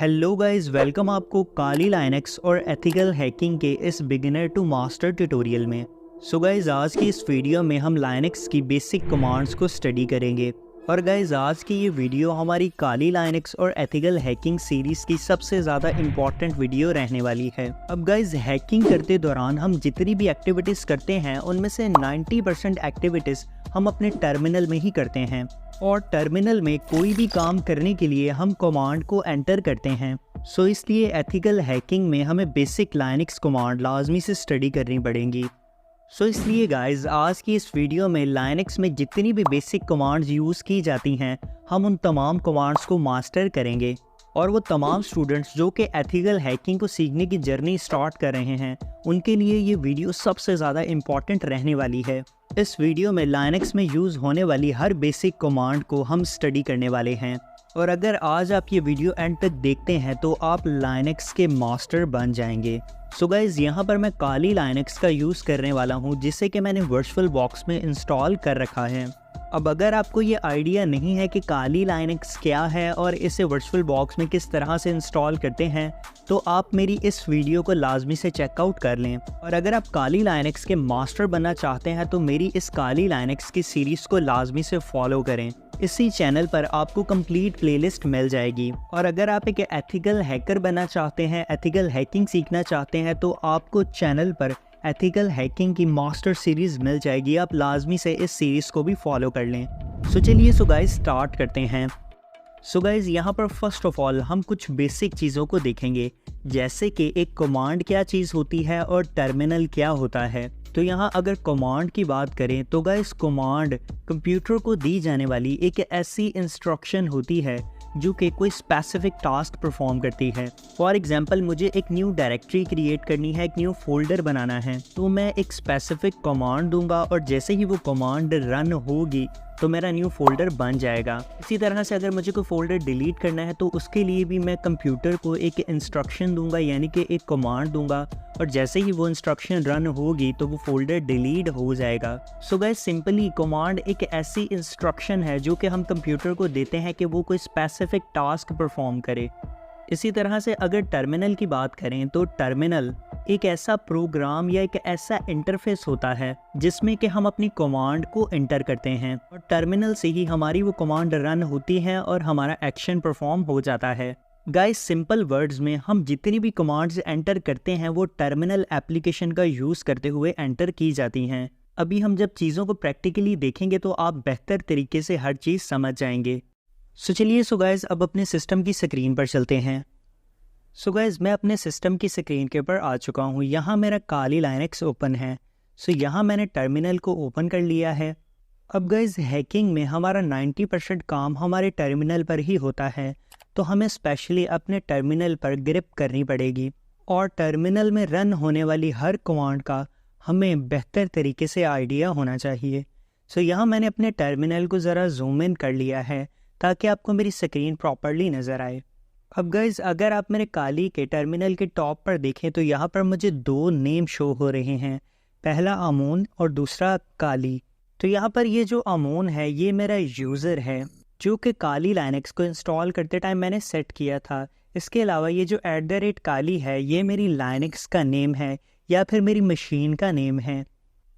Hello guys, welcome आपको काली Linux और ethical hacking के इस बिगिनर टू मास्टर ट्यूटोरियल में। सो गाइस, आज की इस वीडियो में हम लाइनक्स की बेसिक कमांड्स को स्टडी करेंगे। और गाइस, आज की ये वीडियो हमारी काली लाइनक्स और एथिकल हैकिंग सीरीज़ की सबसे ज़्यादा इम्पॉर्टेंट वीडियो रहने वाली है। अब गाइस, हैकिंग करते दौरान हम जितनी भी एक्टिविटीज़ करते हैं उनमें से 90% एक्टिविटीज़ हम अपने टर्मिनल में ही करते हैं। और टर्मिनल में कोई भी काम करने के लिए हम कमांड को एंटर करते हैं। सो इसलिए एथिकल हैकिंग में हमें बेसिक लाइनक्स कमांड लाजमी से स्टडी करनी पड़ेंगी। सो इसलिए गाइस, आज की इस वीडियो में लाइनक्स में जितनी भी बेसिक कमांड्स यूज़ की जाती हैं, हम उन तमाम कमांड्स को मास्टर करेंगे। और वो तमाम स्टूडेंट्स जो कि एथिकल हैकिंग को सीखने की जर्नी स्टार्ट कर रहे हैं, उनके लिए ये वीडियो सबसे ज़्यादा इम्पॉर्टेंट रहने वाली है। इस वीडियो में लाइनक्स में यूज़ होने वाली हर बेसिक कमांड को हम स्टडी करने वाले हैं। और अगर आज आप ये वीडियो एंड तक देखते हैं तो आप लाइनक्स के मास्टर बन जाएंगे। सो गाइज़, यहाँ पर मैं काली लाइनक्स का यूज़ करने वाला हूँ, जिसे कि मैंने वर्चुअल बॉक्स में इंस्टॉल कर रखा है। अब अगर आपको ये आइडिया नहीं है कि काली लाइनक्स क्या है और इसे वर्चुअल बॉक्स में किस तरह से इंस्टॉल करते हैं, तो आप मेरी इस वीडियो को लाजमी से चेकआउट कर लें। और अगर आप काली लाइनक्स के मास्टर बनना चाहते हैं तो मेरी इस काली लाइनक्स की सीरीज़ को लाजमी से फॉलो करें। इसी चैनल पर आपको कंप्लीट प्लेलिस्ट मिल जाएगी। और अगर आप एक एथिकल हैकर बनना चाहते हैं, एथिकल हैकिंग सीखना चाहते हैं, तो आपको चैनल पर एथिकल हैकिंग की मास्टर सीरीज़ मिल जाएगी। आप लाजमी से इस सीरीज़ को भी फॉलो कर लें। सो चलिए गाइस, स्टार्ट करते हैं। सो गाइस, यहाँ पर फर्स्ट ऑफ ऑल हम कुछ बेसिक चीज़ों को देखेंगे, जैसे कि एक कमांड क्या चीज़ होती है और टर्मिनल क्या होता है। तो यहाँ अगर कमांड की बात करें तो गाइस, कमांड कंप्यूटर को दी जाने वाली एक ऐसी इंस्ट्रक्शन होती है जो कि कोई स्पेसिफिक टास्क परफॉर्म करती है। फॉर एग्जांपल, मुझे एक न्यू डायरेक्टरी क्रिएट करनी है, एक न्यू फोल्डर बनाना है, तो मैं एक स्पेसिफिक कमांड दूंगा और जैसे ही वो कमांड रन होगी तो मेरा न्यू फोल्डर बन जाएगा। इसी तरह से अगर मुझे कोई फोल्डर डिलीट करना है तो उसके लिए भी मैं कंप्यूटर को एक इंस्ट्रक्शन दूंगा, यानी कि एक कमांड दूंगा, और जैसे ही वो इंस्ट्रक्शन रन होगी तो वो फोल्डर डिलीट हो जाएगा। सो गाइस, सिंपली कमांड एक ऐसी इंस्ट्रक्शन है जो कि हम कंप्यूटर को देते हैं कि वो कोई स्पेसिफिक टास्क परफॉर्म करे। इसी तरह से अगर टर्मिनल की बात करें तो टर्मिनल एक ऐसा प्रोग्राम या एक ऐसा इंटरफेस होता है जिसमें कि हम अपनी कमांड को एंटर करते हैं और टर्मिनल से ही हमारी वो कमांड रन होती है और हमारा एक्शन परफॉर्म हो जाता है। गाइस, सिंपल वर्ड्स में हम जितनी भी कमांड्स एंटर करते हैं वो टर्मिनल एप्लीकेशन का यूज़ करते हुए एंटर की जाती हैं। अभी हम जब चीज़ों को प्रैक्टिकली देखेंगे तो आप बेहतर तरीके से हर चीज़ समझ जाएंगे। सो चलिए गाइस, अब अपने सिस्टम की स्क्रीन पर चलते हैं। सो गाइस, मैं अपने सिस्टम की स्क्रीन के ऊपर आ चुका हूँ। यहाँ मेरा काली लाइनक्स ओपन है। सो यहाँ मैंने टर्मिनल को ओपन कर लिया है। अब गाइस, हैकिंग में हमारा 90% काम हमारे टर्मिनल पर ही होता है, तो हमें स्पेशली अपने टर्मिनल पर ग्रिप करनी पड़ेगी और टर्मिनल में रन होने वाली हर कमांड का हमें बेहतर तरीके से आइडिया होना चाहिए। सो यहाँ मैंने अपने टर्मिनल को ज़रा जूम इन कर लिया है ताकि आपको मेरी स्क्रीन प्रॉपरली नज़र आए। अब गाइज़, अगर आप मेरे काली के टर्मिनल के टॉप पर देखें तो यहाँ पर मुझे दो नेम शो हो रहे हैं, पहला अमून और दूसरा काली। तो यहाँ पर ये जो अमून है ये मेरा यूज़र है जो कि काली लाइनक्स को इंस्टॉल करते टाइम मैंने सेट किया था। इसके अलावा ये जो @काली है ये मेरी लाइनक्स का नेम है या फिर मेरी मशीन का नेम है।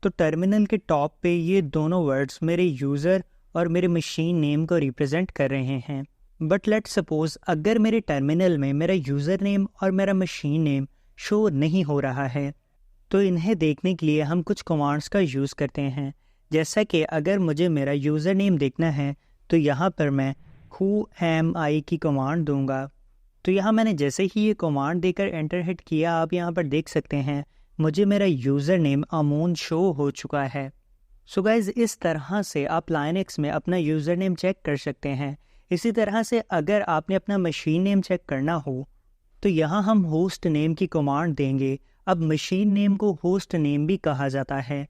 तो टर्मिनल के टॉप पे ये दोनों वर्ड्स मेरे यूज़र और मेरे मशीन नेम को रिप्रेजेंट कर रहे हैं। बट लेट्स सपोज अगर मेरे टर्मिनल में मेरा यूज़र नेम और मेरा मशीन नेम शो नहीं हो रहा है, तो इन्हें देखने के लिए हम कुछ कमांड्स का यूज़ करते हैं। जैसा कि अगर मुझे मेरा यूज़र नेम देखना है तो यहाँ पर मैं who am I की कमांड दूंगा। तो यहाँ मैंने जैसे ही ये कमांड देकर एंटर हिट किया, आप यहाँ पर देख सकते हैं मुझे मेरा यूज़र नेम अमून शो हो चुका है। सो गाइज़, इस तरह से आप लाइनक्स में अपना यूज़र नेम चेक कर सकते हैं। इसी तरह से अगर आपने अपना मशीन नेम चेक करना हो तो यहाँ हम होस्ट नेम की कमांड देंगे। अब मशीन नेम को होस्ट नेम भी कहा जाता है।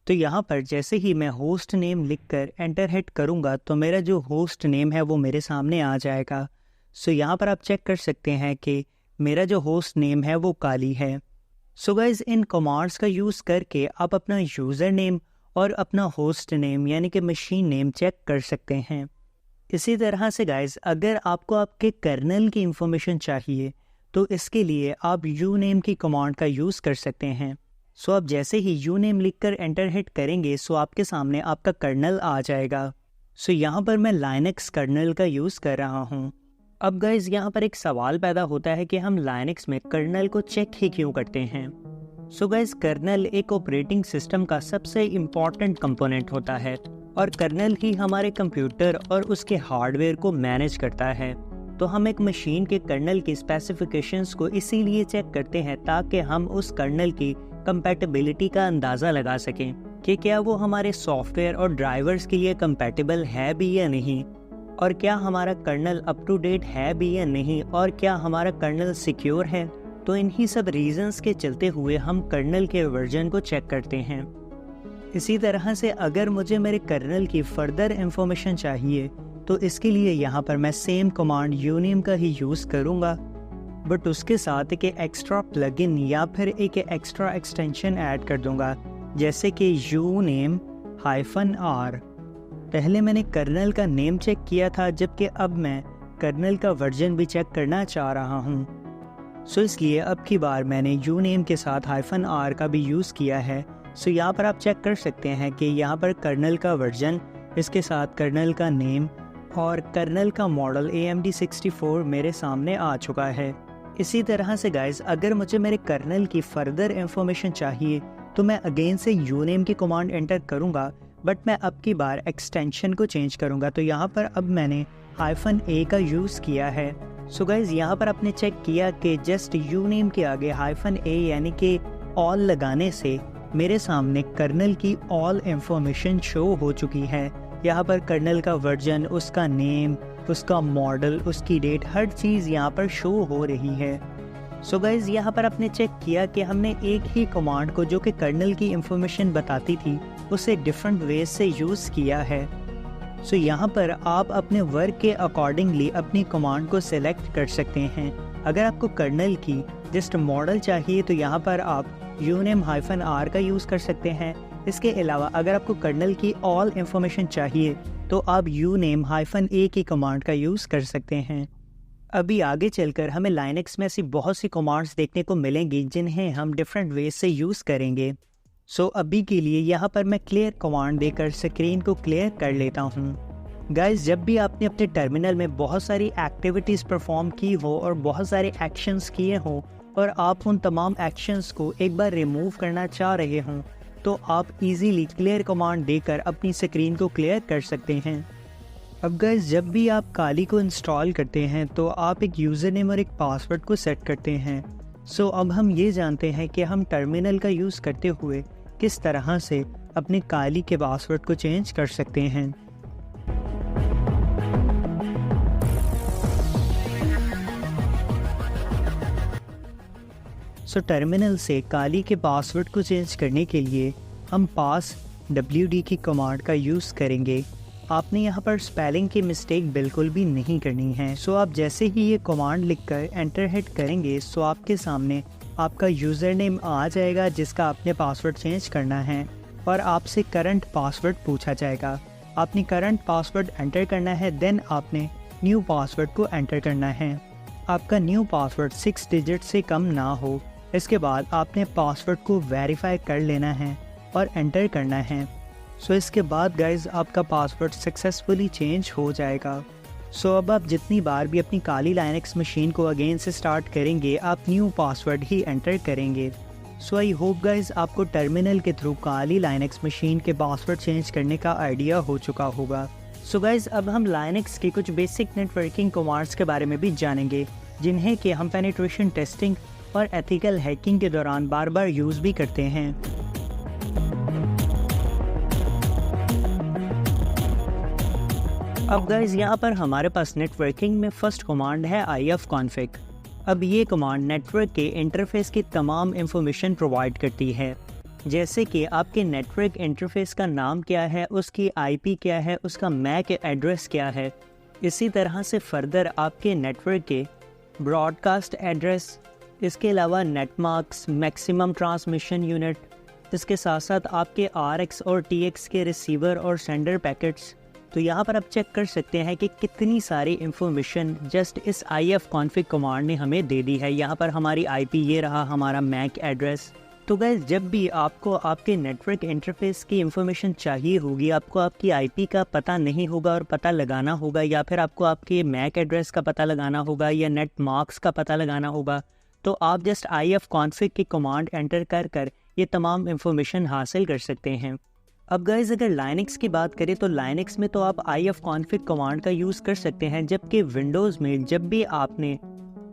तो यहाँ पर जैसे ही मैं होस्ट नेम लिखकर एंटर हिट करूँगा तो मेरा जो होस्ट नेम है वो मेरे सामने आ जाएगा। सो यहाँ पर आप चेक कर सकते हैं कि मेरा जो होस्ट नेम है वो काली है। सो गाइज़, इन कमांड्स का यूज़ करके आप अपना यूज़र नेम और अपना होस्ट नेम यानी कि मशीन नेम चेक कर सकते हैं। इसी तरह से गाइस, अगर आपको आपके कर्नल की इंफॉर्मेशन चाहिए तो इसके लिए आप यूनेम की कमांड का यूज़ कर सकते हैं। सो आप जैसे ही यूनेम लिखकर एंटर हिट करेंगे सो आपके सामने आपका कर्नल आ जाएगा। सो यहाँ पर मैं लाइनक्स कर्नल का यूज़ कर रहा हूँ। अब गाइस, यहाँ पर एक सवाल पैदा होता है कि हम लाइनक्स में कर्नल को चेक ही क्यों करते हैं। सो गाइस, कर्नल एक ऑपरेटिंग सिस्टम का सबसे इम्पॉर्टेंट कंपोनेंट होता है और कर्नल ही हमारे कंप्यूटर और उसके हार्डवेयर को मैनेज करता है। तो हम एक मशीन के कर्नल की स्पेसिफिकेशंस को इसीलिए चेक करते हैं ताकि हम उस कर्नल की कंपैटिबिलिटी का अंदाज़ा लगा सकें कि क्या वो हमारे सॉफ्टवेयर और ड्राइवर्स के लिए कंपैटिबल है भी या नहीं, और क्या हमारा कर्नल अप टू डेट है भी या नहीं, और क्या हमारा कर्नल सिक्योर है। तो इन्हीं सब रीजंस के चलते हुए हम कर्नल के वर्जन को चेक करते हैं। इसी तरह से अगर मुझे मेरे कर्नल की फर्दर इंफॉर्मेशन चाहिए तो इसके लिए यहाँ पर मैं सेम कमांड यूनेम का ही यूज़ करूँगा, बट उसके साथ एक एक्स्ट्रा प्लगइन या फिर एक एक्स्ट्रा एक्सटेंशन ऐड कर दूँगा, जैसे कि यूनेम -r। पहले मैंने कर्नल का नेम चेक किया था, जबकि अब मैं कर्नल का वर्जन भी चेक करना चाह रहा हूँ। सो इसलिए अब की बार मैंने यूनेम के साथ -r का भी यूज़ किया है। सो यहाँ पर आप चेक कर सकते हैं कि यहाँ पर कर्नल का वर्जन, इसके साथ कर्नल का नेम और कर्नल का मॉडल AMD 64 मेरे सामने आ चुका है। इसी तरह से गाइस, अगर मुझे मेरे कर्नल की फर्दर इंफॉर्मेशन चाहिए तो मैं अगेन से यूनेम की कमांड एंटर करूँगा, बट मैं अब की बार एक्सटेंशन को चेंज करूँगा। तो यहाँ पर अब मैंने -a का यूज़ किया है। सो गाइस, यहाँ पर आपने चेक किया कि जस्ट यूनेम के आगे -a यानी कि ऑल लगाने से मेरे सामने कर्नल की ऑल इंफॉर्मेशन शो हो चुकी है। यहाँ पर कर्नल का वर्जन, उसका नेम, उसका मॉडल, उसकी डेट, हर चीज़ यहाँ पर शो हो रही है। सो गाइज, यहाँ पर आपने चेक किया कि हमने एक ही कमांड को जो कि कर्नल की इंफॉर्मेशन बताती थी उसे डिफरेंट वेज से यूज़ किया है। सो यहाँ पर आप अपने वर्क के अकॉर्डिंगली अपनी कमांड को सिलेक्ट कर सकते हैं। अगर आपको कर्नल की जस्ट मॉडल चाहिए तो यहाँ पर आप यूनेम -r का यूज़ कर सकते हैं। इसके अलावा अगर आपको कर्नल की ऑल इंफॉर्मेशन चाहिए तो आप यूनेम -a की कमांड का यूज़ कर सकते हैं। अभी आगे चलकर हमें लाइनक्स में ऐसी बहुत सी कमांड्स देखने को मिलेंगी जिन्हें हम डिफरेंट वेज से यूज़ करेंगे। सो अभी के लिए यहाँ पर मैं क्लियर कमांड देकर स्क्रीन को क्लियर कर लेता हूँ। गाइस, जब भी आपने अपने टर्मिनल में बहुत सारी एक्टिविटीज़ परफॉर्म की हो और बहुत सारे एक्शंस किए हों और आप उन तमाम एक्शंस को एक बार रिमूव करना चाह रहे हों तो आप इजीली क्लियर कमांड देकर अपनी स्क्रीन को क्लियर कर सकते हैं। अब गाइस, जब भी आप काली को इंस्टॉल करते हैं तो आप एक यूज़र नेम और एक पासवर्ड को सेट करते हैं। सो अब हम ये जानते हैं कि हम टर्मिनल का यूज़ करते हुए किस तरह से अपने काली के पासवर्ड को चेंज कर सकते हैं। सो टर्मिनल से काली के पासवर्ड को चेंज करने के लिए हम पास wd की कमांड का यूज़ करेंगे। आपने यहाँ पर स्पेलिंग की मिस्टेक बिल्कुल भी नहीं करनी है। सो आप जैसे ही ये कमांड लिखकर एंटर हिट करेंगे सो आपके सामने आपका यूज़र नेम आ जाएगा जिसका आपने पासवर्ड चेंज करना है और आपसे करंट पासवर्ड पूछा जाएगा। आपने करंट पासवर्ड एंटर करना है, देन आपने न्यू पासवर्ड को एंटर करना है। आपका न्यू पासवर्ड 6 डिजिट से कम ना हो। इसके बाद आपने पासवर्ड को वेरीफाई कर लेना है और एंटर करना है। सो इसके बाद गाइज आपका पासवर्ड सक्सेसफुली चेंज हो जाएगा। सो अब आप जितनी बार भी अपनी काली लाइनक्स मशीन को अगेन से स्टार्ट करेंगे आप न्यू पासवर्ड ही एंटर करेंगे। सो आई होप गाइज आपको टर्मिनल के थ्रू काली लाइनक्स मशीन के पासवर्ड चेंज करने का आइडिया हो चुका होगा। सो गाइज अब हम लाइनक्स की कुछ बेसिक नेटवर्किंग कमांड्स के बारे में भी जानेंगे जिन्हें कि हम पेनिट्रेशन टेस्टिंग और एथिकल हैकिंग के दौरान बार बार यूज़ भी करते हैं। अब गाइज यहाँ पर हमारे पास नेटवर्किंग में फर्स्ट कमांड है ifconfig। अब ये कमांड नेटवर्क के इंटरफेस की तमाम इंफॉर्मेशन प्रोवाइड करती है, जैसे कि आपके नेटवर्क इंटरफेस का नाम क्या है, उसकी IP क्या है, उसका मैक एड्रेस क्या है। इसी तरह से फर्दर आपके नेटवर्क के ब्रॉडकास्ट एड्रेस, इसके अलावा नेटमार्क्स, मैक्सिमम ट्रांसमिशन यूनिट, इसके साथ साथ आपके RX और TX के रिसीवर और सेंडर पैकेट्स, तो यहाँ पर आप चेक कर सकते हैं कि कितनी सारी इंफॉर्मेशन जस्ट इस ifconfig कमांड ने हमें दे दी है। यहाँ पर हमारी IP ये रहा, हमारा मैक एड्रेस। तो गाइस, जब भी आपको आपके नेटवर्क इंटरफेस की इंफॉर्मेशन चाहिए होगी, आपको आपकी IP का पता नहीं होगा और पता लगाना होगा, या फिर आपको आपके मैक एड्रेस का पता लगाना होगा या नेट मार्क्स का पता लगाना होगा, तो आप जस्ट ifconfig की कमांड एंटर कर ये तमाम इंफॉर्मेशन हासिल कर सकते हैं। अब गाइस, अगर लाइनक्स की बात करें तो लाइनक्स में तो आप ifconfig कमांड का यूज़ कर सकते हैं, जबकि विंडोज़ में जब भी आपने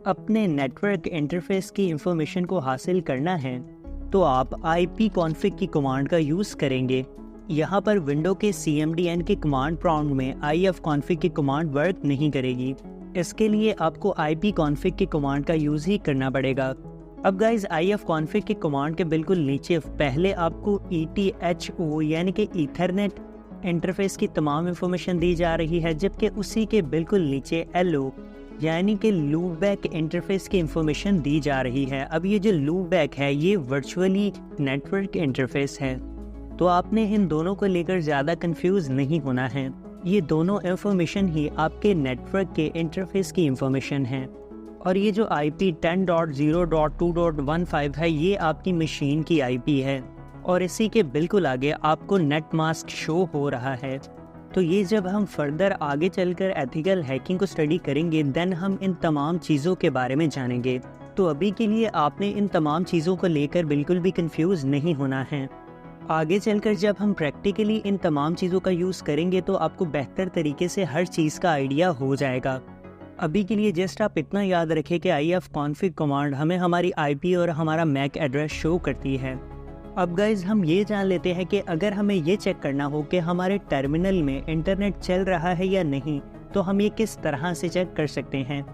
अपने नेटवर्क इंटरफेस की इंफॉर्मेशन को हासिल करना है तो आप ipconfig की कमांड का यूज़ करेंगे। यहाँ पर विंडो के cmdn के कमांड प्रॉम्प्ट में ifconfig की कमांड वर्क नहीं करेगी। इसके लिए आपको ipconfig की कमांड का यूज़ ही करना पड़ेगा। अब गाइज, ifconfig की कमांड के बिल्कुल नीचे पहले आपको ETHO यानी कि ईथरनेट इंटरफेस की तमाम इंफॉर्मेशन दी जा रही है, जबकि उसी के बिल्कुल नीचे LO यानी कि लूपबैक इंटरफेस की इंफॉर्मेशन दी जा रही है। अब ये जो लूपबैक है ये वर्चुअली नेटवर्क इंटरफेस है, तो आपने इन दोनों को लेकर ज़्यादा कंफ्यूज नहीं होना है। ये दोनों इंफॉर्मेशन ही आपके नेटवर्क के इंटरफेस की इंफॉर्मेशन है, और ये जो IP 10.0.2.15 है ये आपकी मशीन की IP है, और इसी के बिल्कुल आगे आपको नेट मास्क शो हो रहा है। तो ये जब हम फर्दर आगे चलकर एथिकल हैकिंग को स्टडी करेंगे देन हम इन तमाम चीज़ों के बारे में जानेंगे। तो अभी के लिए आपने इन तमाम चीज़ों को लेकर बिल्कुल भी कंफ्यूज नहीं होना है। आगे चलकर जब हम प्रैक्टिकली इन तमाम चीज़ों का यूज़ करेंगे तो आपको बेहतर तरीके से हर चीज़ का आइडिया हो जाएगा। अभी के लिए जस्ट आप इतना याद रखें कि ifconfig कमांड हमें हमारी IP और हमारा मैक एड्रेस शो करती है। अब गाइज, हम ये जान लेते हैं कि अगर हमें ये चेक करना हो कि हमारे टर्मिनल में इंटरनेट चल रहा है या नहीं, तो हम ये किस तरह से चेक कर सकते हैं।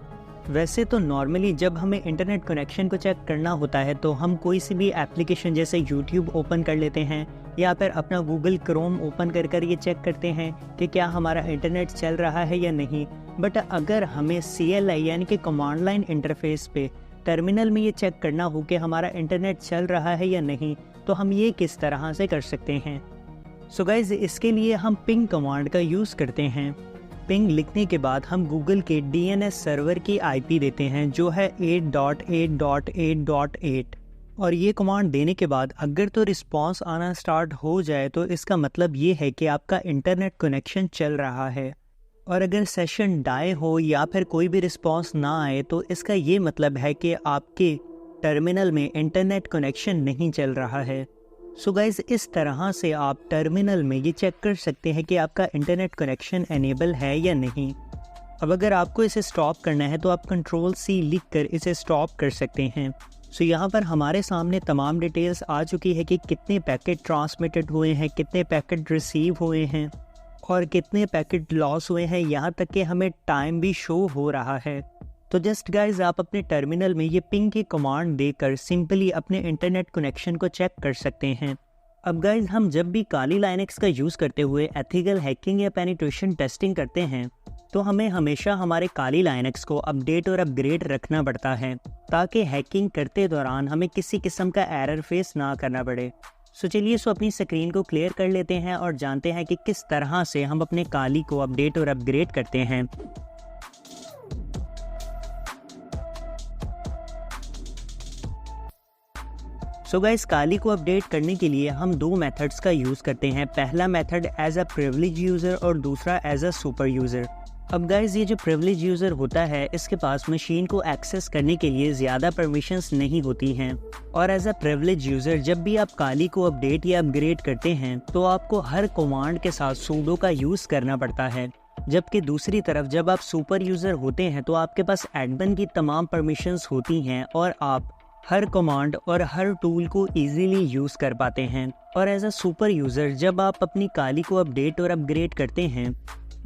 वैसे तो नॉर्मली जब हमें इंटरनेट कनेक्शन को चेक करना होता है तो हम कोई सी भी एप्लीकेशन जैसे यूट्यूब ओपन कर लेते हैं या फिर अपना गूगल क्रोम ओपन कर ये चेक करते हैं कि क्या हमारा इंटरनेट चल रहा है या नहीं। बट अगर हमें CLI यानी कि कमांड लाइन इंटरफेस पे टर्मिनल में ये चेक करना हो कि हमारा इंटरनेट चल रहा है या नहीं, तो हम ये किस तरह से कर सकते हैं। सो गाइज, इसके लिए हम पिंग कमांड का यूज़ करते हैं। पिंग लिखने के बाद हम गूगल के DNS सर्वर की IP देते हैं जो है 8.8.8.8, और ये कमांड देने के बाद अगर तो रिस्पांस आना स्टार्ट हो जाए तो इसका मतलब ये है कि आपका इंटरनेट कनेक्शन चल रहा है, और अगर सेशन डाई हो या फिर कोई भी रिस्पांस ना आए तो इसका ये मतलब है कि आपके टर्मिनल में इंटरनेट कनेक्शन नहीं चल रहा है। सो गाइज, इस तरह से आप टर्मिनल में ये चेक कर सकते हैं कि आपका इंटरनेट कनेक्शन एनेबल है या नहीं। अब अगर आपको इसे स्टॉप करना है तो आप Ctrl+C लिख कर इसे स्टॉप कर सकते हैं। सो यहाँ पर हमारे सामने तमाम डिटेल्स आ चुकी है कि कितने पैकेट ट्रांसमिटेड हुए हैं, कितने पैकेट रिसीव हुए हैं और कितने पैकेट लॉस हुए हैं, यहाँ तक कि हमें टाइम भी शो हो रहा है। तो जस्ट गाइज, आप अपने टर्मिनल में ये पिंग की कमांड देकर सिंपली अपने इंटरनेट कनेक्शन को चेक कर सकते हैं। अब गाइज, हम जब भी काली लाइनक्स का यूज़ करते हुए एथिकल हैकिंग या पेनिट्रेशन टेस्टिंग करते हैं तो हमें हमेशा हमारे काली लाइनक्स को अपडेट और अपग्रेड रखना पड़ता है ताकि हैकिंग करते दौरान हमें किसी किस्म का एरर फेस ना करना पड़े। सो चलिए अपनी स्क्रीन को क्लियर कर लेते हैं और जानते हैं कि किस तरह से हम अपने काली को अपडेट और अपग्रेड करते हैं। सो गाइस, काली को अपडेट करने के लिए हम दो मेथड्स का यूज़ करते हैं। पहला method as a privilege user और दूसरा एज अ सुपर यूज़र। अब गाइस, ये जो प्रिविलेज यूज़र होता है इसके पास मशीन को एक्सेस करने के लिए ज़्यादा परमिशंस नहीं होती हैं, और एज अ प्रिविलेज यूज़र जब भी आप काली को अपडेट या अपग्रेड करते हैं तो आपको हर कमांड के साथ सूडो का यूज़ करना पड़ता है। जबकि दूसरी तरफ जब आप सुपर यूज़र होते हैं तो आपके पास एडमिन की तमाम परमिशंस होती हैं और आप हर कमांड और हर टूल को इजीली यूज़ कर पाते हैं। और एज अ सुपर यूज़र जब आप अपनी काली को अपडेट और अपग्रेड करते हैं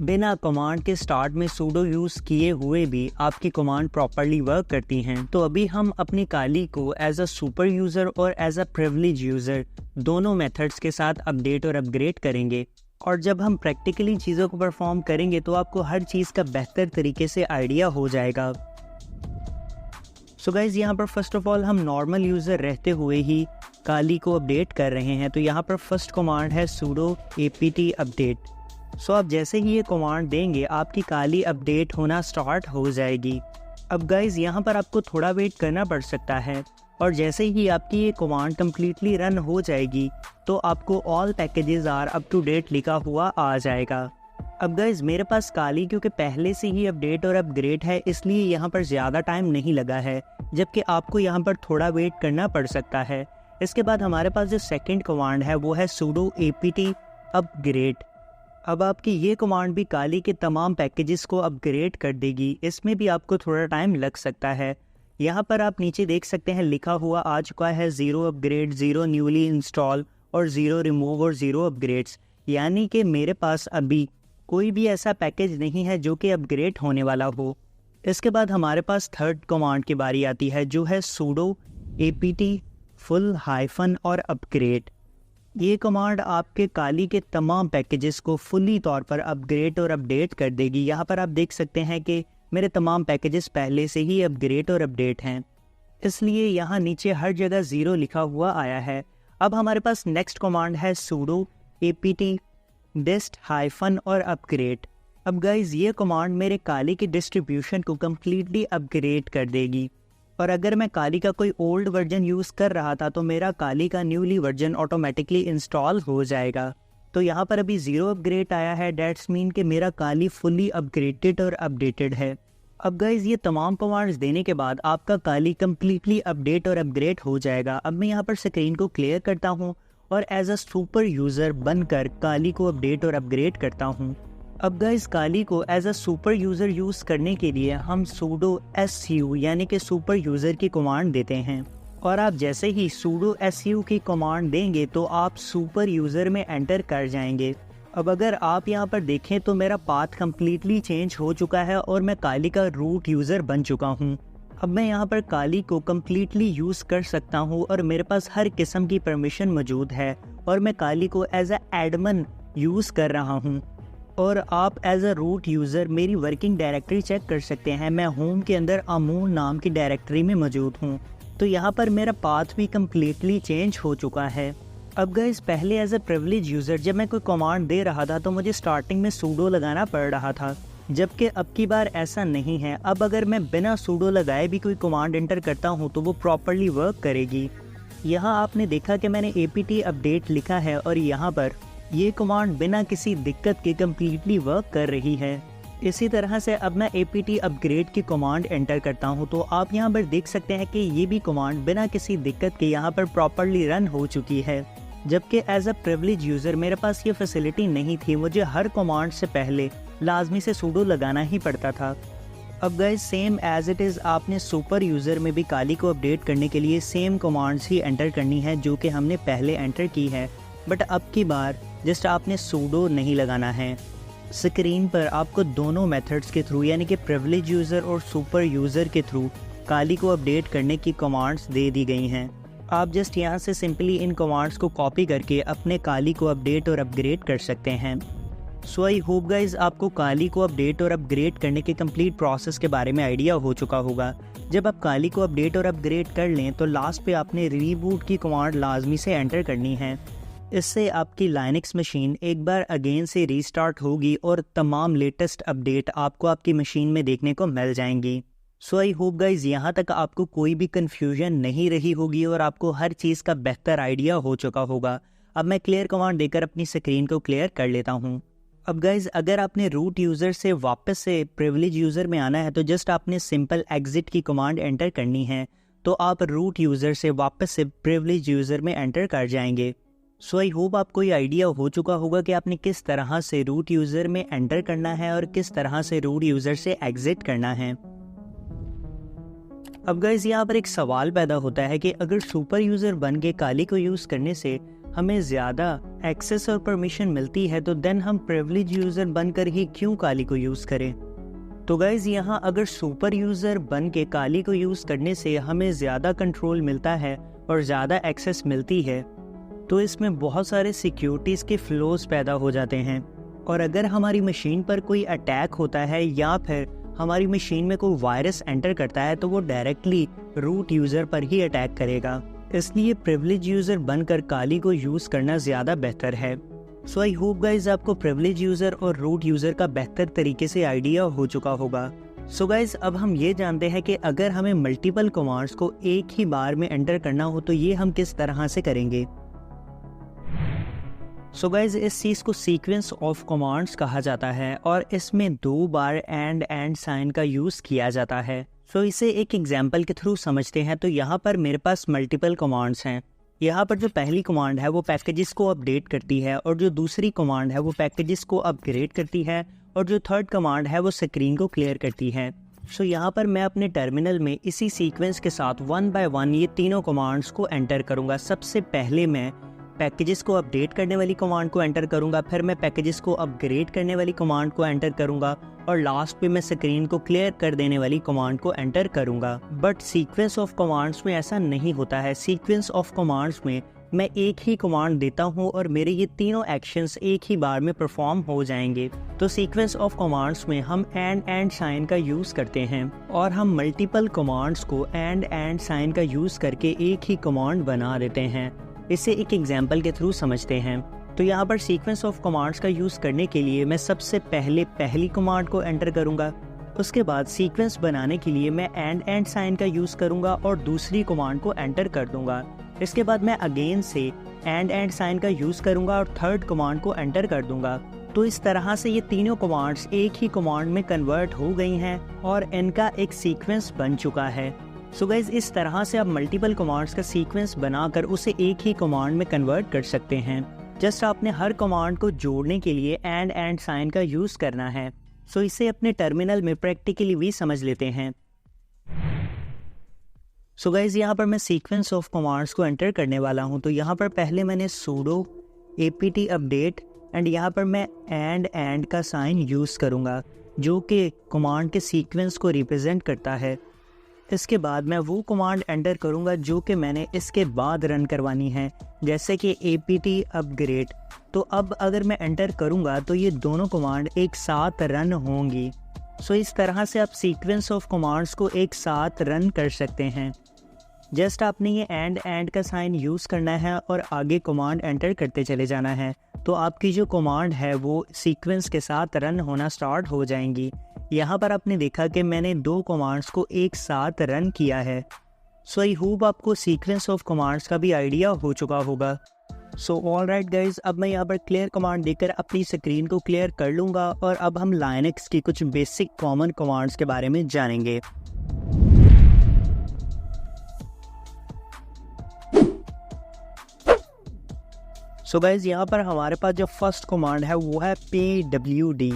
बिना कमांड के स्टार्ट में सूडो यूज़ किए हुए भी आपकी कमांड प्रॉपरली वर्क करती हैं। तो अभी हम अपनी काली को एज अ सुपर यूज़र और एज अ प्रिविलेज यूज़र दोनों मेथड्स के साथ अपडेट और अपग्रेड करेंगे, और जब हम प्रैक्टिकली चीज़ों को परफॉर्म करेंगे तो आपको हर चीज़ का बेहतर तरीके से आइडिया हो जाएगा। सो गाइज़, यहाँ पर फर्स्ट ऑफ ऑल हम नॉर्मल यूज़र रहते हुए ही काली को अपडेट कर रहे हैं। तो यहाँ पर फर्स्ट कमांड है sudo apt अपडेट। सो आप जैसे ही ये कमांड देंगे आपकी काली अपडेट होना स्टार्ट हो जाएगी। अब गाइज यहाँ पर आपको थोड़ा वेट करना पड़ सकता है और जैसे ही आपकी ये कमांड कम्प्लीटली रन हो जाएगी तो आपको all packages are up to date लिखा हुआ आ जाएगा। अब गाइज मेरे पास काली क्योंकि पहले से ही अपडेट और अपग्रेड है इसलिए यहाँ पर ज़्यादा टाइम नहीं लगा है, जबकि आपको यहाँ पर थोड़ा वेट करना पड़ सकता है। इसके बाद हमारे पास जो सेकंड कमांड है वो है sudo apt अपग्रेड। अब आपकी ये कमांड भी काली के तमाम पैकेजेस को अपग्रेड कर देगी। इसमें भी आपको थोड़ा टाइम लग सकता है। यहाँ पर आप नीचे देख सकते हैं लिखा हुआ आ चुका है 0 अपग्रेड, 0 न्यूली इंस्टॉल और 0 रिमूव और 0 अपग्रेड्स, यानी कि मेरे पास अभी कोई भी ऐसा पैकेज नहीं है जो कि अपग्रेड होने वाला हो। इसके बाद हमारे पास थर्ड कमांड की बारी आती है जो है sudo apt फुल हाइफन और अपग्रेड। ये कमांड आपके काली के तमाम पैकेजेस को फुली तौर पर अपग्रेड और अपडेट कर देगी। यहाँ पर आप देख सकते हैं कि मेरे तमाम पैकेजेस पहले से ही अपग्रेड और अपडेट हैं, इसलिए यहाँ नीचे हर जगह 0 लिखा हुआ आया है। अब हमारे पास नेक्स्ट कमांड है sudo apt dist हाइफन और अपग्रेड। अब गाइज ये कमांड मेरे काली की डिस्ट्रीब्यूशन को कम्प्लीटली अपग्रेड कर देगी और अगर मैं काली का कोई ओल्ड वर्जन यूज़ कर रहा था तो मेरा काली का न्यूली वर्जन ऑटोमेटिकली इंस्टॉल हो जाएगा। तो यहाँ पर अभी 0 अपग्रेड आया है, डेट्स मीन कि मेरा काली फुली अपग्रेडेड और अपडेटेड है। अब गाइज ये तमाम कमांड्स देने के बाद आपका काली कम्प्लीटली अपडेट और अपग्रेड हो जाएगा। अब मैं यहाँ पर स्क्रीन को क्लियर करता हूँ और एज अ सुपर यूज़र बनकर काली को अपडेट और अपग्रेड करता हूँ। अब गाइस काली को as a super user use करने के लिए हम sudo su यानी कि सुपर यूज़र की कमांड देते हैं और आप जैसे ही sudo su की कमांड देंगे तो आप सुपर यूज़र में एंटर कर जाएंगे। अब अगर आप यहाँ पर देखें तो मेरा पाथ कम्प्लीटली चेंज हो चुका है और मैं काली का रूट यूज़र बन चुका हूँ। अब मैं यहाँ पर काली को कम्प्लीटली यूज़ कर सकता हूँ और मेरे पास हर किस्म की परमिशन मौजूद है और मैं काली को एज अ एडमिन यूज़ कर रहा हूँ। और आप एज अ रूट यूज़र मेरी वर्किंग डायरेक्टरी चेक कर सकते हैं। मैं होम के अंदर अमून नाम की डायरेक्टरी में मौजूद हूँ। तो यहाँ पर मेरा पाथ भी कम्प्लीटली चेंज हो चुका है। अब गाइस पहले एज अ प्रिविलेज यूज़र जब मैं कोई कमांड दे रहा था तो मुझे स्टार्टिंग में sudo लगाना पड़ रहा था, जबकि अब की बार ऐसा नहीं है। अब अगर मैं बिना sudo लगाए भी कोई कमांड एंटर करता हूँ तो वो प्रॉपरली वर्क करेगी। यहाँ आपने देखा कि मैंने apt अपडेट लिखा है और यहाँ पर ये कमांड बिना किसी दिक्कत के कम्प्लीटली वर्क कर रही है। इसी तरह से अब मैं apt अपग्रेड की कमांड एंटर करता हूं तो आप यहां पर देख सकते हैं कि ये भी कमांड बिना किसी दिक्कत के यहां पर प्रॉपरली रन हो चुकी है, जबकि एज अ प्रिविलेज यूज़र मेरे पास ये फैसिलिटी नहीं थी। मुझे हर कमांड से पहले लाजमी से sudo लगाना ही पड़ता था। अब guys same as it is आपने सुपर यूज़र में भी काली को अपडेट करने के लिए सेम कमांड्स ही एंटर करनी है जो कि हमने पहले एंटर की है, बट अब की बार जस्ट आपने sudo नहीं लगाना है। स्क्रीन पर आपको दोनों मेथड्स के थ्रू यानी कि प्रिविलेज यूज़र और सुपर यूज़र के थ्रू काली को अपडेट करने की कमांड्स दे दी गई हैं। आप जस्ट यहाँ से सिंपली इन कमांड्स को कॉपी करके अपने काली को अपडेट और अपग्रेड कर सकते हैं। सो आई होप गाइज आपको काली को अपडेट और अपग्रेड करने के कंप्लीट प्रोसेस के बारे में आइडिया हो चुका होगा। जब आप काली को अपडेट और अपग्रेड कर लें तो लास्ट पे आपने रीबूट की कमांड लाजमी से एंटर करनी है। इससे आपकी लाइनक्स मशीन एक बार अगेन से रीस्टार्ट होगी और तमाम लेटेस्ट अपडेट आपको आपकी मशीन में देखने को मिल जाएंगी। सो आई होप गाइज यहाँ तक आपको कोई भी कन्फ्यूजन नहीं रही होगी और आपको हर चीज़ का बेहतर आइडिया हो चुका होगा। अब मैं क्लियर कमांड देकर अपनी स्क्रीन को क्लियर कर लेता हूँ। अब गाइज अगर आपने रूट यूज़र से वापस से प्रिविलेज यूज़र में आना है तो जस्ट आपने सिंपल एग्जिट की कमांड एंटर करनी है, तो आप रूट यूज़र से वापस से प्रिविलेज यूज़र में एंटर कर जाएंगे। सो आई होप आपको ये आइडिया हो चुका होगा कि आपने किस तरह से रूट यूज़र में एंटर करना है और किस तरह से रूट यूज़र से एग्जिट करना है। अब गाइज यहाँ पर एक सवाल पैदा होता है कि अगर सुपर यूज़र बन के काली को यूज़ करने से हमें ज़्यादा एक्सेस और परमिशन मिलती है तो देन हम प्रिविलेज यूज़र बनकर ही क्यों काली को यूज़ करें। तो गाइज यहाँ अगर सुपर यूज़र बन के काली को यूज़ करने से हमें ज़्यादा कंट्रोल मिलता है और ज़्यादा एक्सेस मिलती है तो इसमें बहुत सारे सिक्योरिटीज़ के फ्लोज पैदा हो जाते हैं, और अगर हमारी मशीन पर कोई अटैक होता है या फिर हमारी मशीन में कोई वायरस एंटर करता है तो वो डायरेक्टली रूट यूज़र पर ही अटैक करेगा। इसलिए प्रिविलेज यूज़र बनकर काली को यूज़ करना ज़्यादा बेहतर है। सो आई होप गाइज आपको प्रिविलेज यूज़र और रूट यूज़र का बेहतर तरीके से आइडिया हो चुका होगा। सो गाइज अब हम ये जानते हैं कि अगर हमें मल्टीपल कमांड्स को एक ही बार में एंटर करना हो तो ये हम किस तरह से करेंगे। सो गाइज इस चीज़ को सीक्वेंस ऑफ कमांड्स कहा जाता है और इसमें 2 बार एंड साइन का यूज़ किया जाता है। सो इसे एक एग्जाम्पल के थ्रू समझते हैं। तो यहाँ पर मेरे पास मल्टीपल कमांड्स हैं। यहाँ पर जो पहली कमांड है वो पैकेजेस को अपडेट करती है और जो दूसरी कमांड है वो पैकेजेस को अपग्रेड करती है और जो थर्ड कमांड है वो स्क्रीन को क्लियर करती है। सो यहाँ पर मैं अपने टर्मिनल में इसी सीक्वेंस के साथ 1 बाय 1 ये तीनों कमांड्स को एंटर करूँगा। सबसे पहले मैं पैकेजेस को अपडेट करने वाली कमांड को एंटर करूँगा, फिर मैं पैकेजेस को अपग्रेड करने वाली कमांड को एंटर करूँगा और लास्ट पे मैं स्क्रीन को क्लियर कर देने वाली कमांड को एंटर करूँगा। बट सीक्वेंस ऑफ कमांड्स में ऐसा नहीं होता है। सीक्वेंस ऑफ कमांड्स में मैं एक ही कमांड देता हूँ और मेरे ये तीनों एक्शंस एक ही बार में परफॉर्म हो जाएंगे। तो सीक्वेंस ऑफ कमांड्स में हम एंड साइन का यूज़ करते हैं और हम मल्टीपल कमांड्स को एंड साइन का यूज़ करके एक ही कमांड बना देते हैं। इसे एक एग्जाम्पल के थ्रू समझते हैं। तो यहाँ पर सीक्वेंस ऑफ कमांड्स का यूज़ करने के लिए मैं सबसे पहले पहली कमांड को एंटर करूँगा। उसके बाद सीक्वेंस बनाने के लिए मैं एंड साइन का यूज़ करूँगा और दूसरी कमांड को एंटर कर दूँगा। इसके बाद मैं अगेन से एंड साइन का यूज़ करूँगा और थर्ड कमांड को एंटर कर दूँगा। तो इस तरह से ये तीनों कमांड्स एक ही कमांड में कन्वर्ट हो गई हैं और इनका एक सीक्वेंस बन चुका है। सो गाइज इस तरह से आप मल्टीपल कमांड्स का सीक्वेंस बनाकर उसे एक ही कमांड में कन्वर्ट कर सकते हैं। जस्ट आपने हर कमांड को जोड़ने के लिए एंड साइन का यूज़ करना है। सो इसे अपने टर्मिनल में प्रैक्टिकली भी समझ लेते हैं। सो गाइज यहाँ पर मैं सीक्वेंस ऑफ कमांड्स को एंटर करने वाला हूँ। तो यहाँ पर पहले मैंने sudo apt अपडेट एंड यहाँ पर मैं एंड का साइन यूज़ करूँगा जो कि कमांड के सीक्वेंस को रिप्रेजेंट करता है। इसके बाद मैं वो कमांड एंटर करूंगा जो कि मैंने इसके बाद रन करवानी है, जैसे कि apt अपग्रेड। तो अब अगर मैं एंटर करूंगा तो ये दोनों कमांड एक साथ रन होंगी। सो इस तरह से आप सीक्वेंस ऑफ कमांड्स को एक साथ रन कर सकते हैं। जस्ट आपने ये एंड का साइन यूज़ करना है और आगे कमांड एंटर करते चले जाना है। तो आपकी जो कमांड है वो सीक्वेंस के साथ रन होना स्टार्ट हो जाएंगी। यहाँ पर आपने देखा कि मैंने 2 कमांड्स को एक साथ रन किया है। सो आई होप आपको सीक्वेंस ऑफ कमांड्स का भी आइडिया हो चुका होगा। सो ऑलराइट गाइज, अब मैं यहाँ पर क्लियर कमांड देकर अपनी स्क्रीन को क्लियर कर लूँगा और अब हम लाइनक्स की कुछ बेसिक कॉमन कमांड्स के बारे में जानेंगे। सो गाइज यहाँ पर हमारे पास जो फर्स्ट कमांड है वो है pwd।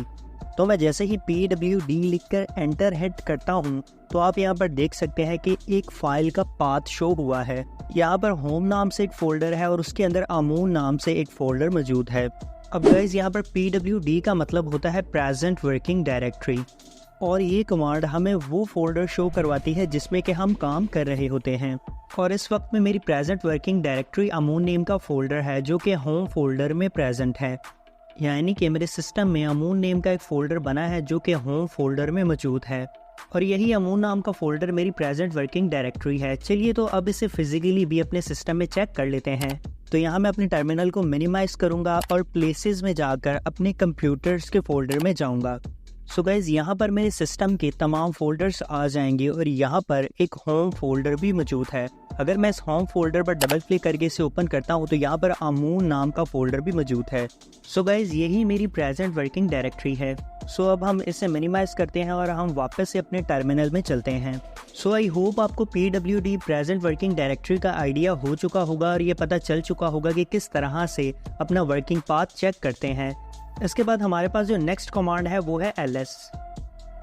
तो मैं जैसे ही pwd लिखकर एंटर हिट करता हूँ तो आप यहाँ पर देख सकते हैं कि एक फाइल का पाथ शो हुआ है। यहाँ पर होम नाम से एक फ़ोल्डर है और उसके अंदर अमून नाम से एक फ़ोल्डर मौजूद है। अब गाइज यहाँ पर pwd का मतलब होता है प्रेजेंट वर्किंग डायरेक्टरी और ये कमांड हमें वो फ़ोल्डर शो करवाती है जिसमें कि हम काम कर रहे होते हैं। और इस वक्त में मेरी प्रेजेंट वर्किंग डायरेक्टरी अमून नेम का फ़ोल्डर है जो कि होम फोल्डर में प्रेजेंट है। यानी कि मेरे सिस्टम में अमून नेम का एक फ़ोल्डर बना है जो कि होम फोल्डर में मौजूद है और यही अमून नाम का फ़ोल्डर मेरी प्रेजेंट वर्किंग डायरेक्टरी है। चलिए तो अब इसे फिजिकली भी अपने सिस्टम में चेक कर लेते हैं। तो यहाँ मैं अपने टर्मिनल को मिनिमाइज़ करूँगा और प्लेसेस में जाकर अपने कंप्यूटर्स के फ़ोल्डर में जाऊँगा। सो गाइज़ यहाँ पर मेरे सिस्टम के तमाम फ़ोल्डर्स आ जाएंगे और यहाँ पर एक होम फोल्डर भी मौजूद है। अगर मैं इस होम फोल्डर पर डबल क्लिक करके इसे ओपन करता हूँ तो यहाँ पर अमून नाम का फ़ोल्डर भी मौजूद है। सो गाइज़ यही मेरी प्रेजेंट वर्किंग डायरेक्टरी है। सो अब हम इसे मिनिमाइज़ करते हैं और हम वापस से अपने टर्मिनल में चलते हैं। सो आई होप आपको pwd प्रेजेंट वर्किंग डायरेक्टरी का आइडिया हो चुका होगा और ये पता चल चुका होगा कि किस तरह से अपना वर्किंग पाथ चेक करते हैं। इसके बाद हमारे पास जो नेक्स्ट कमांड है वो है ls।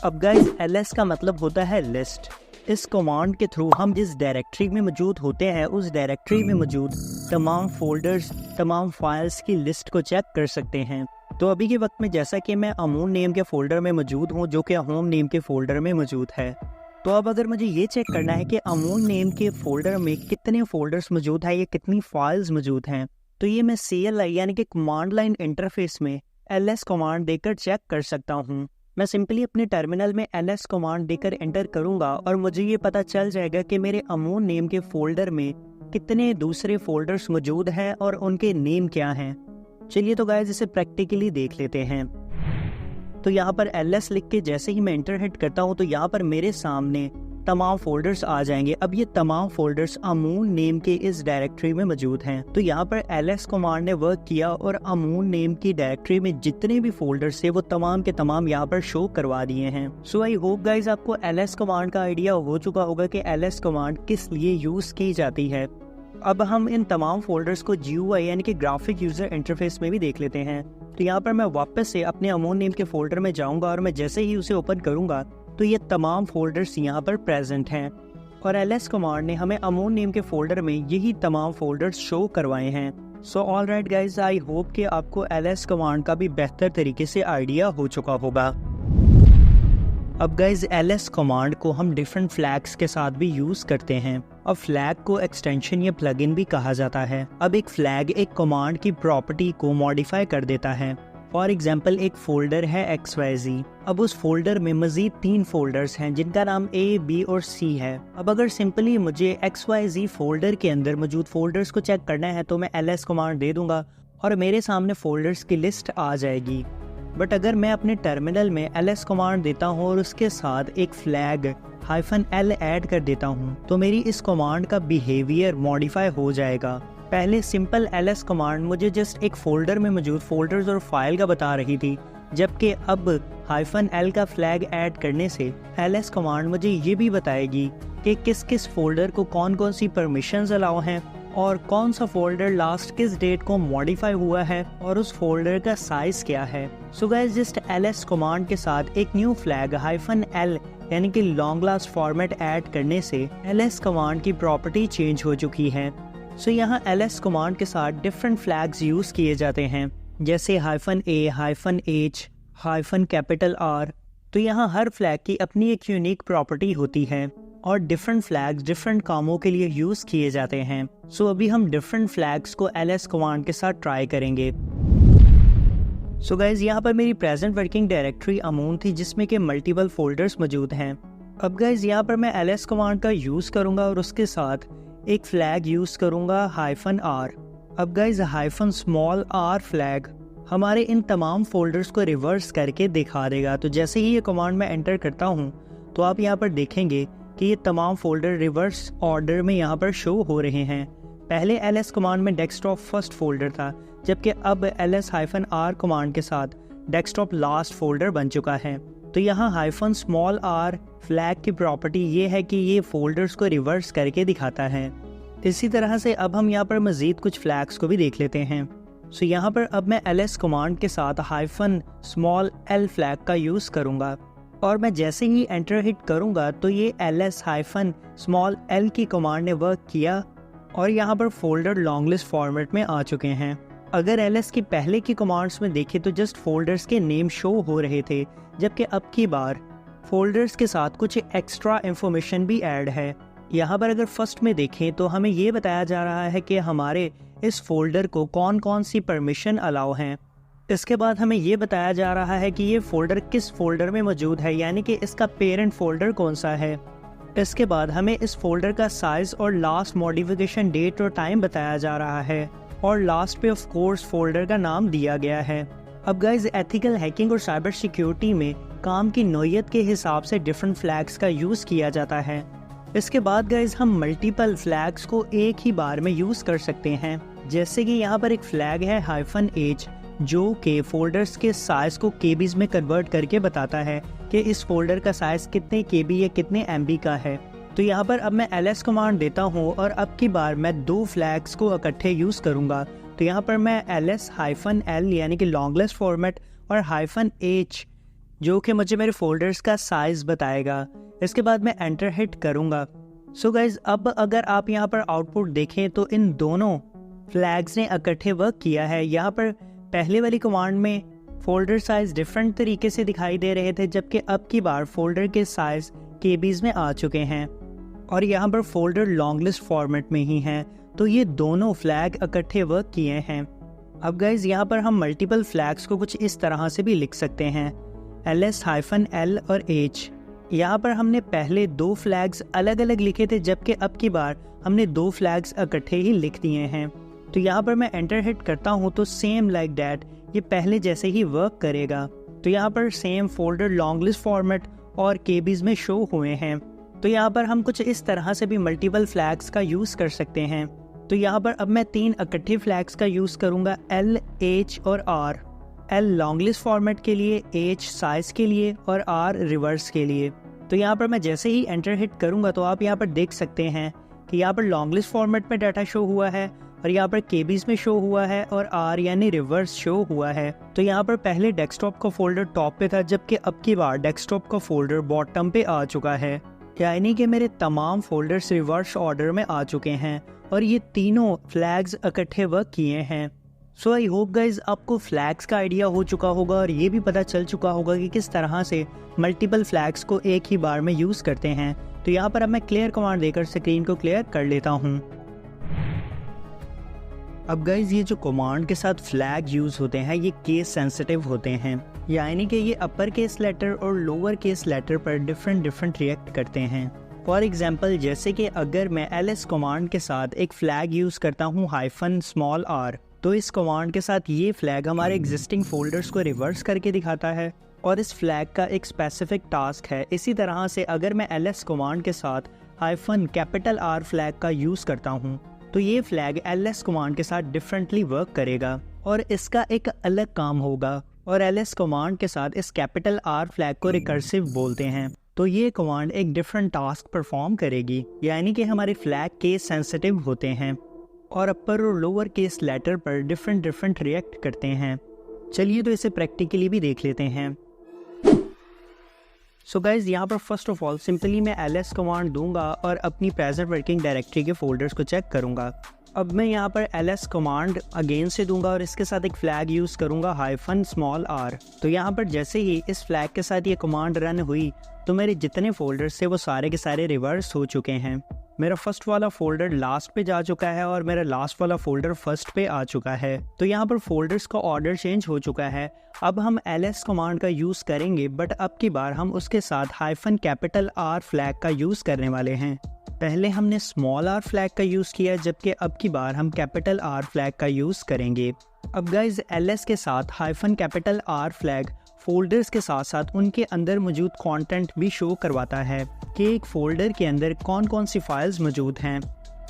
अब गाइज ls का मतलब होता है लिस्ट। इस कमांड के थ्रू हम जिस डायरेक्टरी में मौजूद होते हैं उस डायरेक्टरी में मौजूद तमाम फोल्डर्स, तमाम फाइल्स की लिस्ट को चेक कर सकते हैं। तो अभी के वक्त में जैसा कि मैं अमून नेम के फ़ोल्डर में मौजूद हूँ जो कि होम नेम के फ़ोल्डर में मौजूद है। तो अब अगर मुझे ये चेक करना है कि अमून नेम के फ़ोल्डर में कितने फ़ोल्डर्स मौजूद हैं या कितनी फाइल्स मौजूद हैं, तो ये मैं CLI यानी कि कमांड लाइन इंटरफेस में ls कमांड देकर चेक कर सकता हूँ। मैं सिंपली अपने टर्मिनल में ls कमांड देकर एंटर करूँगा और मुझे ये पता चल जाएगा कि मेरे अमून नेम के फ़ोल्डर में कितने दूसरे फ़ोल्डर्स मौजूद हैं और उनके नेम क्या हैं। चलिए तो गाइस इसे प्रैक्टिकली देख लेते हैं। तो यहाँ पर ls लिख के जैसे ही मैं एंटर हिट करता हूँ तो यहाँ पर मेरे सामने तमाम फोल्डर्स आ जाएंगे। अब ये तमाम फोल्डर्स अमून नेम के इस डायरेक्टरी में मौजूद हैं। तो यहाँ पर ls कमांड ने वर्क किया और अमून नेम की डायरेक्टरी में जितने भी फोल्डर्स थे वो तमाम के तमाम यहाँ पर शो करवा दिए हैं। सो आई होप गाइज आपको ls कमांड का आइडिया हो चुका होगा कि ls कमांड किस लिए यूज की जाती है। अब हम इन तमाम फोल्डर्स को GUI यानी कि ग्राफिक यूजर इंटरफेस में भी देख लेते हैं। तो यहाँ पर मैं वापस से अपने अमून नेम के फोल्डर में जाऊंगा और मैं जैसे ही उसे ओपन करूंगा तो ये तमाम फोल्डर्स यहाँ पर प्रेजेंट हैं और ls कमांड ने हमें अमून नेम के फोल्डर में यही तमाम फोल्डर्स शो करवाए हैं। So all right guys, I hope कि आपको ls कमांड का भी बेहतर तरीके से आइडिया हो चुका होगा। अब गाइज ls कमांड को हम डिफरेंट फ्लैग्स के साथ भी यूज करते हैं। अब फ्लैग को एक्सटेंशन या प्लगइन भी कहा जाता है। अब एक फ्लैग एक कमांड की प्रॉपर्टी को मॉडिफाई कर देता है। फॉर एग्जाम्पल एक फोल्डर है XYZ। अब उस फोल्डर में मजीद 3 फोल्डर्स हैं जिनका नाम A, B और C है। अब अगर सिंपली मुझे XYZ फोल्डर के अंदर मौजूद फोल्डर्स को चेक करना है तो मैं ls कमांड दे दूंगा और मेरे सामने फोल्डर्स की लिस्ट आ जाएगी। बट अगर मैं अपने टर्मिनल में ls कमांड देता हूँ और उसके साथ एक फ्लैग -l ऐड कर देता हूँ तो मेरी इस कमांड का बिहेवियर मॉडिफाई हो जाएगा। पहले सिंपल ls कमांड मुझे जस्ट एक फोल्डर में मौजूद फोल्डर्स और फाइल का बता रही थी, जबकि अब -l का फ्लैग ऐड करने से ls कमांड मुझे ये भी बताएगी कि किस किस फोल्डर को कौन कौन सी परमिशंस अलाउ हैं और कौन सा फोल्डर लास्ट किस डेट को मॉडिफाई हुआ है और उस फोल्डर का साइज क्या है। So guys just ls command के साथ एक न्यू फ्लैग -l यानी कि लॉन्ग लास्ट फॉर्मेट ऐड करने से ls कमांड की प्रॉपर्टी चेंज हो चुकी है। सो यहाँ ls कमांड के साथ डिफरेंट फ्लैग्स यूज किए जाते हैं जैसे -a, -h, -R। तो यहाँ हर फ्लैग की अपनी एक यूनिक प्रॉपर्टी होती है और डिफरेंट फ्लैग्स डिफरेंट कामों के लिए यूज किए जाते हैं। सो अभी हम डिफरेंट फ्लैग्स को ls कमांड के साथ ट्राई करेंगे। सो गाइज यहाँ पर मेरी प्रेजेंट वर्किंग डायरेक्टरी अमून थी जिसमें के मल्टीपल फोल्डर्स मौजूद हैं। अब गाइज यहाँ पर मैं ls कमांड का यूज करूंगा और उसके साथ एक फ्लैग यूज करूंगा -r। अब गाइज -r फ्लैग हमारे इन तमाम फोल्डर्स को रिवर्स करके दिखा देगा। तो जैसे ही ये कमांड मैं एंटर करता हूँ तो आप यहाँ पर देखेंगे कि ये तमाम फोल्डर रिवर्स ऑर्डर में यहाँ पर शो हो रहे हैं। पहले ls कमांड में डेस्कटॉप फर्स्ट फोल्डर था, जबकि अब ls-r कमांड के साथ डेस्कटॉप लास्ट फोल्डर बन चुका है। तो यहाँ -r फ्लैग की प्रॉपर्टी ये है कि ये फोल्डर्स को रिवर्स करके दिखाता है। इसी तरह से अब हम यहाँ पर मजीद कुछ फ्लैग्स को भी देख लेते हैं। सो यहाँ पर अब मैं ls कमांड के साथ -l फ्लैग का यूज़ करूँगा और मैं जैसे ही एंटर हिट करूँगा तो ये ls-l की कमांड ने वर्क किया और यहाँ पर फोल्डर लॉन्ग लिस्ट फॉर्मेट में आ चुके हैं। अगर ls की पहले की कमांड्स में देखें तो जस्ट फोल्डर्स के नेम शो हो रहे थे, जबकि अब की बार फोल्डर्स के साथ कुछ एक्स्ट्रा इंफॉर्मेशन भी ऐड है। यहाँ पर अगर फर्स्ट में देखें तो हमें ये बताया जा रहा है कि हमारे इस फोल्डर को कौन कौन सी परमिशन अलाउ हैं। इसके बाद हमें ये बताया जा रहा है कि ये फोल्डर किस फोल्डर में मौजूद है, यानी कि इसका पेरेंट फोल्डर कौन सा है। इसके बाद हमें इस फोल्डर का साइज और लास्ट मॉडिफिकेशन डेट और टाइम बताया जा रहा है और लास्ट पे ऑफ कोर्स फोल्डर का नाम दिया गया है। अब गाइज एथिकल हैकिंग और साइबर सिक्योरिटी में काम की नौयत के हिसाब से डिफरेंट फ्लैग्स का यूज किया जाता है। इसके बाद गाइज हम मल्टीपल फ्लैग्स को एक ही बार में यूज कर सकते हैं। जैसे कि यहाँ पर एक फ्लैग है -h जो कि फोल्डर्स के साइज को केबीज में कन्वर्ट करके बताता है कि इस फोल्डर का साइज कितने केबी या कितने एमबी का है। तो यहाँ पर अब मैं ls कमांड देता हूँ और अब की बार मैं 2 फ्लैग्स को इकट्ठे यूज करूँगा। तो यहाँ पर मैं ls-l यानी कि लॉन्ग लिस्ट फॉर्मेट और -h जो कि मुझे मेरे फोल्डर्स का साइज बताएगा। इसके बाद मैं एंटर हिट करूँगा। सो गाइज अब अगर आप यहाँ पर आउटपुट देखें तो इन दोनों फ्लैग्स ने इकट्ठे वर्क किया है। यहाँ पर पहले वाली कमांड में फोल्डर साइज डिफरेंट तरीके से दिखाई दे रहे थे, जबकि अब की बार फोल्डर के साइज केबीज में आ चुके हैं और यहाँ पर फोल्डर लॉन्ग लिस्ट फॉर्मेट में ही हैं। तो ये दोनों फ्लैग इकट्ठे वर्क किए हैं। अब गाइज यहाँ पर हम मल्टीपल फ्लैग्स को कुछ इस तरह से भी लिख सकते हैं ls-l और h। यहाँ पर हमने पहले 2 फ्लैग्स अलग अलग लिखे थे, जबकि अब की बार हमने 2 फ्लैग्स इकट्ठे ही लिख दिए हैं। तो यहाँ पर मैं एंटर हिट करता हूँ तो सेम लाइक डैट ये पहले जैसे ही वर्क करेगा। तो यहाँ पर same folder long list format और केबीज में शो हुए हैं। तो यहाँ पर हम कुछ इस तरह से भी मल्टीपल फ्लैग्स का यूज़ कर सकते हैं। तो यहाँ पर अब मैं 3 इकट्ठे फ्लैग्स का यूज़ करूँगा, L, H और R। L long list format के लिए, H साइज के लिए और R रिवर्स के लिए। तो यहाँ पर मैं जैसे ही एंटर हिट करूँगा तो आप यहाँ पर देख सकते हैं कि यहाँ पर लॉन्ग लिस्ट फॉर्मेट में डाटा शो हुआ है और यहाँ पर केबीज में शो हुआ है और R यानी रिवर्स शो हुआ है। तो यहाँ पर पहले डेस्कटॉप का फोल्डर टॉप पे था, जबकि अब की बार डेस्कटॉप का फोल्डर बॉटम पे आ चुका है, यानी कि मेरे तमाम फोल्डर्स रिवर्स ऑर्डर में आ चुके हैं और ये तीनों फ्लैग्स इकट्ठे वर्क किए हैं। सो आई होप गाइज आपको फ्लैग्स का आइडिया हो चुका होगा और ये भी पता चल चुका होगा कि किस तरह से मल्टीपल फ्लैग्स को एक ही बार में यूज़ करते हैं। तो यहाँ पर अब मैं क्लियर कमांड देकर स्क्रीन को क्लियर कर लेता हूँ। अब गाइज ये जो कमांड के साथ फ्लैग यूज़ होते हैं ये केस सेंसिटिव होते हैं, यानी कि ये अपर केस लेटर और लोअर केस लेटर पर डिफरेंट रिएक्ट करते हैं। फॉर एग्जाम्पल जैसे कि अगर मैं ls कमांड के साथ एक फ्लैग यूज़ करता हूँ -r, तो इस कमांड के साथ ये फ्लैग हमारे एग्जिस्टिंग फोल्डर्स को रिवर्स करके दिखाता है और इस फ्लैग का एक स्पेसिफिक टास्क है। इसी तरह से अगर मैं ls कमांड के साथ -R फ्लैग का यूज़ करता हूँ तो ये फ्लैग ls कमांड के साथ डिफरेंटली वर्क करेगा और इसका एक अलग काम होगा। और ls कमांड के साथ इस R फ्लैग को रिकर्सिव बोलते हैं। तो ये कमांड एक डिफरेंट टास्क परफॉर्म करेगी, यानी कि हमारे फ्लैग केस सेंसिटिव होते हैं और अपर और लोअर केस लेटर पर डिफरेंट रिएक्ट करते हैं। चलिए तो इसे प्रैक्टिकली भी देख लेते हैं। सो गाइज यहाँ पर फर्स्ट ऑफ ऑल सिंपली मैं ls कमांड दूंगा और अपनी प्रेजेंट वर्किंग डायरेक्टरी के फोल्डर्स को चेक करूंगा। अब मैं यहाँ पर ls कमांड अगेन से दूंगा और इसके साथ एक फ्लैग यूज़ करूंगा -r। तो यहाँ पर जैसे ही इस फ्लैग के साथ ये कमांड रन हुई तो मेरे जितने फोल्डर्स थे वो सारे के सारे रिवर्स हो चुके हैं। मेरा फर्स्ट वाला फोल्डर लास्ट पे जा चुका है और मेरा लास्ट वाला फोल्डर फर्स्ट पे आ चुका है। तो यहाँ पर फोल्डर्स का ऑर्डर चेंज हो चुका है। अब हम ls कमांड का यूज़ करेंगे, बट अब की बार हम उसके साथ -R फ्लैग का यूज़ करने वाले हैं। पहले हमने r फ्लैग का यूज़ किया, जबकि अब की बार हम R फ्लैग का यूज़ करेंगे। अब गाइज ls के साथ R फ्लैग फोल्डर्स के साथ साथ उनके अंदर मौजूद कंटेंट भी शो करवाता है कि एक फ़ोल्डर के अंदर कौन कौन सी फाइल्स मौजूद हैं।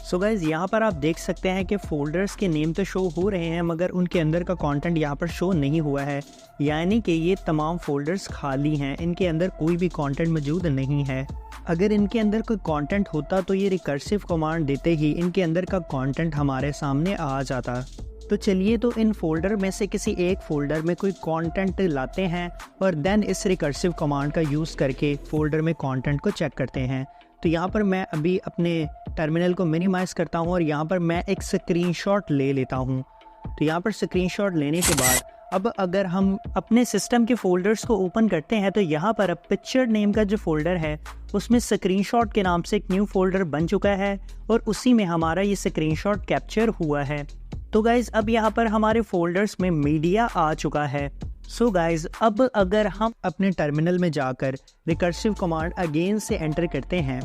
सो गाइज यहाँ पर आप देख सकते हैं कि फ़ोल्डर्स के नेम तो शो हो रहे हैं मगर उनके अंदर का कंटेंट यहाँ पर शो नहीं हुआ है, यानी कि ये तमाम फ़ोल्डर्स खाली हैं, इनके अंदर कोई भी कंटेंट मौजूद नहीं है। अगर इनके अंदर कोई कंटेंट होता तो ये रिकर्सिव कमांड देते ही इनके अंदर का कंटेंट हमारे सामने आ जाता। तो चलिए तो इन फोल्डर में से किसी एक फ़ोल्डर में कोई कंटेंट लाते हैं और देन इस रिकर्सिव कमांड का यूज़ करके फ़ोल्डर में कंटेंट को चेक करते हैं। तो यहाँ पर मैं अभी अपने टर्मिनल को मिनिमाइज़ करता हूँ और यहाँ पर मैं एक स्क्रीनशॉट ले लेता हूँ। तो यहाँ पर स्क्रीनशॉट लेने के बाद अब अगर हम अपने सिस्टम के फ़ोल्डर्स को ओपन करते हैं तो यहाँ पर अब पिक्चर नेम का जो फ़ोल्डर है उसमें स्क्रीनशॉट के नाम से एक न्यू फोल्डर बन चुका है और उसी में हमारा ये स्क्रीनशॉट कैप्चर हुआ है। तो गाइज़ अब यहाँ पर हमारे फोल्डर्स में मीडिया आ चुका है। सो गाइज़ अब अगर हम अपने टर्मिनल में जाकर रिकर्सिव कमांड अगेन से एंटर करते हैं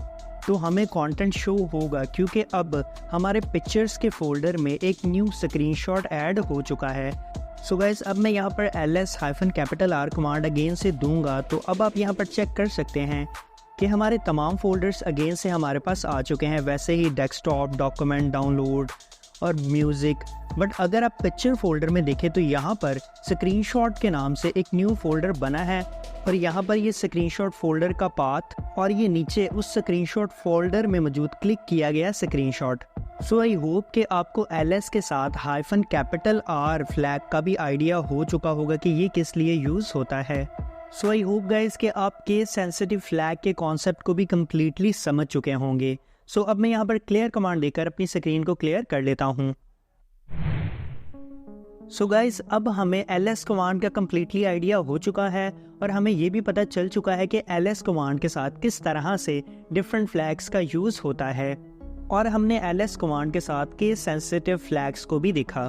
तो हमें कंटेंट शो होगा, क्योंकि अब हमारे पिक्चर्स के फोल्डर में एक न्यू स्क्रीनशॉट ऐड हो चुका है। सो गाइज़ अब मैं यहाँ पर ls-R कमांड अगेन से दूंगा तो अब आप यहाँ पर चेक कर सकते हैं कि हमारे तमाम फोल्डर्स अगेन से हमारे पास आ चुके हैं, वैसे ही डेस्कटॉप, डॉक्यूमेंट, डाउनलोड और म्यूज़िक। बट अगर आप पिक्चर फोल्डर में देखें तो यहाँ पर स्क्रीनशॉट के नाम से एक न्यू फोल्डर बना है और यहाँ पर ये स्क्रीनशॉट फोल्डर का पाथ और ये नीचे उस स्क्रीनशॉट फोल्डर में मौजूद क्लिक किया गया स्क्रीनशॉट। सो आई होप कि आपको ls के साथ -R फ्लैग का भी आइडिया हो चुका होगा कि ये किस लिए यूज़ होता है। सो आई होप गाइज कि आप केस सेंसिटिव फ्लैग के कॉन्सेप्ट को भी कम्प्लीटली समझ चुके होंगे। सो अब मैं यहाँ पर क्लियर कमांड देकर अपनी स्क्रीन को क्लियर कर लेता हूँ। सो गाइज अब हमें ls कमांड का कम्प्लीटली आइडिया हो चुका है और हमें ये भी पता चल चुका है कि ls कमांड के साथ किस तरह से डिफरेंट फ्लैग्स का यूज़ होता है और हमने ls कमांड के साथ केस सेंसिटिव फ्लैग्स को भी देखा।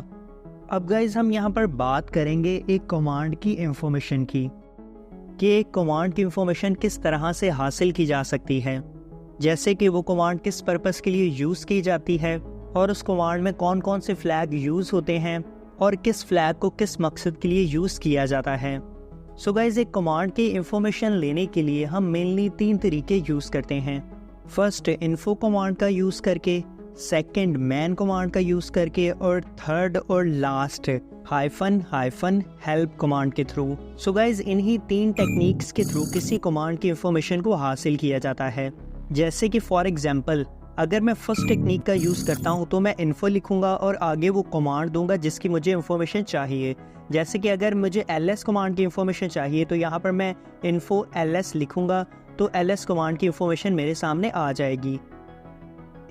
अब गाइज हम यहाँ पर बात करेंगे एक कमांड की इंफॉर्मेशन की कि एक कमांड की इंफॉर्मेशन किस तरह से हासिल की जा सकती है, जैसे कि वो कमांड किस पर्पस के लिए यूज़ की जाती है और उस कमांड में कौन कौन से फ्लैग यूज़ होते हैं और किस फ्लैग को किस मकसद के लिए यूज़ किया जाता है। सो गाइज, एक कमांड की इंफॉर्मेशन लेने के लिए हम मेनली 3 तरीके यूज़ करते हैं। फर्स्ट इन्फो कमांड का यूज़ करके, सेकंड मैन कमांड का यूज़ करके, और थर्ड और लास्ट हाइफन हेल्प कमांड के थ्रू। सो गाइज, इन्हीं 3 टेक्निक्स के थ्रू किसी कमांड की इंफॉर्मेशन को हासिल किया जाता है। जैसे कि फॉर एग्जांपल, अगर मैं फर्स्ट टेक्निक का यूज़ करता हूँ तो मैं इन्फो लिखूंगा और आगे वो कमांड दूंगा जिसकी मुझे इंफॉर्मेशन चाहिए। जैसे कि अगर मुझे ls कमांड की इंफॉर्मेशन चाहिए तो यहाँ पर मैं इन्फो ls लिखूंगा तो ls कमांड की इंफॉर्मेशन मेरे सामने आ जाएगी।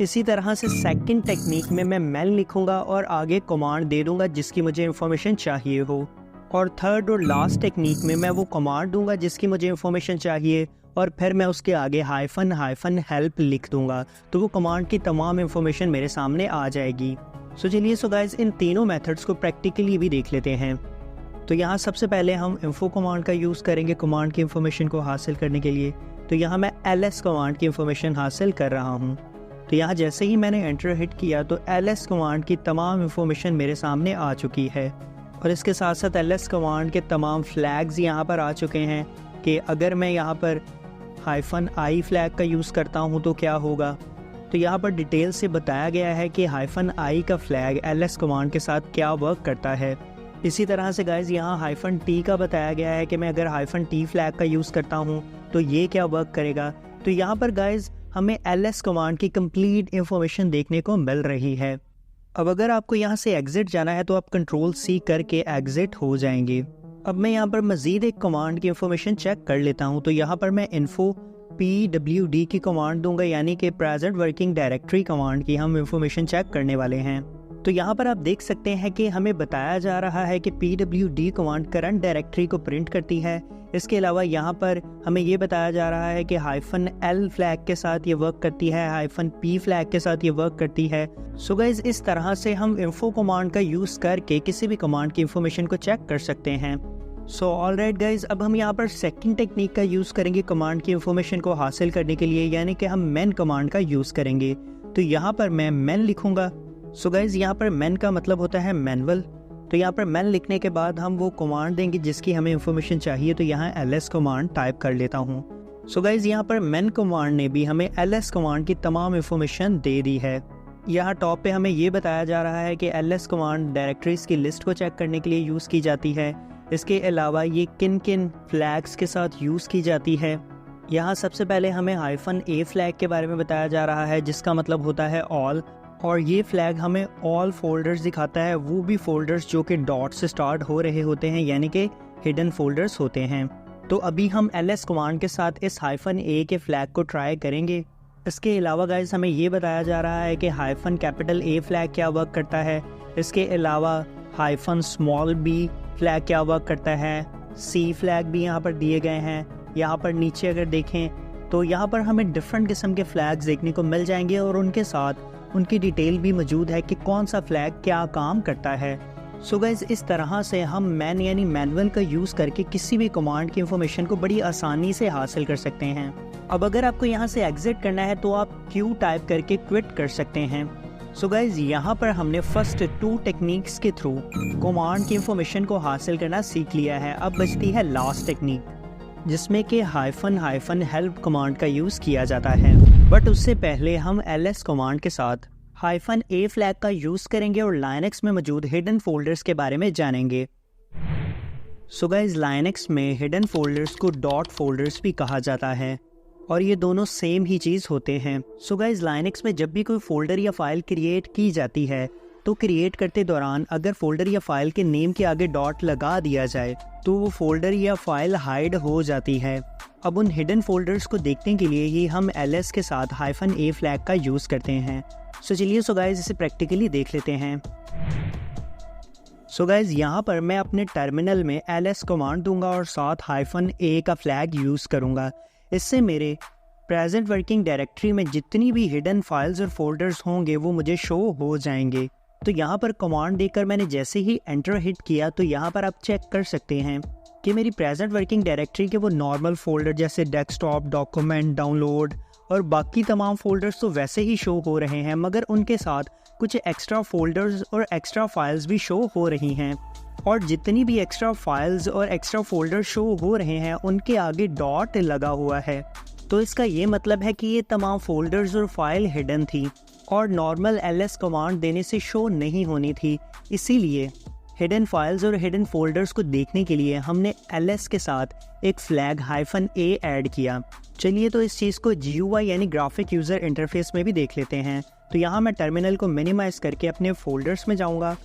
इसी तरह से सेकंड टेक्निक में मैं मैन लिखूंगा और आगे कमांड दे दूंगा जिसकी मुझे इंफॉर्मेशन चाहिए हो। और थर्ड और लास्ट टेक्निक में मैं वो कमांड दूंगा जिसकी मुझे इंफॉर्मेशन चाहिए और फिर मैं उसके आगे हाइफन हेल्प लिख दूंगा तो वो कमांड की तमाम इंफॉर्मेशन मेरे सामने आ जाएगी। सो चलिए गाइस, इन तीनों मेथड्स को प्रैक्टिकली भी देख लेते हैं। तो यहाँ सबसे पहले हम इन्फो कमांड का यूज़ करेंगे कमांड की इंफॉर्मेशन को हासिल करने के लिए। तो यहाँ मैं ls कमांड की इंफॉर्मेशन हासिल कर रहा हूँ। तो यहाँ जैसे ही मैंने एंटर हिट किया तो ls कमांड की तमाम इंफॉर्मेशन मेरे सामने आ चुकी है और इसके साथ साथ ls कमांड के तमाम फ्लैग्स यहाँ पर आ चुके हैं कि अगर मैं यहाँ पर -i फ्लैग का यूज़ करता हूँ तो क्या होगा। तो यहाँ पर डिटेल से बताया गया है कि -i का फ्लैग ls कमांड के साथ क्या वर्क करता है। इसी तरह से गाइज यहाँ -t का बताया गया है कि मैं अगर -t फ्लैग का यूज़ करता हूँ तो ये क्या वर्क करेगा। तो यहाँ पर गाइज हमें ls कमांड की कंप्लीट इंफॉर्मेशन देखने को मिल रही है। अब अगर आपको यहाँ से एग्ज़िट जाना है तो आप Ctrl+C करके एग्ज़िट हो जाएंगे। अब मैं यहाँ पर मज़ीद एक कमांड की इंफॉर्मेशन चेक कर लेता हूँ। तो यहाँ पर मैं इन्फो pwd की कमांड दूंगा, यानी कि प्रेजेंट वर्किंग डायरेक्टरी कमांड की हम इंफॉर्मेशन चेक करने वाले हैं। तो यहाँ पर आप देख सकते हैं कि हमें बताया जा रहा है कि pwd कमांड करंट डायरेक्टरी को प्रिंट करती है। इसके अलावा यहाँ पर हमें ये बताया जा रहा है कि -l फ्लैग के साथ ये वर्क करती है, -p फ्लैग के साथ ये वर्क करती है। सो गाइज, इस तरह से हम इन्फो कमांड का यूज़ करके किसी भी कमांड की इंफॉर्मेशन को चेक कर सकते हैं। सो ऑलराइट गाइज, अब हम यहाँ पर सेकंड टेक्निक का यूज़ करेंगे कमांड की इंफॉर्मेशन को हासिल करने के लिए, यानी कि हम मैन कमांड का यूज़ करेंगे। तो यहाँ पर मैं मैन लिखूँगा। सो गाइज, यहाँ पर मैन का मतलब होता है मैनुअल। तो यहाँ पर मैन लिखने के बाद हम वो कमांड देंगे जिसकी हमें इंफॉर्मेशन चाहिए। तो यहाँ ls कमांड टाइप कर लेता हूँ। सो गाइज, यहाँ पर मैन कमांड ने भी हमें ls कमांड की तमाम इंफॉर्मेशन दे दी है। यहाँ टॉप पे हमें ये बताया जा रहा है कि ls कमांड डायरेक्टरीज की लिस्ट को चेक करने के लिए यूज़ की जाती है। इसके अलावा ये किन किन फ्लैग्स के साथ यूज़ की जाती है। यहाँ सबसे पहले हमें -a फ्लैग के बारे में बताया जा रहा है जिसका मतलब होता है ऑल, और ये फ्लैग हमें ऑल फोल्डर्स दिखाता है, वो भी फोल्डर्स जो कि डॉट से स्टार्ट हो रहे होते हैं, यानी कि हिडन फोल्डर्स होते हैं। तो अभी हम ls कमांड के साथ इस -a के फ्लैग को ट्राई करेंगे। इसके अलावा गाइस हमें ये बताया जा रहा है कि -A फ्लैग क्या वर्क करता है। इसके अलावा -b फ्लैग क्या वर्क करता है। C फ्लैग भी यहाँ पर दिए गए हैं। यहाँ पर नीचे अगर देखें तो यहाँ पर हमें डिफरेंट किस्म के फ्लैग्स देखने को मिल जाएंगे और उनके साथ उनकी डिटेल भी मौजूद है कि कौन सा फ्लैग क्या काम करता है। सो गाइस, इस तरह से हम मैन यानी मैनुअल का यूज़ करके किसी भी कमांड की इंफॉर्मेशन को बड़ी आसानी से हासिल कर सकते हैं। अब अगर आपको यहाँ से एग्जिट करना है तो आप Q टाइप करके क्विट कर सकते हैं। सो गाइस, यहाँ पर हमने फर्स्ट 2 टेक्निक्स के थ्रू कमांड की इंफॉर्मेशन को हासिल करना सीख लिया है। अब बचती है लास्ट टेक्निक जिसमें कि हेल्प कमांड का यूज़ किया जाता है। बट उससे पहले हम ls कमांड के साथ -a फ्लैग का यूज़ करेंगे और लाइनक्स में मौजूद हिडन फोल्डर्स के बारे में जानेंगे। सो गाइस, लाइनक्स में hidden folders co dot folders भी कहा जाता है और ये दोनों सेम ही चीज़ होते हैं। सो गाइस, लाइनक्स में जब भी कोई फोल्डर या फाइल क्रिएट की जाती है तो क्रिएट करते दौरान अगर फोल्डर या फाइल के नेम के आगे डॉट लगा दिया जाए तो वो फोल्डर या फाइल हाइड हो जाती है। अब उन हिडन फोल्डर्स को देखने के लिए ही हम ls के साथ -a फ्लैग का यूज़ करते हैं। सो चलिए गाइस, इसे प्रैक्टिकली देख लेते हैं। सो गाइस, यहाँ पर मैं अपने टर्मिनल में ls कमांड दूंगा और साथ -a का फ्लैग यूज़ करूँगा। इससे मेरे प्रेजेंट वर्किंग डायरेक्टरी में जितनी भी हिडन फाइल्स और फोल्डर्स होंगे वो मुझे शो हो जाएंगे। तो यहाँ पर कमांड देकर मैंने जैसे ही एंटर हिट किया तो यहाँ पर आप चेक कर सकते हैं कि मेरी प्रेजेंट वर्किंग डायरेक्टरी के वो नॉर्मल फोल्डर जैसे डेस्कटॉप, डॉक्यूमेंट, डाउनलोड और बाकी तमाम फ़ोल्डर्स तो वैसे ही शो हो रहे हैं, मगर उनके साथ कुछ एक्स्ट्रा फ़ोल्डर्स और एक्स्ट्रा फाइल्स भी शो हो रही हैं। और जितनी भी एक्स्ट्रा फाइल्स और एक्स्ट्रा फ़ोल्डर शो हो रहे हैं उनके आगे डॉट लगा हुआ है। तो इसका ये मतलब है कि ये तमाम फ़ोल्डर्स और फाइल हिडन थी और नॉर्मल ls कमांड देने से शो नहीं होनी थी। इसीलिए हिडन फाइल्स और हिडन फ़ोल्डर्स को देखने के लिए हमने ls के साथ एक फ्लैग -a ऐड किया। चलिए तो इस चीज़ को GUI यानी ग्राफिक यूज़र इंटरफेस में भी देख लेते हैं। तो यहाँ मैं टर्मिनल को मिनिमाइज़ करके अपने फ़ोल्डर्स में जाऊँगा।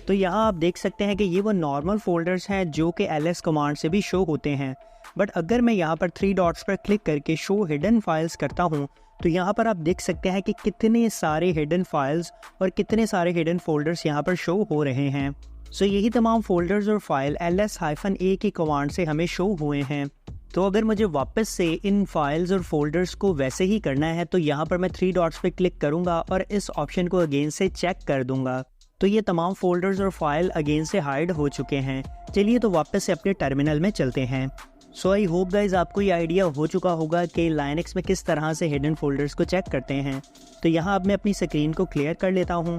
तो यहाँ आप देख सकते हैं कि ये वो नॉर्मल फ़ोल्डर्स हैं जो कि ls कमांड से भी शो होते हैं। बट अगर मैं यहाँ पर 3 डॉट्स पर क्लिक करके शो हिडन फाइल्स करता हूँ तो यहाँ पर आप देख सकते हैं कि कितने सारे हिडन फाइल्स और कितने सारे हिडन फ़ोल्डर्स यहाँ पर शो हो रहे हैं। सो यही तमाम फ़ोल्डर्स और फाइल ls-a की कमांड से हमें शो हुए हैं। तो अगर मुझे वापस से इन फाइल्स और फोल्डर्स को वैसे ही करना है तो यहाँ पर मैं 3 डॉट्स पे क्लिक करूँगा और इस ऑप्शन को अगेन से चेक कर दूँगा। तो ये तमाम फोल्डर्स और फाइल अगेन से हाइड हो चुके हैं। चलिए तो वापस से अपने टर्मिनल में चलते हैं। सो आई होप गाइज आपको ये आइडिया हो चुका होगा कि लाइनक्स में किस तरह से हिडन फोल्डर्स को चेक करते हैं। तो यहाँ अब मैं अपनी स्क्रीन को क्लियर कर लेता हूँ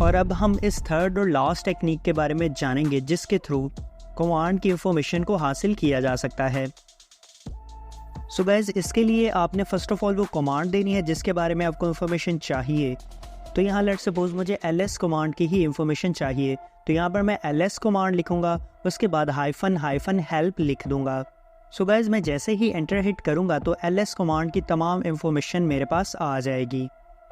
और अब हम इस थर्ड और लास्ट टेक्निक के बारे में जानेंगे जिसके थ्रू कमांड की इंफॉर्मेशन को हासिल किया जा सकता है। सो गाइज इसके लिए आपने फर्स्ट ऑफ ऑल वो कमांड देनी है जिसके बारे में आपको इंफॉर्मेशन चाहिए। तो यहाँ लेट्स सपोज मुझे ls कमांड की ही इंफॉर्मेशन चाहिए। तो यहाँ पर मैं ls कमांड लिखूँगा, उसके बाद -help लिख दूँगा। सो गाइज मैं जैसे ही एंटर हिट करूँगा तो ls कमांड की तमाम इंफॉर्मेशन मेरे पास आ जाएगी।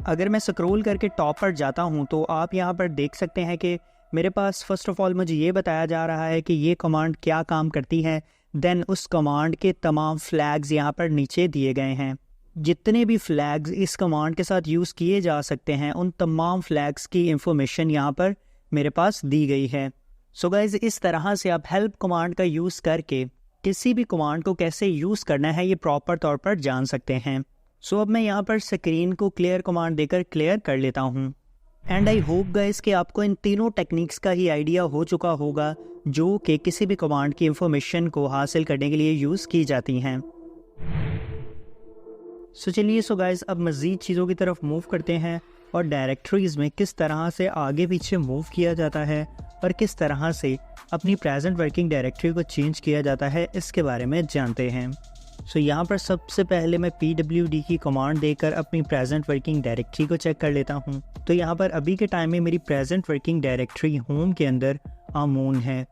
अगर मैं स्क्रॉल करके टॉप पर जाता हूँ तो आप यहाँ पर देख सकते हैं कि मेरे पास फर्स्ट ऑफ ऑल मुझे ये बताया जा रहा है कि ये कमांड क्या काम करती है। देन उस कमांड के तमाम फ्लैग्स यहाँ पर नीचे दिए गए हैं। जितने भी फ्लैग्स इस कमांड के साथ यूज़ किए जा सकते हैं उन तमाम फ्लैग्स की इंफॉर्मेशन यहाँ पर मेरे पास दी गई है। सो गाइज इस तरह से आप हेल्प कमांड का यूज़ करके किसी भी कमांड को कैसे यूज़ करना है ये प्रॉपर तौर पर जान सकते हैं। सो अब मैं यहाँ पर स्क्रीन को क्लियर कमांड देकर क्लियर कर लेता हूँ। एंड आई होप गाइस कि आपको इन तीनों टेक्निक्स का ही आइडिया हो चुका होगा जो कि किसी भी कमांड की इंफॉर्मेशन को हासिल करने के लिए यूज़ की जाती हैं। सो चलिए गाइस अब मज़ीद चीज़ों की तरफ मूव करते हैं और डायरेक्टरीज़ में किस तरह से आगे पीछे मूव किया जाता है और किस तरह से अपनी प्रेजेंट वर्किंग डायरेक्टरी को चेंज किया जाता है इसके बारे में जानते हैं। सो यहाँ पर सबसे पहले मैं pwd की कमांड देकर अपनी प्रेजेंट वर्किंग डायरेक्टरी को चेक कर लेता हूँ। तो यहाँ पर अभी के टाइम में मेरी प्रेजेंट वर्किंग डायरेक्टरी होम के अंदर अमून है।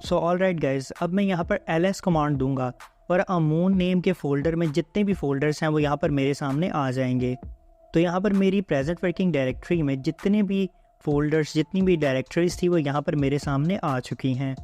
सो ऑलराइट गाइज अब मैं यहाँ पर ls कमांड दूंगा और अमून नेम के फ़ोल्डर में जितने भी फ़ोल्डर्स हैं वो यहाँ पर मेरे सामने आ जाएंगे। तो यहाँ पर मेरी प्रेजेंट वर्किंग डायरेक्टरी में जितने भी फ़ोल्डर्स जितनी भी डायरेक्टरीज थी वो यहाँ पर मेरे सामने आ चुकी हैं।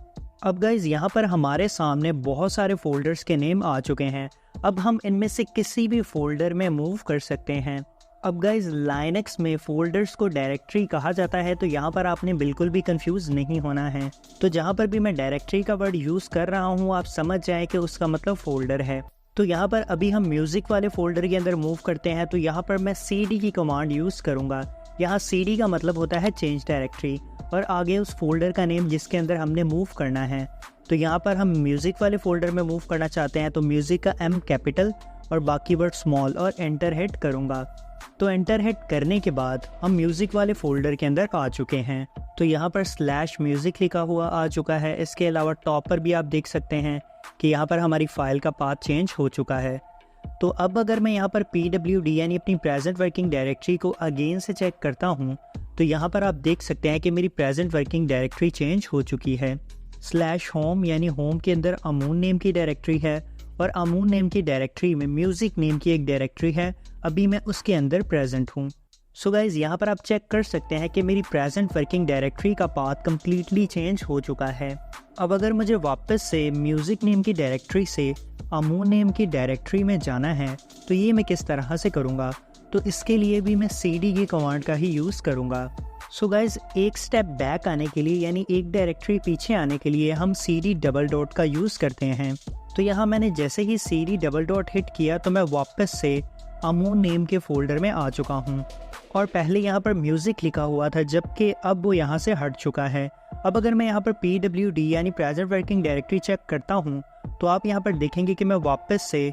अब गाइज़ यहाँ पर हमारे सामने बहुत सारे फ़ोल्डर्स के नेम आ चुके हैं। अब हम इनमें से किसी भी फ़ोल्डर में मूव कर सकते हैं। अब गाइज़ लाइनक्स में फ़ोल्डर्स को डायरेक्टरी कहा जाता है तो यहाँ पर आपने बिल्कुल भी कंफ्यूज नहीं होना है। तो जहाँ पर भी मैं डायरेक्टरी का वर्ड यूज़ कर रहा हूँ आप समझ जाएँ कि उसका मतलब फ़ोल्डर है। तो यहाँ पर अभी हम म्यूज़िक वाले फ़ोल्डर के अंदर मूव करते हैं तो यहाँ पर मैं cd की कमांड यूज़ करूँगा। यहाँ cd का मतलब होता है चेंज डायरेक्टरी और आगे उस फोल्डर का नेम जिसके अंदर हमने मूव करना है। तो यहाँ पर हम म्यूज़िक वाले फ़ोल्डर में मूव करना चाहते हैं तो म्यूज़िक का M कैपिटल और बाकी वर्ड स्मॉल और एंटर हिट करूँगा। तो एंटर हिट करने के बाद हम म्यूज़िक वाले फ़ोल्डर के अंदर आ चुके हैं। तो यहाँ पर /म्यूज़िक लिखा हुआ आ चुका है। इसके अलावा टॉप पर भी आप देख सकते हैं कि यहाँ पर हमारी फ़ाइल का पाथ चेंज हो चुका है। तो अब अगर मैं यहाँ पर pwd यानी अपनी प्रेजेंट वर्किंग डायरेक्टरी को अगेन से चेक करता हूँ तो यहाँ पर आप देख सकते हैं कि मेरी प्रेजेंट वर्किंग डायरेक्टरी चेंज हो चुकी है। /होम यानी होम के अंदर अमून नेम की डायरेक्टरी है और अमून नेम की डायरेक्टरी में म्यूज़िक नेम की एक डायरेक्टरी है। अभी मैं उसके अंदर प्रेजेंट हूँ। सो गाइज़ यहाँ पर आप चेक कर सकते हैं कि मेरी प्रेजेंट वर्किंग डायरेक्टरी का पाथ कम्प्लीटली चेंज हो चुका है। अब अगर मुझे वापस से म्यूज़िक नेम की डायरेक्टरी से अमून नेम की डायरेक्टरी में जाना है तो ये मैं किस तरह से करूँगा। तो इसके लिए भी मैं cd की कमांड का ही यूज़ करूँगा। सो गाइज़ एक स्टेप बैक आने के लिए यानी एक डायरेक्टरी पीछे आने के लिए हम cd डबल डॉट का यूज़ करते हैं। तो यहाँ मैंने जैसे ही cd डबल डॉट हिट किया तो मैं वापस से अमून नेम के फ़ोल्डर में आ चुका हूँ और पहले यहाँ पर म्यूज़िक लिखा हुआ था जबकि अब वो यहाँ से हट चुका है। अब अगर मैं यहाँ पर pwd यानी प्रेजेंट वर्किंग डायरेक्टरी चेक करता हूँ तो आप यहाँ पर देखेंगे कि मैं वापस से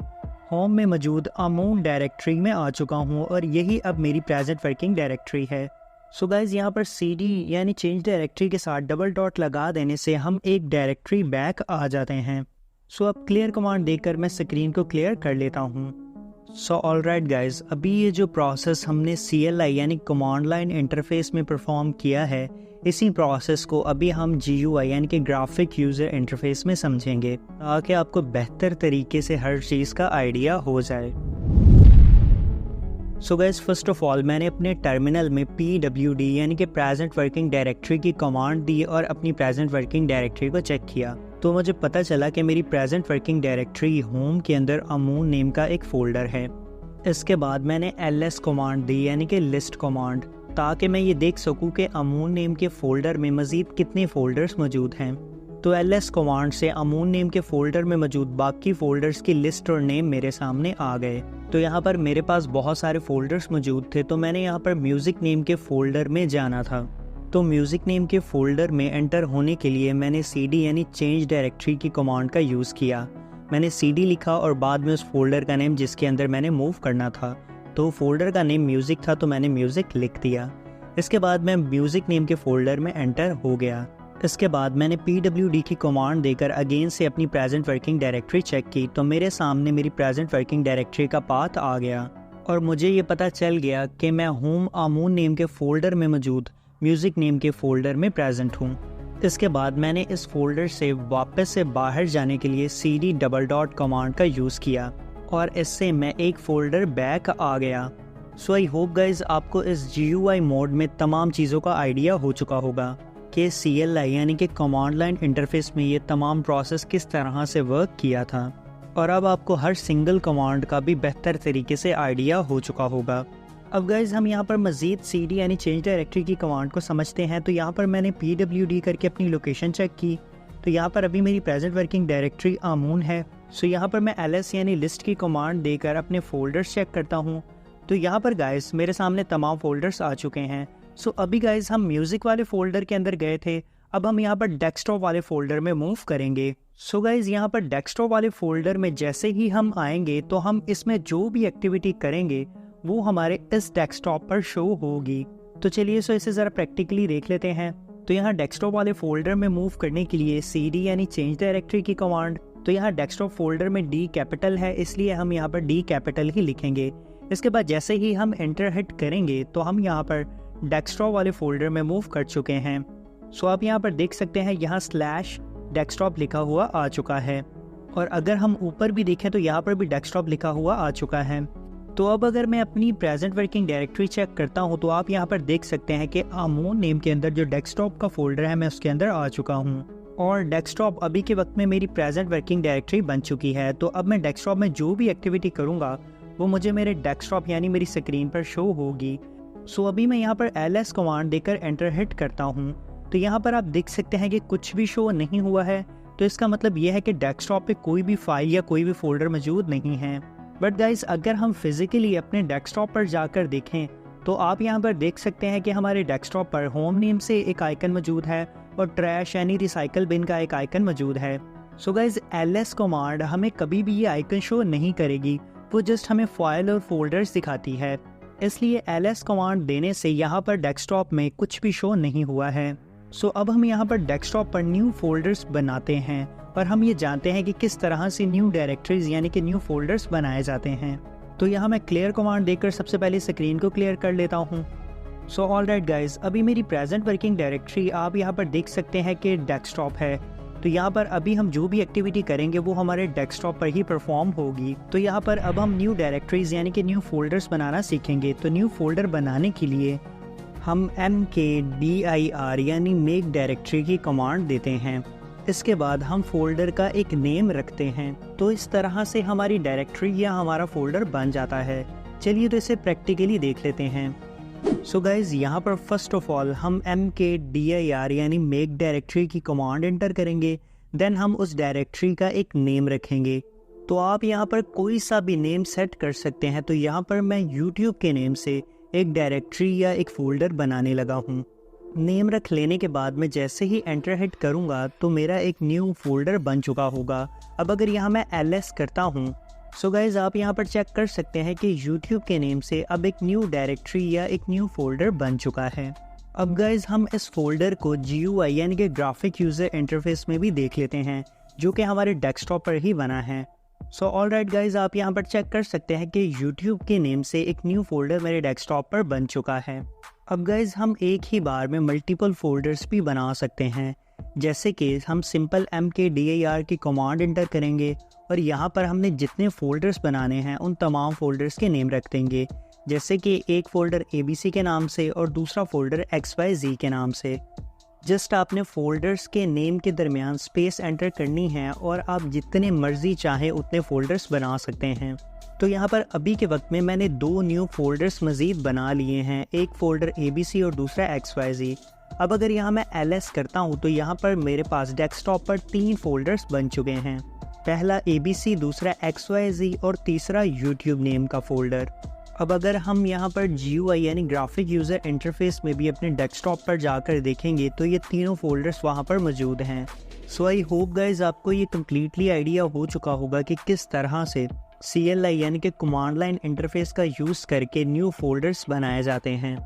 होम में मौजूद अमून डायरेक्टरी में आ चुका हूँ और यही अब मेरी प्रेजेंट वर्किंग डायरेक्टरी है। सो गाइज़ यहाँ पर cd यानी चेंज डायरेक्टरी के साथ डबल डॉट लगा देने से हम एक डायरेक्टरी बैक आ जाते हैं। सो अब क्लियर कमांड देकर मैं स्क्रीन को क्लियर कर लेता हूँ। सो ऑलराइट गाइज़, अभी ये जो प्रोसेस हमने CLI यानी कमांड लाइन इंटरफेस में परफॉर्म किया है, इसी प्रोसेस को अभी हम GUI यानी कि ग्राफिक यूज़र इंटरफेस में समझेंगे ताकि आपको बेहतर तरीके से हर चीज़ का आइडिया हो जाए। So guys, first of all मैंने अपने टर्मिनल में PWD यानी कि प्रेजेंट वर्किंग डायरेक्टरी की कमांड दी और अपनी प्रेजेंट वर्किंग डायरेक्टरी को चेक किया तो मुझे पता चला कि मेरी प्रेजेंट वर्किंग डायरेक्टरी होम के अंदर अमून नेम का एक फ़ोल्डर है। इसके बाद मैंने ls कमांड दी यानी कि लिस्ट कमांड, ताकि मैं ये देख सकूं कि अमून नेम के फ़ोल्डर में मज़ीद कितने फ़ोल्डर्स मौजूद हैं। तो ls कमांड से अमून नेम के फ़ोल्डर में मौजूद बाकी फ़ोल्डर्स की लिस्ट और नेम मेरे सामने आ गए। तो यहाँ पर मेरे पास बहुत सारे फ़ोल्डर्स मौजूद थे, तो मैंने यहाँ पर म्यूज़िक नेम के फ़ोल्डर में जाना था। तो म्यूज़िक नेम के फ़ोल्डर में एंटर होने के लिए मैंने cd यानी चेंज डायरेक्टरी की कमांड का यूज़ किया। मैंने cd लिखा और बाद में उस फोल्डर का नेम जिसके अंदर मैंने मूव करना था, तो फोल्डर का नेम म्यूज़िक था तो मैंने म्यूज़िक लिख दिया। इसके बाद मैं म्यूज़िक नेम के फ़ोल्डर में एंटर हो गया। इसके बाद मैंने PWD की कमांड देकर अगेन से अपनी प्रेजेंट वर्किंग डायरेक्टरी चेक की तो मेरे सामने मेरी प्रेजेंट वर्किंग डायरेक्टरी का पाथ आ गया और मुझे ये पता चल गया कि मैं होम अमून नेम के फ़ोल्डर में मौजूद म्यूज़िक नेम के फ़ोल्डर में प्रेजेंट हूँ। इसके बाद मैंने इस फोल्डर से वापस से बाहर जाने के लिए cd डबल डॉट कमांड का यूज़ किया और इससे मैं एक फ़ोल्डर बैक आ गया। सो आई होप गाइज़ आपको इस GUI मोड में तमाम चीज़ों का आइडिया हो चुका होगा कि CLI यानी कि कमांड लाइन इंटरफेस में ये तमाम प्रोसेस किस तरह से वर्क किया था और अब आपको हर सिंगल कमांड का भी बेहतर तरीके से आइडिया हो चुका होगा। अब गाइज़ हम यहाँ पर मज़ीद cd यानी चेंज डायरेक्टरी की कमांड को समझते हैं। तो यहाँ पर मैंने PWD करके अपनी लोकेशन चेक की तो यहाँ पर अभी मेरी प्रेजेंट वर्किंग डायरेक्टरी अमून है। सो यहाँ पर मैं ls यानी लिस्ट की कमांड देकर अपने फ़ोल्डर्स चेक करता हूँ तो यहाँ पर गाइज़ मेरे सामने तमाम फ़ोल्डर्स आ चुके हैं। सो अभी गाइज़ हम म्यूज़िक वाले फ़ोल्डर के अंदर गए थे, अब हम यहाँ पर डेस्कटॉप वाले फ़ोल्डर में मूव करेंगे। सो गाइज़ यहाँ पर डेस्कटॉप वाले फ़ोल्डर में जैसे ही हम आएंगे तो हम इसमें जो भी एक्टिविटी करेंगे वो हमारे इस डेस्कटॉप पर शो होगी। तो चलिए इसे ज़रा प्रैक्टिकली देख लेते हैं। तो यहाँ डेस्कटॉप वाले फ़ोल्डर में मूव करने के लिए cd यानी चेंज डायरेक्टरी की कमांड, तो यहाँ डेस्कटॉप फ़ोल्डर में D कैपिटल है इसलिए हम यहाँ पर D कैपिटल ही लिखेंगे। इसके बाद जैसे ही हम एंटर हिट करेंगे तो हम यहाँ पर डेस्कटॉप वाले फ़ोल्डर में मूव कर चुके हैं। सो आप यहाँ पर देख सकते हैं यहाँ /डेस्कटॉप लिखा हुआ आ चुका है और अगर हम ऊपर भी देखें तो यहाँ पर भी डेस्कटॉप लिखा हुआ आ चुका है। तो अब अगर मैं अपनी प्रेजेंट वर्किंग डायरेक्टरी चेक करता हूँ तो आप यहाँ पर देख सकते हैं कि अमून नेम के अंदर जो डेस्कटॉप का फोल्डर है मैं उसके अंदर आ चुका हूँ और डेस्कटॉप अभी के वक्त में मेरी प्रेजेंट वर्किंग डायरेक्टरी बन चुकी है। तो अब मैं डेस्कटॉप में जो भी एक्टिविटी करूँगा वो मुझे मेरे डेस्कटॉप यानी मेरी स्क्रीन पर शो होगी। सो अभी मैं यहाँ पर ls कमांड देकर एंटर हिट करता हूँ तो यहाँ पर आप देख सकते हैं कि कुछ भी शो नहीं हुआ है। तो इसका मतलब ये है कि डेस्कटॉप पे कोई भी फाइल या कोई भी फोल्डर मौजूद नहीं है। बट गाइस अगर हम फिजिकली अपने डेस्कटॉप पर जाकर देखें तो आप यहाँ पर देख सकते हैं कि हमारे डेस्कटॉप पर होम नेम से एक आइकन मौजूद है और ट्रैश यानी रिसाइकल बिन का एक आइकन मौजूद है। सो गाइस ls कमांड हमें कभी भी ये आइकन शो नहीं करेगी, वो जस्ट हमें फाइल और फोल्डर्स दिखाती है। इसलिए ls कमांड देने से यहाँ पर डेस्कटॉप में कुछ भी शो नहीं हुआ है। सो अब हम यहाँ पर डेस्कटॉप पर न्यू फोल्डर्स बनाते हैं और हम ये जानते हैं कि किस तरह से न्यू डायरेक्टरीज यानी कि न्यू फोल्डर्स बनाए जाते हैं। तो यहाँ मैं क्लियर कमांड देकर सबसे पहले स्क्रीन को क्लियर कर लेता हूँ। सो ऑलराइट गाइज, अभी मेरी प्रेजेंट वर्किंग डायरेक्टरी आप यहाँ पर देख सकते हैं कि डेस्कटॉप है। तो यहाँ पर अभी हम जो भी एक्टिविटी करेंगे वो हमारे डेस्कटॉप पर ही परफॉर्म होगी। तो यहाँ पर अब हम न्यू डायरेक्टरीज यानी कि न्यू फोल्डर्स बनाना सीखेंगे। तो न्यू फोल्डर बनाने के लिए हम mkdir यानी मेक डायरेक्टरी की कमांड देते हैं। इसके बाद हम फोल्डर का एक नेम रखते हैं। तो इस तरह से हमारी डायरेक्टरी या हमारा फोल्डर बन जाता है। चलिए तो इसे प्रैक्टिकली देख लेते हैं। सो गाइज यहाँ पर फर्स्ट ऑफ ऑल हम mkdir यानी मेक डायरेक्टरी की कमांड एंटर करेंगे। देन हम उस डायरेक्टरी का एक नेम रखेंगे। तो आप यहाँ पर कोई सा भी नेम सेट कर सकते हैं। तो यहाँ पर मैं YouTube के नेम से एक डायरेक्टरी या एक फ़ोल्डर बनाने लगा हूँ। नेम रख लेने के बाद मैं जैसे ही एंटर हिट करूँगा तो मेरा एक न्यू फोल्डर बन चुका होगा। अब अगर यहाँ मैं ls करता हूँ सो गाइज आप यहाँ पर चेक कर सकते हैं कि YouTube के नेम से अब एक न्यू डायरेक्टरी या एक न्यू फोल्डर बन चुका है। अब गाइज हम इस फोल्डर को GUI यानी कि ग्राफिक यूज़र इंटरफेस में भी देख लेते हैं, जो कि हमारे डेस्कटॉप पर ही बना है। सो ऑलराइट गाइज आप यहाँ पर चेक कर सकते हैं कि YouTube के नेम से एक न्यू फोल्डर मेरे डेस्कटॉप पर बन चुका है। अब गाइज हम एक ही बार में मल्टीपल फोल्डर्स भी बना सकते हैं, जैसे कि हम सिंपल mkdir की कमांड इंटर करेंगे और यहाँ पर हमने जितने फोल्डर्स बनाने हैं उन तमाम फोल्डर्स के नेम रख देंगे, जैसे कि एक फ़ोल्डर ABC के नाम से और दूसरा फ़ोल्डर XYZ के नाम से। जस्ट आपने फ़ोल्डर्स के नेम के दरमियान स्पेस एंटर करनी है और आप जितने मर्ज़ी चाहें उतने फ़ोल्डर्स बना सकते हैं। तो यहाँ पर अभी के वक्त में मैंने 2 न्यू फ़ोल्डर्स मज़ीद बना लिए हैं, एक फ़ोल्डर ABC और दूसरा XYZ। अब अगर यहाँ मैं LS करता हूँ तो यहाँ पर मेरे पास डेस्कटॉप पर 3 फ़ोल्डर्स बन चुके हैं, पहला ABC, दूसरा XYZ और तीसरा YouTube नेम का फ़ोल्डर। अब अगर हम यहाँ पर GUI यानी ग्राफिक यूज़र इंटरफेस में भी अपने डेस्कटॉप पर जाकर देखेंगे तो ये तीनों फोल्डर्स वहाँ पर मौजूद हैं। सो आई होप गाइज आपको ये कम्प्लीटली आइडिया हो चुका होगा कि किस तरह से CLI यानी कि कमांड लाइन इंटरफेस का यूज़ करके न्यू फोल्डर्स बनाए जाते हैं।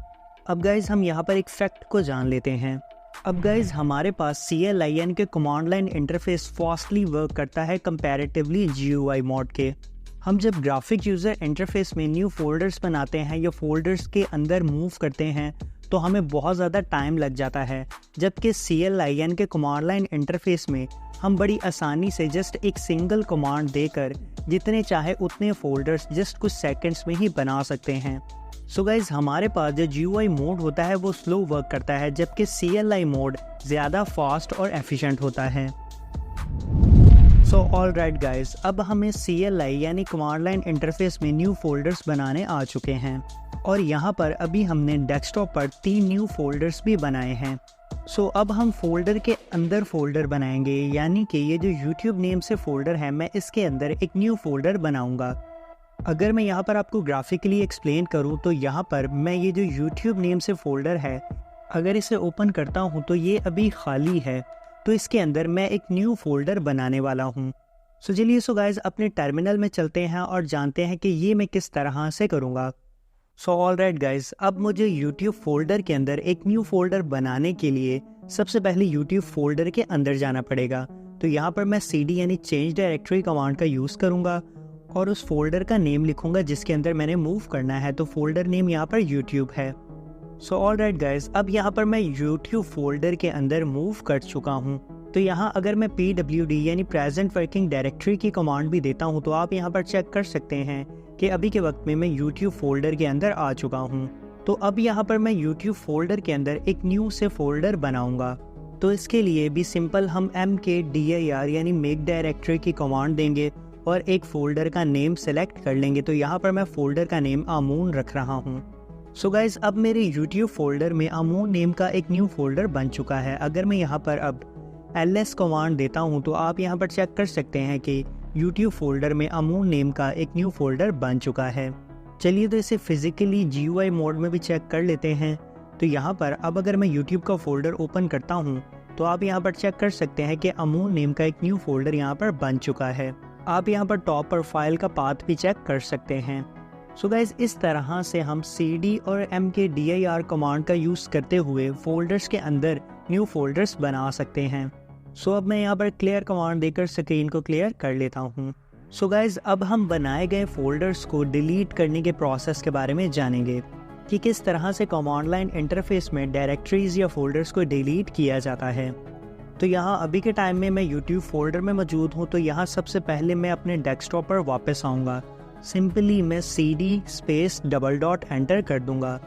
अब गाइज हम यहाँ पर एक फैक्ट को जान लेते हैं। अब गाइज हमारे पास CLI यानी कि command line interface fastly work करता है कंपैरेटिवली GUI मोड के। हम जब ग्राफिक यूज़र इंटरफेस में न्यू फोल्डर्स बनाते हैं या फोल्डर्स के अंदर मूव करते हैं तो हमें बहुत ज़्यादा टाइम लग जाता है, जबकि CLI यानी कि कमांड लाइन इंटरफेस में हम बड़ी आसानी से जस्ट एक सिंगल कमांड देकर जितने चाहे उतने फोल्डर्स जस्ट कुछ सेकंड्स में ही बना सकते हैं। सो गाइज हमारे पास जो GUI मोड होता है वो स्लो वर्क करता है, जबकि CLI मोड ज़्यादा फास्ट और एफिशिएंट होता है। सो ऑलराइट गाइज अब हमें CLI यानी कमांड लाइन इंटरफेस में न्यू फोल्डर्स बनाने आ चुके हैं और यहाँ पर अभी हमने डेस्कटॉप पर 3 न्यू फोल्डर्स भी बनाए हैं। सो अब हम फोल्डर के अंदर फोल्डर बनाएंगे, यानी कि ये जो YouTube नेम से फोल्डर है मैं इसके अंदर एक न्यू फोल्डर बनाऊंगा। अगर मैं यहाँ पर आपको ग्राफिकली एक्सप्लेन करूँ तो यहाँ पर मैं ये जो YouTube नेम से फोल्डर है अगर इसे ओपन करता हूँ तो ये अभी खाली है, तो इसके अंदर मैं एक न्यू फोल्डर बनाने वाला हूँ। सो चलिए सो गाइज अपने टर्मिनल में चलते हैं और जानते हैं कि ये मैं किस तरह से करूँगा। सो ऑलराइट गाइज अब मुझे YouTube फोल्डर के अंदर एक न्यू फोल्डर बनाने के लिए सबसे पहले YouTube फोल्डर के अंदर जाना पड़ेगा। तो यहाँ पर मैं CD यानी चेंज डायरेक्टरी कमांड का यूज़ करूँगा और उस फोल्डर का नेम लिखूँगा जिसके अंदर मैंने मूव करना है। तो फोल्डर नेम यहाँ पर YouTube है। सो ऑलराइट गाइज अब यहाँ पर मैं YouTube फोल्डर के अंदर मूव कर चुका हूँ। तो यहाँ अगर मैं PWD यानी प्रेजेंट वर्किंग डायरेक्टरी की कमांड भी देता हूँ तो आप यहाँ पर चेक कर सकते हैं कि अभी के वक्त में मैं YouTube फोल्डर के अंदर आ चुका हूँ। तो अब यहाँ पर मैं YouTube फोल्डर के अंदर एक न्यू से फोल्डर बनाऊँगा। तो इसके लिए भी सिंपल हम mkdir यानी मेक डायरेक्टरी की कमांड देंगे और एक फ़ोल्डर का नेम सेलेक्ट कर लेंगे। तो यहाँ पर मैं फ़ोल्डर का नेम अमून रख रहा हूँ। सो गाइज़ अब मेरे YouTube फोल्डर में अमून नेम का एक न्यू फोल्डर बन चुका है। अगर मैं यहाँ पर अब ls कमांड देता हूँ तो आप यहाँ पर चेक कर सकते हैं कि YouTube फोल्डर में अमून नेम का एक न्यू फोल्डर बन चुका है। चलिए तो इसे फिजिकली GUI मोड में भी चेक कर लेते हैं। तो यहाँ पर अब अगर मैं YouTube का फोल्डर ओपन करता हूँ तो आप यहाँ पर चेक कर सकते हैं कि अमून नेम का एक न्यू फोल्डर यहाँ पर बन चुका है। आप यहाँ पर टॉप पर फाइल का पाथ भी चेक कर सकते हैं। सो गाइज इस तरह से हम CD और mkdir कमांड का यूज़ करते हुए फोल्डर्स के अंदर न्यू फोल्डर्स बना सकते हैं। सो अब मैं यहाँ पर क्लियर कमांड देकर स्क्रीन को क्लियर कर लेता हूँ। सो गाइज अब हम बनाए गए फोल्डर्स को डिलीट करने के प्रोसेस के बारे में जानेंगे कि किस तरह से कमांड लाइन इंटरफेस में डायरेक्टरीज या फोल्डर्स को डिलीट किया जाता है। तो यहाँ अभी के टाइम में मैं YouTube फोल्डर में मौजूद हूँ। तो यहाँ सबसे पहले मैं अपने डेस्कटॉप पर वापस आऊँगा। सिंपली मैं CD space double dot enter कर दूंगा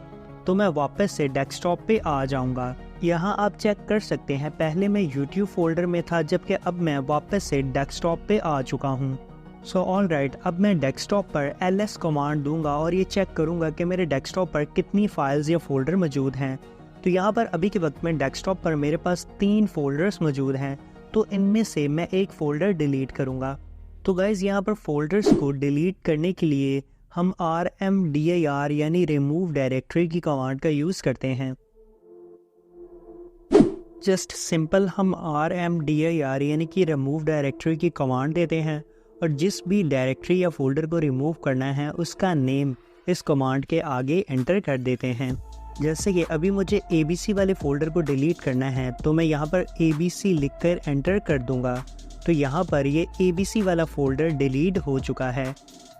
तो मैं वापस से डेस्कटॉप पे आ जाऊंगा। यहाँ आप चेक कर सकते हैं पहले मैं YouTube फोल्डर में था, जबकि अब मैं वापस से डेस्कटॉप पे आ चुका हूँ। सो ऑलराइट अब मैं डेस्कटॉप पर ls कमांड दूंगा और ये चेक करूँगा कि मेरे डेस्कटॉप पर कितनी फाइल्स या फोल्डर मौजूद हैं। तो यहाँ पर अभी के वक्त में डेस्कटॉप पर मेरे पास 3 फोल्डर्स मौजूद हैं, तो इनमें से मैं एक फ़ोल्डर डिलीट करूँगा। तो गाइज़ यहाँ पर फोल्डर्स को डिलीट करने के लिए हम rmdir यानी रिमूव डायरेक्टरी की कमांड का यूज़ करते हैं। जस्ट सिंपल हम rmdir यानी कि रिमूव डायरेक्टरी की कमांड देते हैं और जिस भी डायरेक्टरी या फोल्डर को रिमूव करना है उसका नेम इस कमांड के आगे एंटर कर देते हैं। जैसे कि अभी मुझे ABC वाले फ़ोल्डर को डिलीट करना है तो मैं यहाँ पर ABC लिखकर एंटर कर दूँगा, तो यहाँ पर ये ABC वाला फ़ोल्डर डिलीट हो चुका है।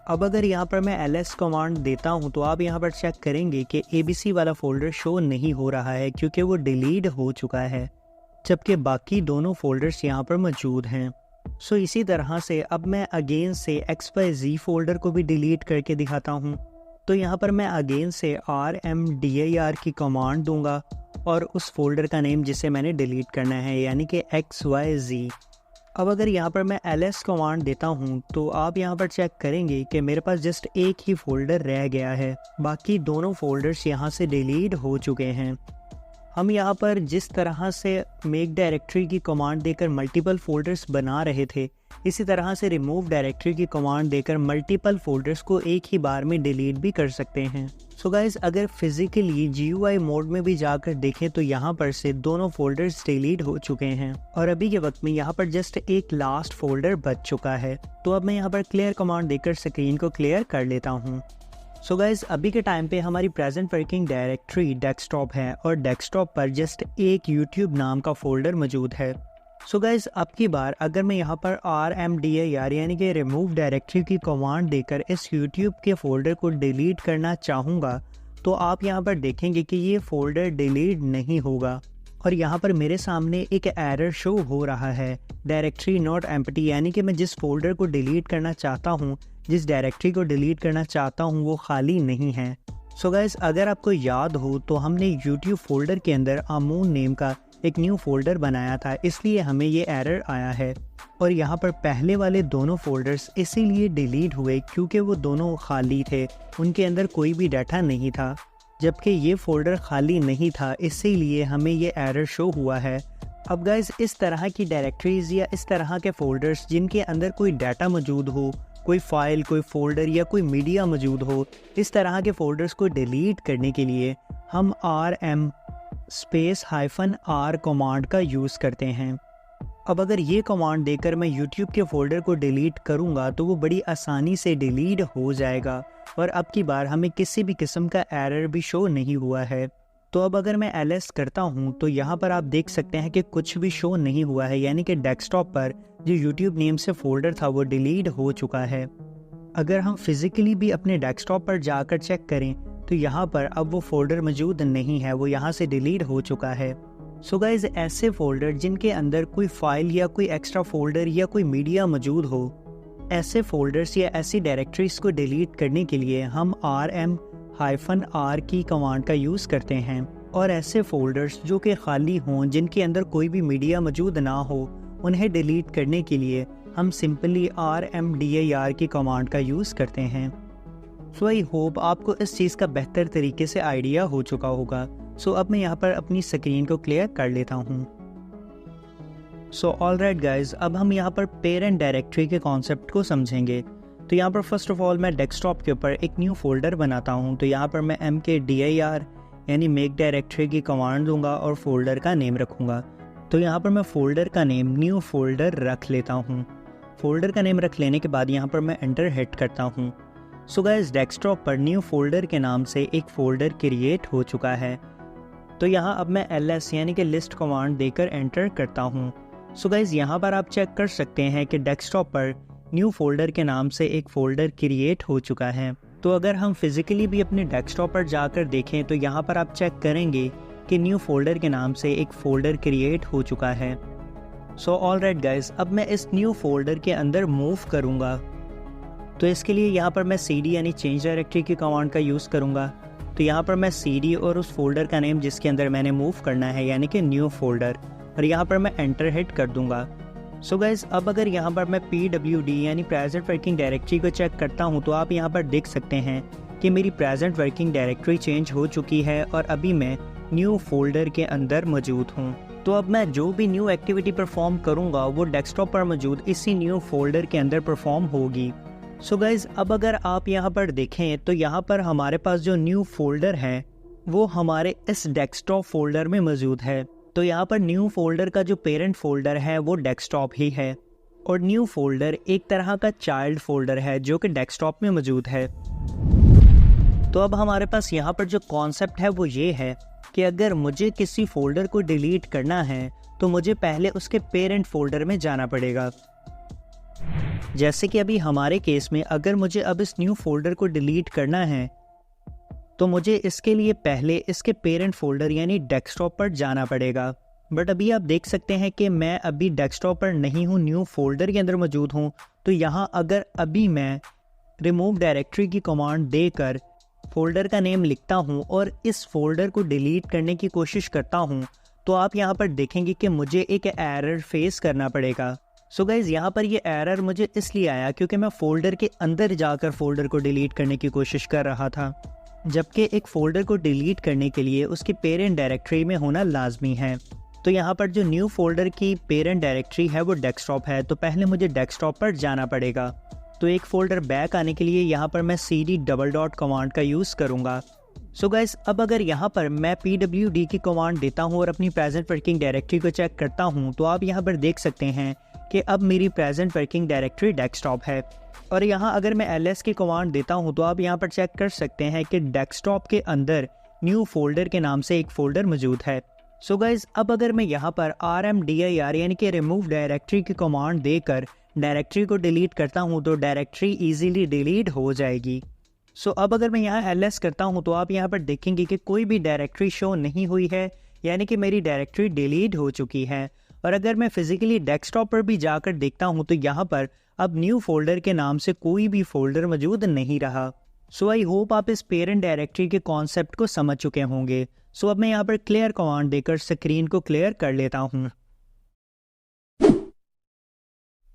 अब अगर यहाँ पर मैं ls कमांड देता हूँ तो आप यहाँ पर चेक करेंगे कि ABC वाला फ़ोल्डर शो नहीं हो रहा है क्योंकि वो डिलीट हो चुका है, जबकि बाकी दोनों फ़ोल्डर्स यहाँ पर मौजूद हैं। सो इसी तरह से अब मैं अगेन से XYZ फ़ोल्डर को भी डिलीट करके दिखाता हूँ। तो यहाँ पर मैं अगेन से RMDIR की कमांड दूंगा और उस फोल्डर का नेम जिसे मैंने डिलीट करना है यानी कि XYZ। अब अगर यहाँ पर मैं ls कमांड देता हूँ तो आप यहाँ पर चेक करेंगे कि मेरे पास जस्ट एक ही फ़ोल्डर रह गया है, बाकी दोनों फ़ोल्डर्स यहाँ से डिलीट हो चुके हैं। हम यहाँ पर जिस तरह से मेक डायरेक्टरी की कमांड देकर मल्टीपल फ़ोल्डर्स बना रहे थे, इसी तरह से रिमूव डायरेक्टरी की कमांड देकर मल्टीपल फ़ोल्डर्स को एक ही बार में डिलीट भी कर सकते हैं। सो गाइस, अगर फिज़िकली GUI मोड में भी जाकर देखें तो यहाँ पर से दोनों फ़ोल्डर्स डिलीट हो चुके हैं और अभी के वक्त में यहाँ पर जस्ट एक लास्ट फ़ोल्डर बच चुका है। तो अब मैं यहाँ पर क्लियर कमांड देकर स्क्रीन को क्लियर कर लेता हूँ। सो गाइज़, अभी के टाइम पे हमारी प्रेजेंट वर्किंग डायरेक्टरी डेस्कटॉप है और डेस्कटॉप पर जस्ट एक यूट्यूब नाम का फ़ोल्डर मौजूद है। सो गाइज़, अब की बार अगर मैं यहाँ पर RMDIR यानी कि रिमूव डायरेक्टरी की कमांड देकर इस यूट्यूब के फ़ोल्डर को डिलीट करना चाहूँगा तो आप यहाँ पर देखेंगे कि ये फ़ोल्डर डिलीट नहीं होगा और यहाँ पर मेरे सामने एक एरर शो हो रहा है, डायरेक्टरी नॉट एम्प्टी, यानी कि मैं जिस फ़ोल्डर को डिलीट करना चाहता हूँ, जिस डायरेक्टरी को डिलीट करना चाहता हूँ वो खाली नहीं है। सो गाइस, अगर आपको याद हो तो हमने यूट्यूब फ़ोल्डर के अंदर अमून नेम का एक न्यू फ़ोल्डर बनाया था, इसलिए हमें ये एरर आया है। और यहाँ पर पहले वाले दोनों फ़ोल्डर्स इसीलिए डिलीट हुए क्योंकि वो दोनों खाली थे, उनके अंदर कोई भी डाटा नहीं था, जबकि ये फ़ोल्डर खाली नहीं था, इसीलिए हमें ये एरर शो हुआ है। अब गाइस, इस तरह की डायरेक्टरीज़ या इस तरह के फ़ोल्डर्स जिनके अंदर कोई डाटा मौजूद हो, कोई फ़ाइल, कोई फ़ोल्डर या कोई मीडिया मौजूद हो, इस तरह के फ़ोल्डर्स को डिलीट करने के लिए हम RM-R कमांड का यूज़ करते हैं। अब अगर ये कमांड देकर मैं YouTube के फ़ोल्डर को डिलीट करूँगा तो वो बड़ी आसानी से डिलीट हो जाएगा और अब की बार हमें किसी भी किस्म का एरर भी शो नहीं हुआ है। तो अब अगर मैं ls करता हूँ तो यहाँ पर आप देख सकते हैं कि कुछ भी शो नहीं हुआ है, यानी कि डेस्कटॉप पर जो YouTube नेम से फ़ोल्डर था वो डिलीट हो चुका है। अगर हम फिज़िकली भी अपने डेस्कटॉप पर जाकर चेक करें तो यहाँ पर अब वो फ़ोल्डर मौजूद नहीं है, वो यहाँ से डिलीट हो चुका है। सो गाइज़, ऐसे फ़ोल्डर जिनके अंदर कोई फ़ाइल या कोई एक्स्ट्रा फ़ोल्डर या कोई मीडिया मौजूद हो, ऐसे फ़ोल्डर्स या ऐसी डायरेक्टरीज़ को डिलीट करने के लिए हम RM-R की कमांड का यूज़ करते हैं। और ऐसे फ़ोल्डर्स जो कि खाली हों, जिनके अंदर कोई भी मीडिया मौजूद ना हो, उन्हें डिलीट करने के लिए हम सिंपली RMDIR की कमांड का यूज़ करते हैं। सो आई होप आपको इस चीज़ का बेहतर तरीके से आइडिया हो चुका होगा। सो अब मैं यहाँ पर अपनी स्क्रीन को क्लियर कर लेता हूँ। सो ऑलराइट गाइज, अब हम यहाँ पर पेरेंट डायरेक्टरी के कॉन्सेप्ट को समझेंगे। तो यहाँ पर फर्स्ट ऑफ ऑल मैं डेस्कटॉप के ऊपर एक न्यू फोल्डर बनाता हूँ। तो यहाँ पर मैं MKDIR यानी मेक डायरेक्टरी की कमांड दूंगा और फोल्डर का नेम रखूँगा। तो यहाँ पर मैं फ़ोल्डर का नेम न्यू फोल्डर रख लेता हूँ। फ़ोल्डर का नेम रख लेने के बाद यहाँ पर मैं एंटर हिट करता हूँ। सो गाइस, डेस्कटॉप पर न्यू फोल्डर के नाम से एक फ़ोल्डर क्रिएट हो चुका है। तो यहाँ अब मैं ls यानी कि लिस्ट कमांड देकर एंटर करता हूँ। सो गाइस, यहाँ पर आप चेक कर सकते हैं कि डेस्कटॉप पर न्यू फोल्डर के नाम से एक फ़ोल्डर क्रिएट हो चुका है। तो अगर हम फिज़िकली भी अपने डेस्कटॉप पर जाकर देखें तो यहाँ पर आप चेक करेंगे कि न्यू फोल्डर के नाम से एक फ़ोल्डर क्रिएट हो चुका है। सो ऑलराइट गाइस, अब मैं इस न्यू फोल्डर के अंदर मूव करूँगा। तो इसके लिए यहाँ पर मैं CD यानी चेंज डायरेक्टरी की कमांड का यूज़ करूँगा। तो यहाँ पर मैं CD और उस फोल्डर का नेम जिसके अंदर मैंने मूव करना है यानी कि न्यू फोल्डर, और यहाँ पर मैं एंटर हिट कर दूँगा। सो गाइस, अब अगर यहाँ पर मैं PWD यानी प्रेजेंट वर्किंग डायरेक्टरी को चेक करता हूँ तो आप यहाँ पर देख सकते हैं कि मेरी प्रेजेंट वर्किंग डायरेक्टरी चेंज हो चुकी है और अभी मैं न्यू फोल्डर के अंदर मौजूद हूँ। तो अब मैं जो भी न्यू एक्टिविटी परफॉर्म करूँगा वो डेस्कटॉप पर मौजूद इसी न्यू फोल्डर के अंदर परफॉर्म होगी। सो गाइज़, अब अगर आप यहाँ पर देखें तो यहाँ पर हमारे पास जो न्यू फोल्डर है वो हमारे इस डेस्कटॉप फोल्डर में मौजूद है। तो यहाँ पर न्यू फोल्डर का जो पेरेंट फोल्डर है वो डेस्कटॉप ही है। और न्यू फोल्डर एक तरह का चाइल्ड फोल्डर है जो कि डेस्कटॉप में मौजूद है। तो अब हमारे पास यहाँ पर जो कॉन्सेप्ट है वो ये है कि अगर मुझे किसी फोल्डर को डिलीट करना है तो मुझे पहले उसके पेरेंट फोल्डर में जाना पड़ेगा। जैसे कि अभी हमारे केस में अगर मुझे अब इस न्यू फोल्डर को डिलीट करना है तो मुझे इसके लिए पहले इसके पेरेंट फोल्डर यानी डेस्कटॉप पर जाना पड़ेगा। बट अभी आप देख सकते हैं कि मैं अभी डेस्कटॉप पर नहीं हूँ, न्यू फोल्डर के अंदर मौजूद हूँ। तो यहाँ अगर अभी मैं रिमूव डायरेक्टरी की कमांड देकर फोल्डर का नेम लिखता हूँ और इस फोल्डर को डिलीट करने की कोशिश करता हूँ तो आप यहाँ पर देखेंगे कि मुझे एक एरर फेस करना पड़ेगा। सो गाइज यहाँ पर ये एरर मुझे इसलिए आया क्योंकि मैं फोल्डर के अंदर जाकर फोल्डर को डिलीट करने की कोशिश कर रहा था, जबकि एक फोल्डर को डिलीट करने के लिए उसकी पेरेंट डायरेक्टरी में होना लाजमी है। तो यहाँ पर जो न्यू फोल्डर की पेरेंट डायरेक्टरी है वो डेस्कटॉप है, तो पहले मुझे डेस्कटॉप पर जाना पड़ेगा। तो एक फ़ोल्डर बैक आने के लिए यहाँ पर मैं cd कमांड का यूज़ करूँगा। सो गाइस अब अगर यहाँ पर मैं pwd की कमांड देता हूँ और अपनी प्रेजेंट वर्किंग डायरेक्टरी को चेक करता हूँ तो आप यहाँ पर देख सकते हैं कि अब मेरी प्रेजेंट वर्किंग डायरेक्टरी डेस्कटॉप है। और यहाँ अगर मैं ls की कमांड देता हूँ तो आप यहाँ पर चेक कर सकते हैं कि डेस्कटॉप के अंदर न्यू फोल्डर के नाम से एक फ़ोल्डर मौजूद है। सो गाइज अब अगर मैं यहाँ पर rmdir यानी कि रिमूव डायरेक्टरी की कमांड देकर डायरेक्टरी को डिलीट करता हूँ तो डायरेक्टरी इजीली डिलीट हो जाएगी। सो अब अगर मैं यहाँ ls करता हूँ तो आप यहाँ पर देखेंगे कि कोई भी डायरेक्टरी शो नहीं हुई है, यानी कि मेरी डायरेक्टरी डिलीट हो चुकी है। और अगर मैं फिजिकली डेस्कटॉप पर भी जाकर देखता हूँ तो यहाँ पर अब न्यू फोल्डर के नाम से कोई भी फोल्डर मौजूद नहीं रहा। सो आई होप आप इस पेरेंट डायरेक्टरी के कॉन्सेप्ट को समझ चुके होंगे। सो अब मैं यहाँ पर क्लियर कमांड देकर स्क्रीन को क्लियर कर लेता हूँ।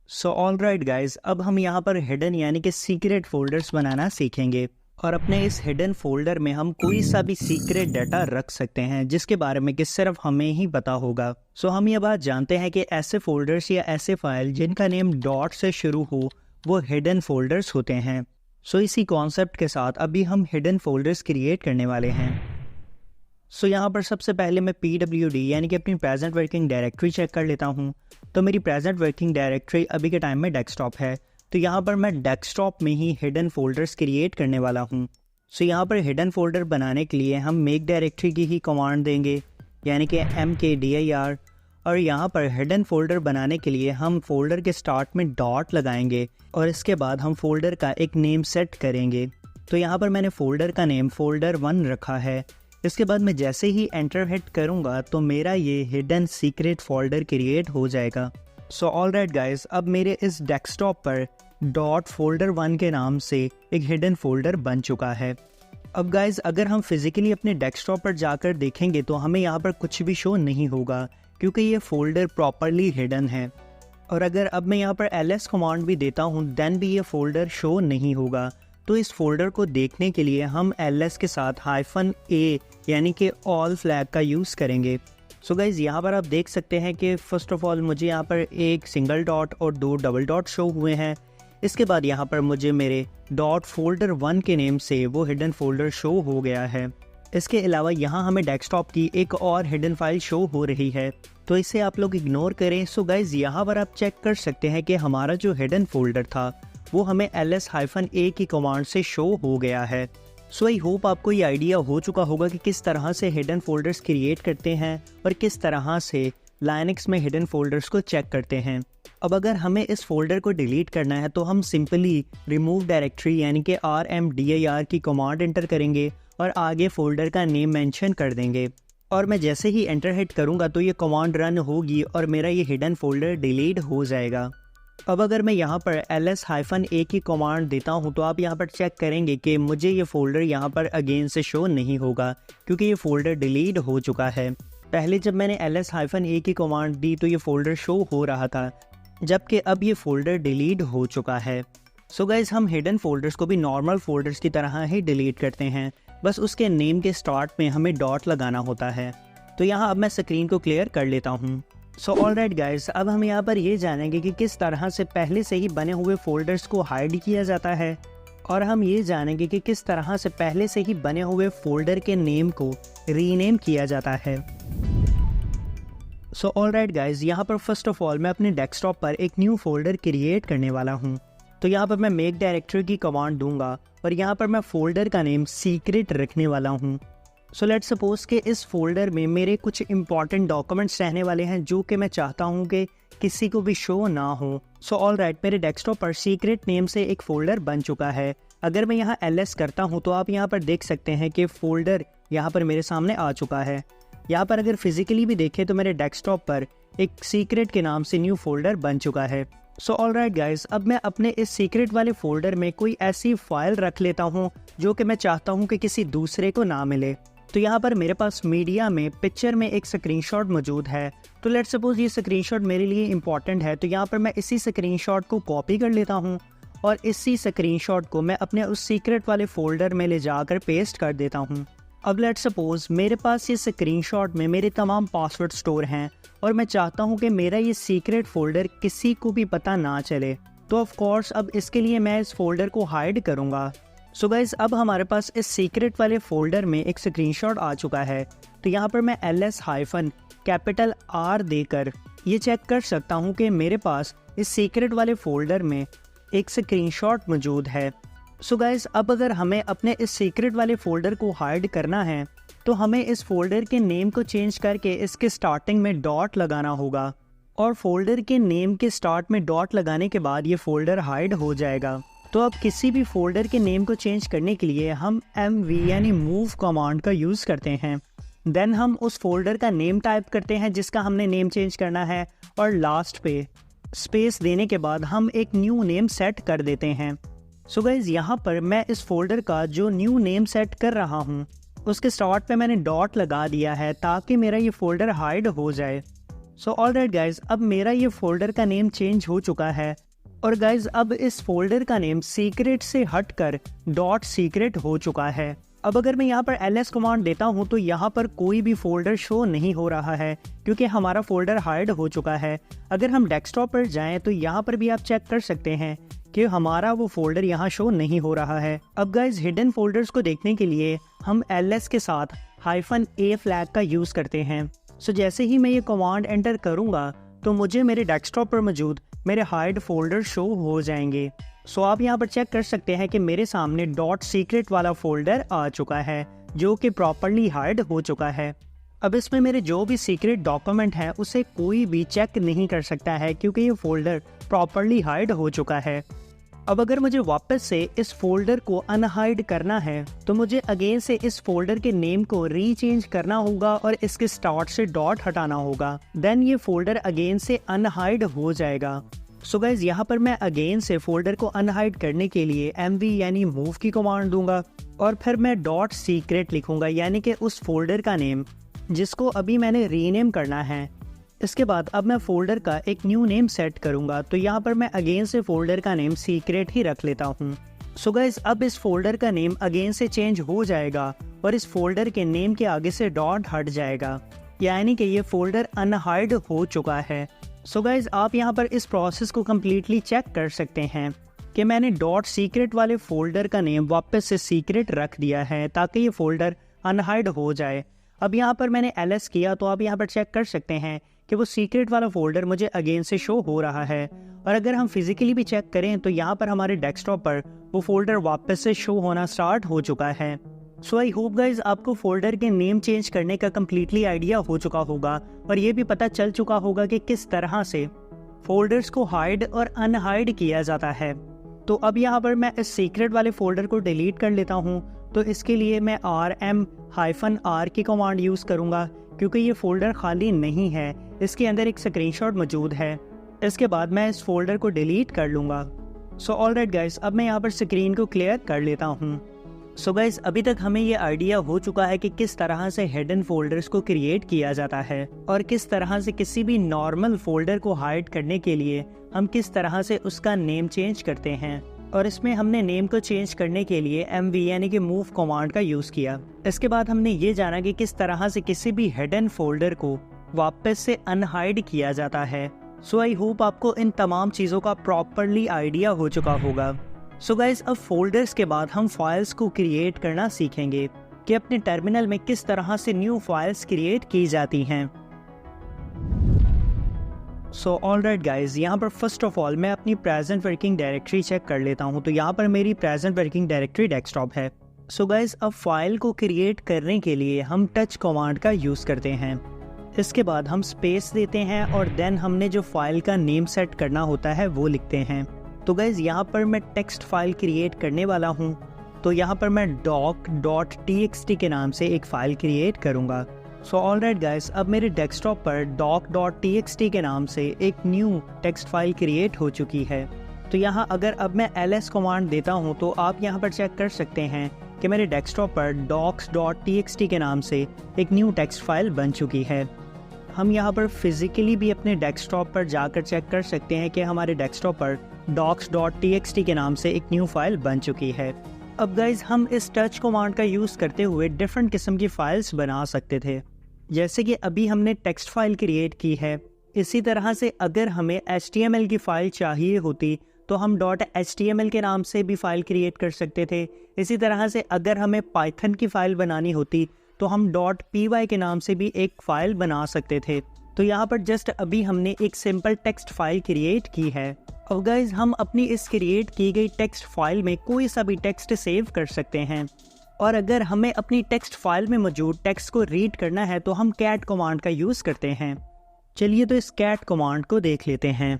सो ऑलराइट गाइज अब हम यहाँ पर हिडन यानी कि सीक्रेट फोल्डर्स बनाना सीखेंगे और अपने इस हिडन फोल्डर में हम कोई सा भी सीक्रेट डाटा रख सकते हैं जिसके बारे में कि सिर्फ हमें ही पता होगा। सो हम ये बात जानते हैं कि ऐसे फोल्डर्स या ऐसे फाइल जिनका नेम डॉट से शुरू हो वो हिडन फोल्डर्स होते हैं। सो इसी कॉन्सेप्ट के साथ अभी हम हिडन फोल्डर्स क्रिएट करने वाले हैं। सो यहाँ पर सबसे पहले मैं pwd यानी कि अपनी प्रेजेंट वर्किंग डायरेक्टरी चेक कर लेता हूँ। तो मेरी प्रेजेंट वर्किंग डायरेक्टरी अभी के टाइम में डेस्कटॉप है, तो यहाँ पर मैं डेस्कटॉप में ही हिडन फोल्डर्स क्रिएट करने वाला हूँ। सो यहाँ पर हिडन फोल्डर बनाने के लिए हम मेक डायरेक्टरी की ही कमांड देंगे यानी कि mkdir। और यहाँ पर हिडन फोल्डर बनाने के लिए हम फोल्डर के स्टार्ट में डॉट लगाएंगे और इसके बाद हम फोल्डर का एक नेम सेट करेंगे। तो यहाँ पर मैंने फोल्डर का नेम folder1 रखा है। इसके बाद मैं जैसे ही एंटर हिट करूँगा तो मेरा ये हिडन सीक्रेट फोल्डर क्रिएट हो जाएगा। सो ऑलराइट गाइस अब मेरे इस डेस्कटॉप पर .folder1 के नाम से एक हिडन फोल्डर बन चुका है। अब गाइस अगर हम फिजिकली अपने डेस्कटॉप पर जाकर देखेंगे तो हमें यहाँ पर कुछ भी शो नहीं होगा क्योंकि ये फोल्डर प्रॉपरली हिडन है। और अगर अब मैं यहाँ पर ls कमांड भी देता हूँ देन भी ये फोल्डर शो नहीं होगा। तो इस फोल्डर को देखने के लिए हम ls के साथ -a यानी कि ऑल फ्लैग का यूज़ करेंगे। सो गाइज़ यहाँ पर आप देख सकते हैं कि फ़र्स्ट ऑफ़ ऑल मुझे यहाँ पर एक सिंगल डॉट और 2 डबल डॉट शो हुए हैं। इसके बाद यहाँ पर मुझे मेरे .folder1 के नेम से वो हिडन फोल्डर शो हो गया है। इसके अलावा यहाँ हमें डेस्कटॉप की एक और हिडन फाइल शो हो रही है, तो इसे आप लोग इग्नोर करें। सो गाइज़ यहाँ पर आप चेक कर सकते हैं कि हमारा जो हिडन फोल्डर था वो हमें ls-a की कमांड से शो हो गया है। सो आई होप आपको ये आइडिया हो चुका होगा कि किस तरह से हिडन फोल्डर्स क्रिएट करते हैं और किस तरह से लाइनक्स में हिडन फोल्डर्स को चेक करते हैं। अब अगर हमें इस फोल्डर को डिलीट करना है तो हम सिंपली रिमूव डायरेक्टरी यानी कि rmdir की कमांड एंटर करेंगे और आगे फोल्डर का नेम मेंशन कर देंगे। और मैं जैसे ही एंटर हिट करूँगा तो ये कमांड रन होगी और मेरा ये हिडन फोल्डर डिलीट हो जाएगा। अब अगर मैं यहाँ पर ls-a की कमांड देता हूँ तो आप यहाँ पर चेक करेंगे कि मुझे ये फ़ोल्डर यहाँ पर अगेन से शो नहीं होगा क्योंकि ये फ़ोल्डर डिलीट हो चुका है। पहले जब मैंने ls-a की कमांड दी तो ये फ़ोल्डर शो हो रहा था, जबकि अब ये फ़ोल्डर डिलीट हो चुका है। सो गाइज़ हम हिडन फोल्डर्स को भी नॉर्मल फोल्डर्स की तरह ही डिलीट करते हैं, बस उसके नेम के स्टार्ट में हमें डॉट लगाना होता है। तो यहाँ अब मैं स्क्रीन को क्लियर कर लेता हूँ। सो ऑलराइट गाइस अब हम यहाँ पर ये जानेंगे कि किस तरह से पहले से ही बने हुए फोल्डर्स को हाइड किया जाता है, और हम ये जानेंगे कि किस तरह से पहले से ही बने हुए फोल्डर के नेम को रीनेम किया जाता है। सो ऑलराइट गाइज, यहाँ पर फर्स्ट ऑफ ऑल मैं अपने डेस्कटॉप पर एक न्यू फोल्डर क्रिएट करने वाला हूँ। तो यहाँ पर मैं मेक डायरेक्टरी की कमांड दूंगा और यहाँ पर मैं फोल्डर का नेम सीक्रेट रखने वाला हूँ। सो लेट्स सपोज कि इस फोल्डर में मेरे कुछ इंपॉर्टेंट डॉक्यूमेंट्स रहने वाले हैं जो कि मैं चाहता हूँ कि किसी को भी शो ना हो। सो ऑलराइट, मेरे डेस्कटॉप पर सीक्रेट नेम से एक फ़ोल्डर बन चुका है। अगर मैं यहाँ ls करता हूँ तो आप यहाँ पर देख सकते हैं कि फ़ोल्डर यहाँ पर मेरे सामने आ चुका है। यहाँ पर अगर फिजिकली भी देखें तो मेरे डेस्कटॉप पर एक सीक्रेट के नाम से न्यू फोल्डर बन चुका है। सो ऑलराइट गाइज, अब मैं अपने इस सीक्रेट वाले फोल्डर में कोई ऐसी फाइल रख लेता हूँ जो कि मैं चाहता हूँ कि किसी दूसरे को ना मिले। तो यहाँ पर मेरे पास मीडिया में पिक्चर में एक स्क्रीनशॉट मौजूद है। तो लेट्स सपोज ये स्क्रीनशॉट मेरे लिए इंपॉर्टेंट है, तो यहाँ पर मैं इसी स्क्रीनशॉट को कॉपी कर लेता हूँ और इसी स्क्रीनशॉट को मैं अपने उस सीक्रेट वाले फोल्डर में ले जाकर पेस्ट कर देता हूँ। अब लेट्स सपोज मेरे पास ये स्क्रीनशॉट में मेरे तमाम पासवर्ड स्टोर हैं और मैं चाहता हूँ कि मेरा ये सीक्रेट फोल्डर किसी को भी पता ना चले। तो ऑफ कोर्स अब इसके लिए मैं इस फोल्डर को हाइड करूँगा। सो गाइज, अब हमारे पास इस सीक्रेट वाले फोल्डर में एक स्क्रीनशॉट आ चुका है। तो यहाँ पर मैं ls-R देकर ये चेक कर सकता हूँ कि मेरे पास इस सीक्रेट वाले फोल्डर में एक स्क्रीनशॉट मौजूद है। सो गाइज, अब अगर हमें अपने इस सीक्रेट वाले फोल्डर को हाइड करना है तो हमें इस फोल्डर के नेम को चेंज करके इसके स्टार्टिंग में डॉट लगाना होगा और फोल्डर के नेम के स्टार्ट में डॉट लगाने के बाद ये फोल्डर हाइड हो जाएगा। तो अब किसी भी फोल्डर के नेम को चेंज करने के लिए हम mv यानी मूव कमांड का यूज़ करते हैं। देन हम उस फोल्डर का नेम टाइप करते हैं जिसका हमने नेम चेंज करना है और लास्ट पे स्पेस देने के बाद हम एक न्यू नेम सेट कर देते हैं। सो गाइज, यहाँ पर मैं इस फोल्डर का जो न्यू नेम सेट कर रहा हूँ उसके स्टार्ट पे मैंने डॉट लगा दिया है ताकि मेरा ये फोल्डर हाइड हो जाए। सो ऑलराइट गाइज, अब मेरा ये फोल्डर का नेम चेंज हो चुका है और गाइज अब इस फोल्डर का नेम सीक्रेट से हटकर डॉट सीक्रेट हो चुका है। अब अगर मैं यहाँ पर ls कमांड देता हूँ तो यहाँ पर कोई भी फोल्डर शो नहीं हो रहा है क्योंकि हमारा फोल्डर हाइड हो चुका है। अगर हम डेस्कटॉप पर जाएं तो यहाँ पर भी आप चेक कर सकते हैं कि हमारा वो फोल्डर यहाँ शो नहीं हो रहा है। अब गाइज, हिडन फोल्डर्स को देखने के लिए हम ls के साथ -a फ्लैग का यूज़ करते हैं। सो जैसे ही मैं ये कमांड एंटर करूँगा तो मुझे मेरे डेस्कटॉप पर मौजूद मेरे हाइड फोल्डर शो हो जाएंगे। सो आप यहाँ पर चेक कर सकते हैं कि मेरे सामने डॉट सीक्रेट वाला फोल्डर आ चुका है जो कि प्रॉपरली हाइड हो चुका है। अब इसमें मेरे जो भी सीक्रेट डॉक्यूमेंट है उसे कोई भी चेक नहीं कर सकता है क्योंकि ये फोल्डर प्रॉपरली हाइड हो चुका है। अब अगर मुझे वापस से इस फोल्डर को अनहाइड करना है तो मुझे अगेन से इस फोल्डर के नेम को रीचेंज करना होगा और इसके स्टार्ट से डॉट हटाना होगा। देन ये फोल्डर अगेन से अनहाइड हो जाएगा। सो गाइज, यहाँ पर मैं अगेन से फोल्डर को अनहाइड करने के लिए mv यानी मूव की कमांड दूंगा और फिर मैं डॉट सीक्रेट लिखूंगा यानी कि उस फोल्डर का नेम जिसको अभी मैंने रीनेम करना है। इसके बाद अब मैं फोल्डर का एक न्यू नेम सेट करूंगा। तो यहाँ पर मैं अगेन से फोल्डर का नेम सीक्रेट ही रख लेता हूँ। सो गाइज, अब इस फोल्डर का नेम अगेन से चेंज हो जाएगा और इस फोल्डर के नेम के आगे से डॉट हट जाएगा यानी कि ये फोल्डर अनहाइड हो चुका है। सो गाइज, आप यहाँ पर इस प्रोसेस को कम्प्लीटली चेक कर सकते हैं कि मैंने डॉट सीक्रेट वाले फोल्डर का नेम वापस से सीक्रेट रख दिया है ताकि ये फोल्डर अनहाइड हो जाए। अब यहाँ पर मैंने ls किया तो आप यहाँ पर चेक कर सकते हैं कि वो सीक्रेट वाला फोल्डर मुझे अगेन से शो हो रहा है। और अगर हम फिजिकली भी चेक करें तो यहाँ पर हमारे डेस्कटॉप पर वो फोल्डर वापस से शो होना स्टार्ट हो चुका है। सो आई होप गाइज आपको फोल्डर के नेम चेंज करने का कम्प्लीटली आइडिया हो चुका होगा और ये भी पता चल चुका होगा कि किस तरह से फोल्डर्स को हाइड और अनहाइड किया जाता है। तो अब यहाँ पर मैं इस सीक्रेट वाले फोल्डर को डिलीट कर लेता हूँ। तो इसके लिए मैं rm-r की कमांड यूज़ करूँगा क्योंकि ये फोल्डर खाली नहीं है, इसके अंदर एक स्क्रीनशॉट मौजूद है। इसके बाद मैं इस फोल्डर को डिलीट कर लूँगा। सो ऑलराइट गाइस, अब मैं यहाँ पर स्क्रीन को क्लियर कर लेता हूँ। सो गाइस, अभी तक हमें ये आइडिया हो चुका है कि किस तरह से हिडन फोल्डर्स को क्रिएट किया जाता है और किस तरह से किसी भी नॉर्मल फोल्डर को हाइड करने के लिए हम किस तरह से उसका नेम चेंज करते हैं। और इसमें हमने नेम को चेंज करने के लिए mv यानी कि मूव कमांड का यूज़ किया। इसके बाद हमने ये जाना कि किस तरह से किसी भी हिडन फोल्डर को वापस से अनहाइड किया जाता है। सो आई होप आपको इन तमाम चीज़ों का प्रॉपरली आइडिया हो चुका होगा। सो गाइस, अब फोल्डर्स के बाद हम फाइल्स को क्रिएट करना सीखेंगे कि अपने टर्मिनल में किस तरह से न्यू फाइल्स क्रिएट की जाती हैं। सो ऑलराइट गाइज, यहाँ पर फर्स्ट ऑफ ऑल मैं अपनी प्रेजेंट वर्किंग डायरेक्टरी चेक कर लेता हूँ। तो यहाँ पर मेरी प्रेजेंट वर्किंग डायरेक्टरी डेस्कटॉप है। सो गाइज, अब फाइल को क्रिएट करने के लिए हम टच कमांड का यूज़ करते हैं। इसके बाद हम स्पेस देते हैं और देन हमने जो फाइल का नेम सेट करना होता है वो लिखते हैं। तो गाइज, यहाँ पर मैं टेक्स्ट फाइल क्रिएट करने वाला हूँ। तो यहाँ पर मैं doc.txt के नाम से एक फ़ाइल क्रिएट करूँगा। सो ऑलराइट गाइस, अब मेरे डेस्कटॉप पर doc.txt के नाम से एक न्यू टेक्स्ट फाइल क्रिएट हो चुकी है। तो यहाँ अगर अब मैं ls कमांड देता हूँ तो आप यहाँ पर चेक कर सकते हैं कि मेरे डेस्कटॉप पर docs.txt के नाम से एक न्यू टेक्स्ट फाइल बन चुकी है। हम यहाँ पर फिजिकली भी अपने डेस्कटॉप पर जाकर चेक कर सकते हैं कि हमारे डेस्कटॉप पर docs.txt के नाम से एक न्यू फाइल बन चुकी है। अब गाइज, हम इस टच कमांड का यूज़ करते हुए डिफरेंट किस्म की फाइल्स बना सकते थे, जैसे कि अभी हमने टेक्स्ट फाइल क्रिएट की है। इसी तरह से अगर हमें HTML की फ़ाइल चाहिए होती तो हम .html के नाम से भी फ़ाइल क्रिएट कर सकते थे। इसी तरह से अगर हमें पाइथन की फ़ाइल बनानी होती तो हम .py के नाम से भी एक फ़ाइल बना सकते थे। तो यहाँ पर जस्ट अभी हमने एक सिंपल टेक्स्ट फाइल क्रिएट की है। अब गाइज, हम अपनी इस क्रिएट की गई टेक्स्ट फाइल में कोई सा भी टेक्स्ट सेव कर सकते हैं, और अगर हमें अपनी टेक्स्ट फाइल में मौजूद टेक्स्ट को रीड करना है तो हम कैट कमांड का यूज़ करते हैं। चलिए तो इस कैट कमांड को देख लेते हैं।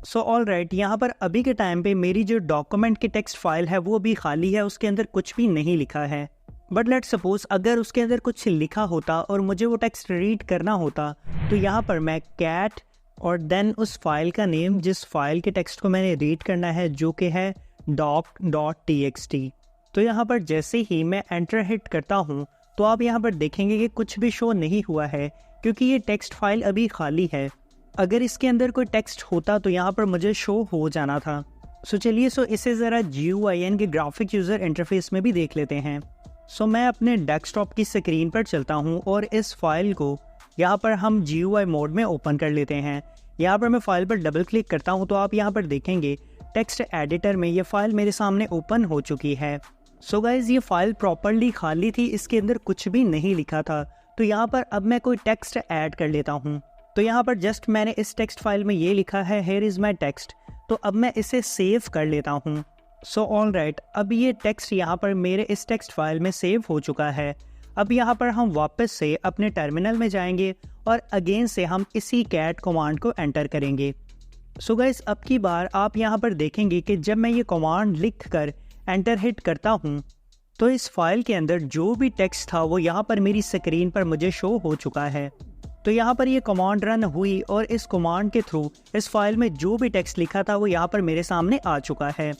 सो ऑलराइट, यहाँ पर अभी के टाइम पे मेरी जो डॉक्यूमेंट की टेक्स्ट फाइल है वो भी खाली है, उसके अंदर कुछ भी नहीं लिखा है। बट लेट सपोज अगर उसके अंदर कुछ लिखा होता और मुझे वो टेक्स्ट रीड करना होता तो यहाँ पर मैं कैट और देन उस फाइल का नेम जिस फाइल के टेक्स्ट को मैंने रीड करना है जो कि है doc.txt। तो यहाँ पर जैसे ही मैं एंटर हिट करता हूँ तो आप यहाँ पर देखेंगे कि कुछ भी शो नहीं हुआ है क्योंकि ये टेक्स्ट फाइल अभी खाली है। अगर इसके अंदर कोई टेक्स्ट होता तो यहाँ पर मुझे शो हो जाना था। सो चलिए इसे ज़रा GUIN के ग्राफिक यूज़र इंटरफेस में भी देख लेते हैं। सो मैं अपने डेस्कटॉप की स्क्रीन पर चलता हूँ और इस फाइल को यहाँ पर हम GUI मोड में ओपन कर लेते हैं। यहाँ पर मैं फाइल पर डबल क्लिक करता हूँ तो आप यहाँ पर देखेंगे टेक्स्ट एडिटर में ये फाइल मेरे सामने ओपन हो चुकी है। सो गाइज, ये फाइल प्रॉपर्ली खाली थी, इसके अंदर कुछ भी नहीं लिखा था। तो यहाँ पर अब मैं कोई टेक्स्ट ऐड कर लेता हूँ। तो यहाँ पर जस्ट मैंने इस टेक्स्ट फाइल में ये लिखा है हेयर इज़ माई टेक्स्ट। तो अब मैं इसे सेव कर लेता हूँ। सो ऑलराइट, अब ये टेक्स्ट यहाँ पर मेरे इस टेक्स्ट फाइल में सेव हो चुका है। अब यहाँ पर हम वापस से अपने टर्मिनल में जाएंगे और अगेन से हम इसी कैट कमांड को एंटर करेंगे। सो गाइस, अब की बार आप यहाँ पर देखेंगे कि जब मैं ये कमांड लिख कर एंटर हिट करता हूँ तो इस फाइल के अंदर जो भी टेक्स्ट था वो यहाँ पर मेरी स्क्रीन पर मुझे शो हो चुका है। तो यहाँ पर ये कमांड रन हुई और इस कमांड के थ्रू इस फाइल में जो भी टेक्स्ट लिखा था वो यहाँ पर मेरे सामने आ चुका है।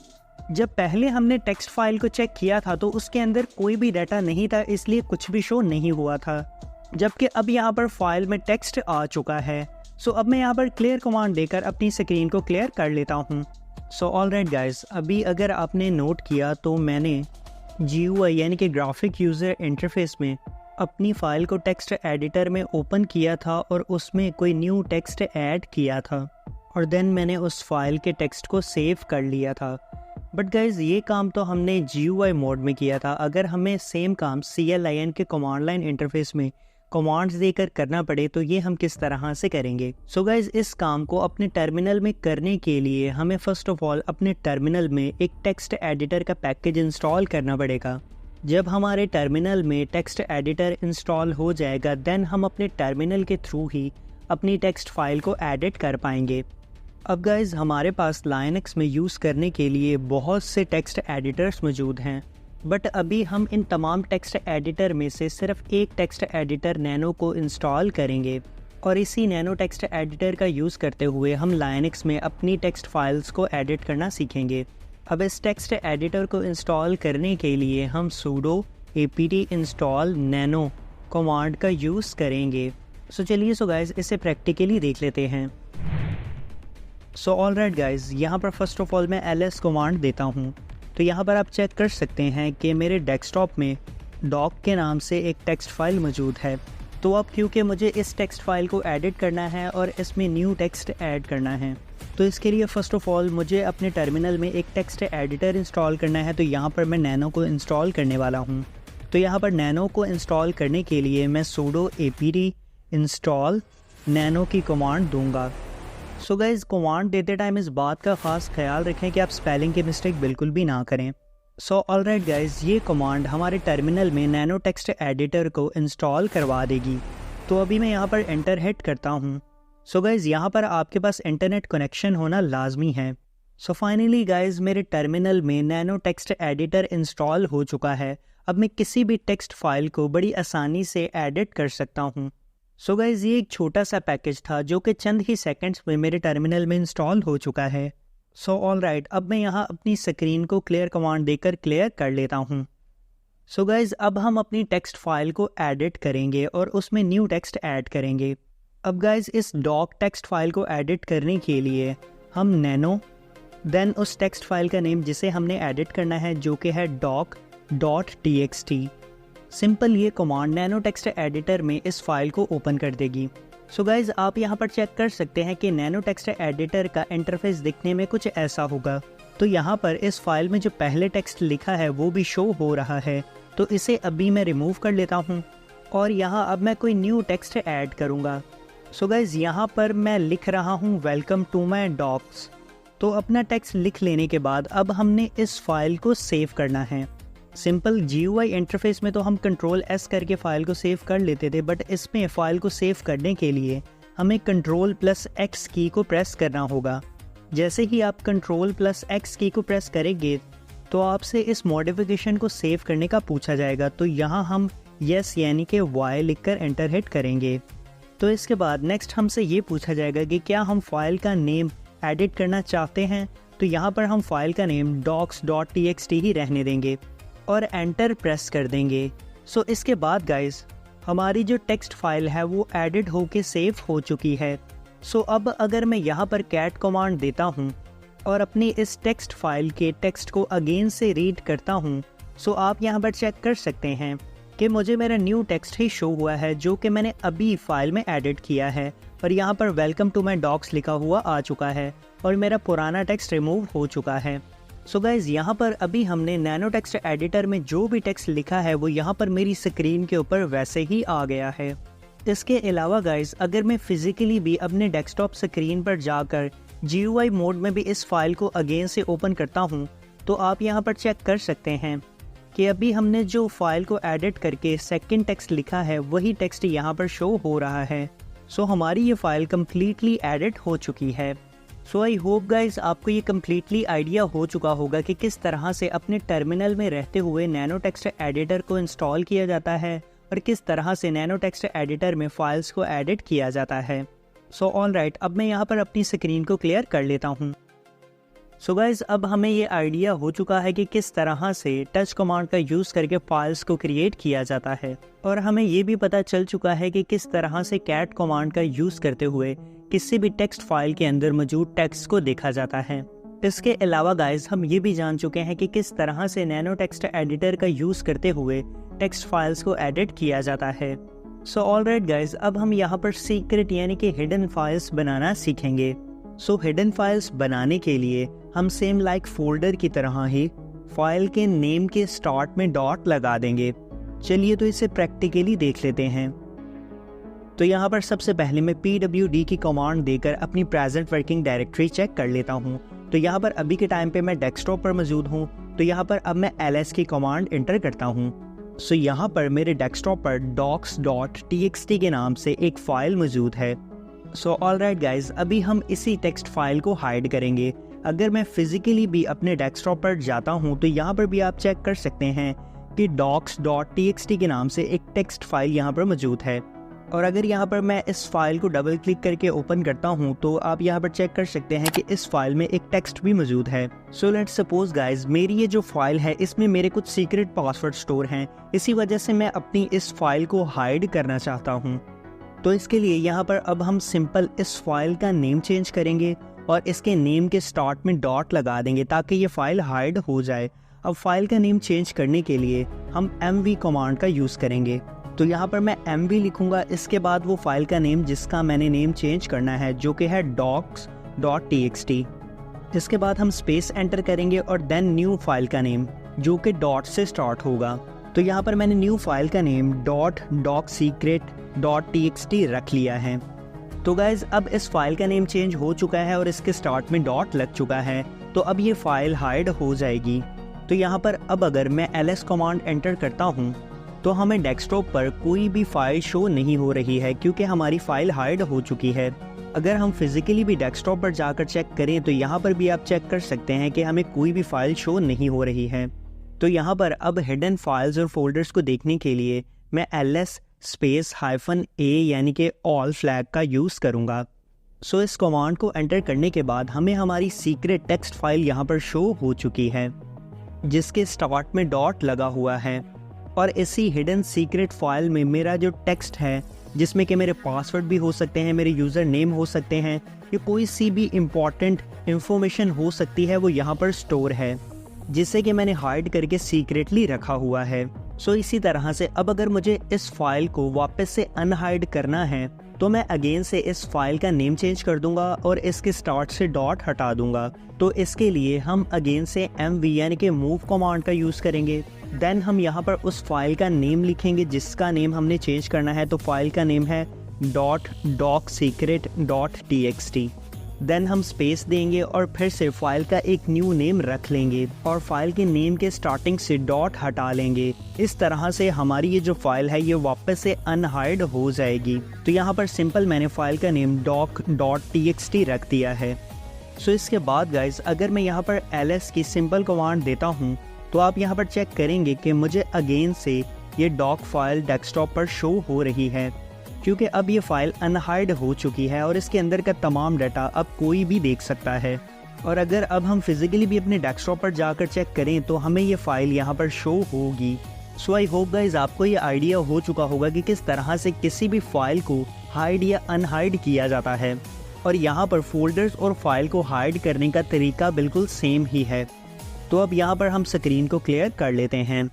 जब पहले हमने टेक्स्ट फाइल को चेक किया था तो उसके अंदर कोई भी डाटा नहीं था, इसलिए कुछ भी शो नहीं हुआ था, जबकि अब यहाँ पर फाइल में टेक्स्ट आ चुका है। सो अब मैं यहाँ पर क्लियर कमांड देकर अपनी स्क्रीन को क्लियर कर लेता हूँ। सो ऑलराइट गाइस, अभी अगर आपने नोट किया तो मैंने GUI के ग्राफिक यूज़र इंटरफेस में अपनी फ़ाइल को टेक्स्ट एडिटर में ओपन किया था और उसमें कोई न्यू टेक्स्ट ऐड किया था और देन मैंने उस फाइल के टेक्स्ट को सेव कर लिया था। बट गाइज़, ये काम तो हमने GUI मोड में किया था। अगर हमें सेम काम CLIN के कमांड लाइन इंटरफेस में कमांड्स देकर करना पड़े तो ये हम किस तरह से करेंगे। सो गाइज़, इस काम को अपने टर्मिनल में करने के लिए हमें फ़र्स्ट ऑफ ऑल अपने टर्मिनल में एक टेक्स्ट एडिटर का पैकेज इंस्टॉल करना पड़ेगा। जब हमारे टर्मिनल में टेक्स्ट एडिटर इंस्टॉल हो जाएगा देन हम अपने टर्मिनल के थ्रू ही अपनी टेक्स्ट फाइल को एडिट कर पाएंगे। अब गाइज़, हमारे पास लाइनक्स में यूज़ करने के लिए बहुत से टेक्स्ट एडिटर्स मौजूद हैं, बट अभी हम इन तमाम टेक्स्ट एडिटर में से सिर्फ एक टेक्स्ट एडिटर नैनो को इंस्टॉल करेंगे और इसी नैनो टेक्स्ट एडिटर का यूज़ करते हुए हम लाइनक्स में अपनी टेक्स्ट फाइल्स को एडिट करना सीखेंगे। अब इस टेक्स्ट एडिटर को इंस्टॉल करने के लिए हम sudo apt install nano command का यूज़ करेंगे। सो चलिए गाइज़, इसे प्रैक्टिकली देख लेते हैं। सो ऑलराइट गाइज़, यहाँ पर फर्स्ट ऑफ ऑल मैं ls कमांड देता हूँ। तो यहाँ पर आप चेक कर सकते हैं कि मेरे डेस्कटॉप में doc के नाम से एक टेक्स्ट फाइल मौजूद है। तो अब क्योंकि मुझे इस टेक्स्ट फाइल को एडिट करना है और इसमें न्यू टेक्स्ट ऐड करना है तो इसके लिए फ़र्स्ट ऑफ ऑल मुझे अपने टर्मिनल में एक टेक्स्ट एडिटर इंस्टॉल करना है। तो यहाँ पर मैं नैनो को इंस्टॉल करने वाला हूँ। तो यहाँ पर नैनो को इंस्टॉल करने के लिए मैं sudo apt install नैनो की कमांड दूंगा। सो गाइज कमांड देते टाइम इस बात का ख़ास ख्याल रखें कि आप स्पेलिंग की मिस्टेक बिल्कुल भी ना करें। सो ऑलराइट गाइज, ये कमांड हमारे टर्मिनल में नैनो टेक्स्ट एडिटर को इंस्टॉल करवा देगी। तो अभी मैं यहाँ पर एंटर हिट करता हूँ। सो गाइज यहाँ पर आपके पास इंटरनेट कनेक्शन होना लाजमी है। सो फाइनली गाइज मेरे टर्मिनल में नैनो टेक्स्ट एडिटर इंस्टॉल हो चुका है। अब मैं किसी भी टेक्स्ट फाइल को बड़ी आसानी से एडिट कर सकता हूँ। सो गाइज ये एक छोटा सा पैकेज था जो कि चंद ही सेकंड्स में मेरे टर्मिनल में इंस्टॉल हो चुका है। सो ऑलराइट, अब मैं यहाँ अपनी स्क्रीन को क्लियर कमांड देकर क्लियर कर लेता हूँ। सो गाइज अब हम अपनी टेक्स्ट फाइल को एडिट करेंगे और उसमें न्यू टेक्स्ट ऐड करेंगे। अब गाइज इस डॉक टेक्स्ट फाइल को एडिट करने के लिए हम नैनो देन उस टेक्स्ट फाइल का नेम जिसे हमने एडिट करना है जो कि है doc.txt। सिंपल ये कमांड नैनो टेक्स्ट एडिटर में इस फाइल को ओपन कर देगी। सो गाइज आप यहाँ पर चेक कर सकते हैं कि नैनो टेक्स्ट एडिटर का इंटरफेस दिखने में कुछ ऐसा होगा। तो यहाँ पर इस फाइल में जो पहले टेक्स्ट लिखा है वो भी शो हो रहा है। तो इसे अभी मैं रिमूव कर लेता हूँ और यहाँ अब मैं कोई न्यू टेक्स्ट ऐड करूँगा। सो गाइज यहाँ पर मैं लिख रहा हूँ वेलकम टू माई डॉक्स। तो अपना टेक्स्ट लिख लेने के बाद अब हमने इस फाइल को सेव करना है। सिंपल GUI इंटरफेस में तो हम Ctrl+S करके फ़ाइल को सेव कर लेते थे, बट इसमें फ़ाइल को सेव करने के लिए हमें Ctrl+X की को प्रेस करना होगा। जैसे ही आप Ctrl+X की को प्रेस करेंगे तो आपसे इस मॉडिफिकेशन को सेव करने का पूछा जाएगा। तो यहाँ हम यस यानी कि Y लिखकर एंटर हिट करेंगे। तो इसके बाद नेक्स्ट हमसे ये पूछा जाएगा कि क्या हम फाइल का नेम एडिट करना चाहते हैं। तो यहाँ पर हम फाइल का नेम docs.txt ही रहने देंगे और एंटर प्रेस कर देंगे। सो इसके बाद गाइस हमारी जो टेक्स्ट फाइल है वो एडिट होके सेव हो चुकी है। सो अब अगर मैं यहाँ पर कैट कमांड देता हूँ और अपनी इस टेक्स्ट फाइल के टेक्स्ट को अगेन से रीड करता हूँ, सो आप यहाँ पर चेक कर सकते हैं कि मुझे मेरा न्यू टेक्स्ट ही शो हुआ है जो कि मैंने अभी फाइल में एडिट किया है। और यहाँ पर वेलकम टू माई डॉक्स लिखा हुआ आ चुका है और मेरा पुराना टेक्स्ट रिमूव हो चुका है। सो गाइज यहाँ पर अभी हमने नैनो टेक्स्ट एडिटर में जो भी टेक्स्ट लिखा है वो यहाँ पर मेरी स्क्रीन के ऊपर वैसे ही आ गया है। इसके अलावा गाइज अगर मैं फिजिकली भी अपने डेस्कटॉप स्क्रीन पर जाकर GUI मोड में भी इस फाइल को अगेन से ओपन करता हूँ तो आप यहाँ पर चेक कर सकते हैं कि अभी हमने जो फाइल को एडिट करके सेकंड टेक्स्ट लिखा है वही टेक्स्ट यहाँ पर शो हो रहा है। सो हमारी ये फाइल कम्प्लीटली एडिट हो चुकी है। सो आई होप गाइज आपको ये कम्प्लीटली आइडिया हो चुका होगा कि किस तरह से अपने टर्मिनल में रहते हुए नैनो टेक्स्ट एडिटर को इंस्टॉल किया जाता है और किस तरह से नैनो टेक्स्ट एडिटर में फाइल्स को एडिट किया जाता है। सो ऑलराइट, अब मैं यहाँ पर अपनी स्क्रीन को क्लियर कर लेता हूँ। सो गाइज अब हमें ये आइडिया हो चुका है कि किस तरह से टच कमांड का यूज़ करके फाइल्स को क्रिएट किया जाता है और हमें ये भी पता चल चुका है कि किस तरह से कैट कमांड का यूज़ करते हुए किसी भी टेक्स्ट फाइल के अंदर मौजूद टेक्स्ट को देखा जाता है। इसके अलावा गाइज हम ये भी जान चुके हैं कि किस तरह से नैनो टेक्स्ट एडिटर का यूज़ करते हुए टेक्स्ट फाइल्स को एडिट किया जाता है। सो ऑलराइट गाइज अब हम यहाँ पर सीक्रेट यानी कि हिडन फाइल्स बनाना सीखेंगे। सो हिडन फाइल्स बनाने के लिए हम सेम लाइक फोल्डर की तरह ही फाइल के नेम के स्टार्ट में डॉट लगा देंगे। चलिए तो इसे प्रैक्टिकली देख लेते हैं। तो यहाँ पर सबसे पहले मैं pwd की कमांड देकर अपनी प्रेजेंट वर्किंग डायरेक्टरी चेक कर लेता हूँ। तो यहाँ पर अभी के टाइम पे मैं डेस्कटॉप पर मौजूद हूँ। तो यहाँ पर अब मैं ls की कमांड इंटर करता हूँ। सो यहाँ पर मेरे डेस्कटॉप पर docs.txt के नाम से एक फ़ाइल मौजूद है। सो ऑलराइट गाइज अभी हम इसी टेक्स्ट फाइल को हाइड करेंगे। अगर मैं फिजिकली भी अपने डेस्कटॉप पर जाता हूँ तो यहाँ पर भी आप चेक कर सकते हैं कि docs.txt के नाम से एक टेक्स्ट फाइल यहाँ पर मौजूद है। और अगर यहाँ पर मैं इस फाइल को डबल क्लिक करके ओपन करता हूँ तो आप यहाँ पर चेक कर सकते हैं कि इस फाइल में एक टेक्स्ट भी मौजूद है। सो लेट्स सपोज गाइज मेरी ये जो फाइल है इसमें मेरे कुछ सीक्रेट पासवर्ड स्टोर हैं, इसी वजह से मैं अपनी इस फाइल को हाइड करना चाहता हूँ। तो इसके लिए यहाँ पर अब हम सिंपल इस फाइल का नेम चेंज करेंगे और इसके नेम के स्टार्ट में डॉट लगा देंगे ताकि ये फाइल हाइड हो जाए। अब फाइल का नेम चेंज करने के लिए हम mv कमांड का यूज़ करेंगे। तो यहाँ पर मैं mv लिखूंगा, इसके बाद वो फाइल का नेम जिसका मैंने नेम चेंज करना है जो कि है docs.txt। इसके बाद हम स्पेस एंटर करेंगे और देन न्यू फाइल का नेम जो कि डॉट से स्टार्ट होगा। तो यहाँ पर मैंने न्यू फाइल का नेम .docsecret.txt रख लिया है। तो गाइज अब इस फाइल का नेम चेंज हो चुका है और इसके स्टार्ट में डॉट लग चुका है, तो अब ये फाइल हाइड हो जाएगी। तो यहाँ पर अब अगर मैं ls कमांड एंटर करता हूँ तो हमें डेस्कटॉप पर कोई भी फाइल शो नहीं हो रही है क्योंकि हमारी फाइल हाइड हो चुकी है। अगर हम फिजिकली भी डेस्कटॉप पर जाकर चेक करें तो यहाँ पर भी आप चेक कर सकते हैं कि हमें कोई भी फाइल शो नहीं हो रही है। तो यहाँ पर अब हिडन फाइल्स और फोल्डर्स को देखने के लिए मैं ls -a यानी कि ऑल फ्लैग का यूज़ करूँगा। सो इस कमांड को एंटर करने के बाद हमें हमारी सीक्रेट टेक्स्ट फाइल यहाँ पर शो हो चुकी है जिसके स्टार्ट में डॉट लगा हुआ है। और इसी हिडन सीक्रेट फाइल में मेरा जो टेक्स्ट है, जिसमें कि मेरे पासवर्ड भी हो सकते हैं, मेरे यूज़र नेम हो सकते हैं, या कोई सी भी इम्पॉर्टेंट इंफॉर्मेशन हो सकती है, वो यहाँ पर स्टोर है जिसे कि मैंने हाइड करके सीक्रेटली रखा हुआ है। सो इसी तरह से अब अगर मुझे इस फाइल को वापस से अनहाइड करना है तो मैं अगेन से इस फाइल का नेम चेंज कर दूंगा और इसके स्टार्ट से डॉट हटा दूंगा। तो इसके लिए हम अगेन से mv यानी कि मूव कमांड का यूज़ करेंगे। देन हम यहाँ पर उस फाइल का नेम लिखेंगे जिसका नेम हमने चेंज करना है। तो फाइल का नेम है .docsecret.txt। देन हम स्पेस देंगे और फिर से फाइल का एक न्यू नेम रख लेंगे और फाइल के नेम के स्टार्टिंग से डॉट हटा लेंगे। इस तरह से हमारी ये जो फाइल है ये वापस से अनहाइड हो जाएगी। तो यहाँ पर सिंपल मैंने फाइल का नेम doc.txt रख दिया है। सो इसके बाद गाइज अगर मैं यहाँ पर ls की सिंपल कमांड देता हूँ तो आप यहाँ पर चेक करेंगे कि मुझे अगेन से ये डॉक फाइल डेस्कटॉप पर शो हो रही है क्योंकि अब ये फाइल अनहाइड हो चुकी है और इसके अंदर का तमाम डाटा अब कोई भी देख सकता है। और अगर अब हम फिजिकली भी अपने डेस्कटॉप पर जाकर चेक करें तो हमें ये फाइल यहाँ पर शो होगी। सो आई होप गाइज आपको ये आइडिया हो चुका होगा कि किस तरह से किसी भी फाइल को हाइड या अनहाइड किया जाता है। और यहाँ पर फोल्डर्स और फाइल को हाइड करने का तरीका बिल्कुल सेम ही है। तो अब यहाँ पर हम स्क्रीन को क्लियर कर लेते हैं।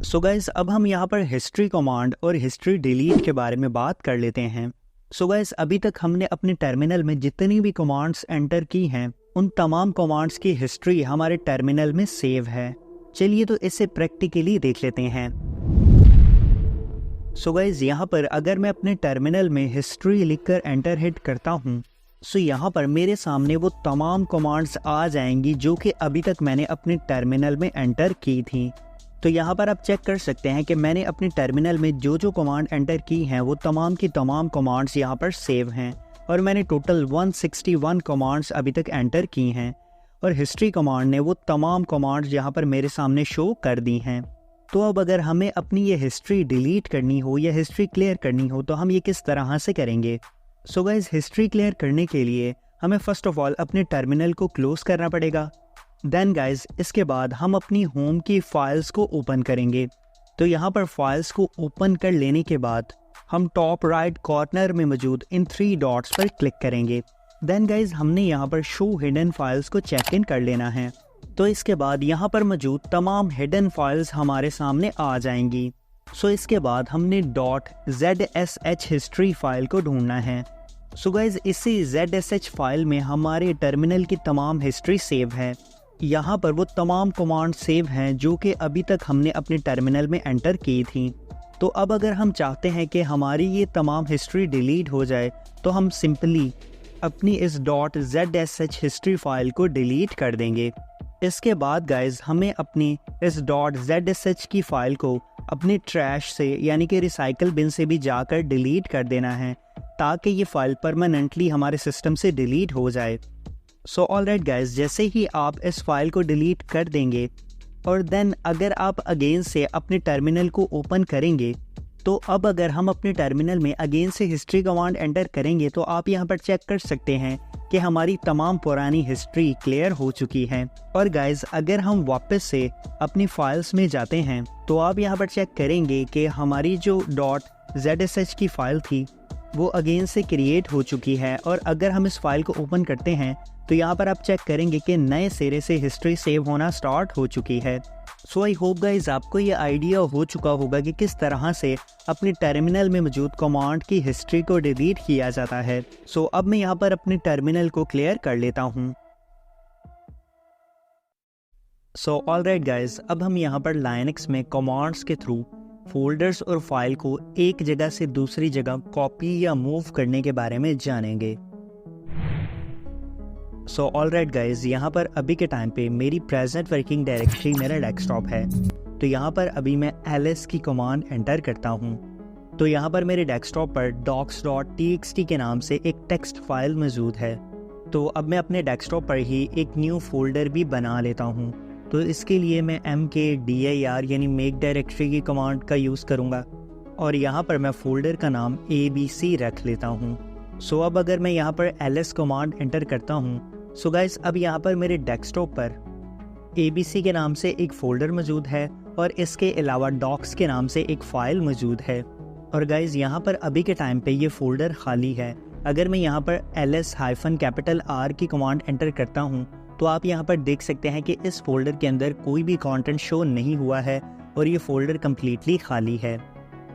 सो गाइज अब हम यहाँ पर हिस्ट्री कमांड और हिस्ट्री डिलीट के बारे में बात कर लेते हैं। सो गाइज अभी तक हमने अपने टर्मिनल में जितनी भी कमांड्स एंटर की हैं उन तमाम कमांड्स की हिस्ट्री हमारे टर्मिनल में सेव है। चलिए तो इसे प्रैक्टिकली देख लेते हैं। सो गाइज यहाँ पर अगर मैं अपने टर्मिनल में हिस्ट्री लिखकर एंटर हिट करता हूँ सो यहाँ पर मेरे सामने वो तमाम कमांड्स आ जाएंगी जो कि अभी तक मैंने अपने टर्मिनल में एंटर की थी। तो यहाँ पर आप चेक कर सकते हैं कि मैंने अपने टर्मिनल में जो जो कमांड एंटर की हैं वो तमाम की तमाम कमांड्स यहाँ पर सेव हैं और मैंने टोटल 161 कमांड्स अभी तक एंटर की हैं और हिस्ट्री कमांड ने वो तमाम कमांड्स यहाँ पर मेरे सामने शो कर दी हैं। तो अब अगर हमें अपनी ये हिस्ट्री डिलीट करनी हो या हिस्ट्री क्लियर करनी हो तो हम ये किस तरह से करेंगे। सो गाइज हिस्ट्री क्लियर करने के लिए हमें फ़र्स्ट ऑफ ऑल अपने टर्मिनल को क्लोज़ करना पड़ेगा। देन गाइज इसके बाद हम अपनी होम की फाइल्स को ओपन करेंगे। तो यहाँ पर फाइल्स को ओपन कर लेने के बाद हम टॉप राइट कॉर्नर में मौजूद इन 3 डॉट्स पर क्लिक करेंगे। देन गाइज हमने यहाँ पर शो हिडन फाइल्स को चेक इन कर लेना है। तो इसके बाद यहाँ पर मौजूद तमाम हिडन फाइल्स हमारे सामने आ जाएंगी। सो इसके बाद हमने .zsh हिस्ट्री फाइल को ढूंढना है। सो गाइज इसी zsh फाइल में हमारे टर्मिनल की तमाम हिस्ट्री सेव है। यहाँ पर वो तमाम कमांड सेव हैं जो कि अभी तक हमने अपने टर्मिनल में एंटर की थी। तो अब अगर हम चाहते हैं कि हमारी ये तमाम हिस्ट्री डिलीट हो जाए तो हम सिंपली अपनी इस .zsh हिस्ट्री फाइल को डिलीट कर देंगे। इसके बाद गाइज हमें अपनी इस .zsh की फ़ाइल को अपने ट्रैश से यानी कि रिसाइकल बिन से भी जाकर डिलीट कर देना है ताकि ये फ़ाइल परमानेंटली हमारे सिस्टम से डिलीट हो जाए। सो ऑलराइट गाइज जैसे ही आप इस फाइल को डिलीट कर देंगे और देन अगर आप अगेन से अपने टर्मिनल को ओपन करेंगे तो अब अगर हम अपने टर्मिनल में अगेन से हिस्ट्री कमांड एंटर करेंगे तो आप यहाँ पर चेक कर सकते हैं कि हमारी तमाम पुरानी हिस्ट्री क्लियर हो चुकी है। और गाइज अगर हम वापस से अपनी फाइल्स में जाते हैं तो आप यहाँ पर चेक करेंगे कि हमारी जो .zsh की फ़ाइल थी वो अगेन से क्रिएट हो चुकी है। और अगर हम इस फाइल को ओपन करते हैं तो यहाँ पर आप चेक करेंगे कि नए सिरे से हिस्ट्री सेव होना स्टार्ट हो चुकी है। सो आई होप गाइज आपको ये आइडिया हो चुका होगा कि किस तरह से अपने टर्मिनल में मौजूद कमांड की हिस्ट्री को डिलीट किया जाता है। सो अब मैं यहाँ पर अपने टर्मिनल को क्लियर कर लेता हूँ। सो ऑलराइट गाइज अब हम यहाँ पर लाइनक्स में कमांड्स के थ्रू फोल्डर्स और फाइल को एक जगह से दूसरी जगह कॉपी या मूव करने के बारे में जानेंगे। सो ऑलराइट गाइज, यहाँ पर अभी के टाइम पे मेरी प्रेजेंट वर्किंग डायरेक्टरी मेरा डेस्कटॉप है। तो यहाँ पर अभी मैं ls की कमांड एंटर करता हूँ। तो यहाँ पर मेरे डेस्कटॉप पर docs.txt के नाम से एक टेक्स्ट फाइल मौजूद है। तो अब मैं अपने डेस्कटॉप पर ही एक न्यू फोल्डर भी बना लेता हूँ। तो इसके लिए मैं mkdir यानी मेक डायरेक्टरी की कमांड का यूज़ करूँगा और यहाँ पर मैं फोल्डर का नाम abc रख लेता हूँ। सो अब अगर मैं यहाँ पर ls कमांड एंटर करता हूँ, सो गाइस अब यहाँ पर मेरे डेस्कटॉप पर abc के नाम से एक फ़ोल्डर मौजूद है और इसके अलावा डॉक्स के नाम से एक फ़ाइल मौजूद है। और गाइस यहाँ पर अभी के टाइम पे ये फ़ोल्डर खाली है। अगर मैं यहाँ पर ls-R की कमांड एंटर करता हूँ तो आप यहाँ पर देख सकते हैं कि इस फोल्डर के अंदर कोई भी कंटेंट शो नहीं हुआ है और ये फोल्डर कम्प्लीटली खाली है।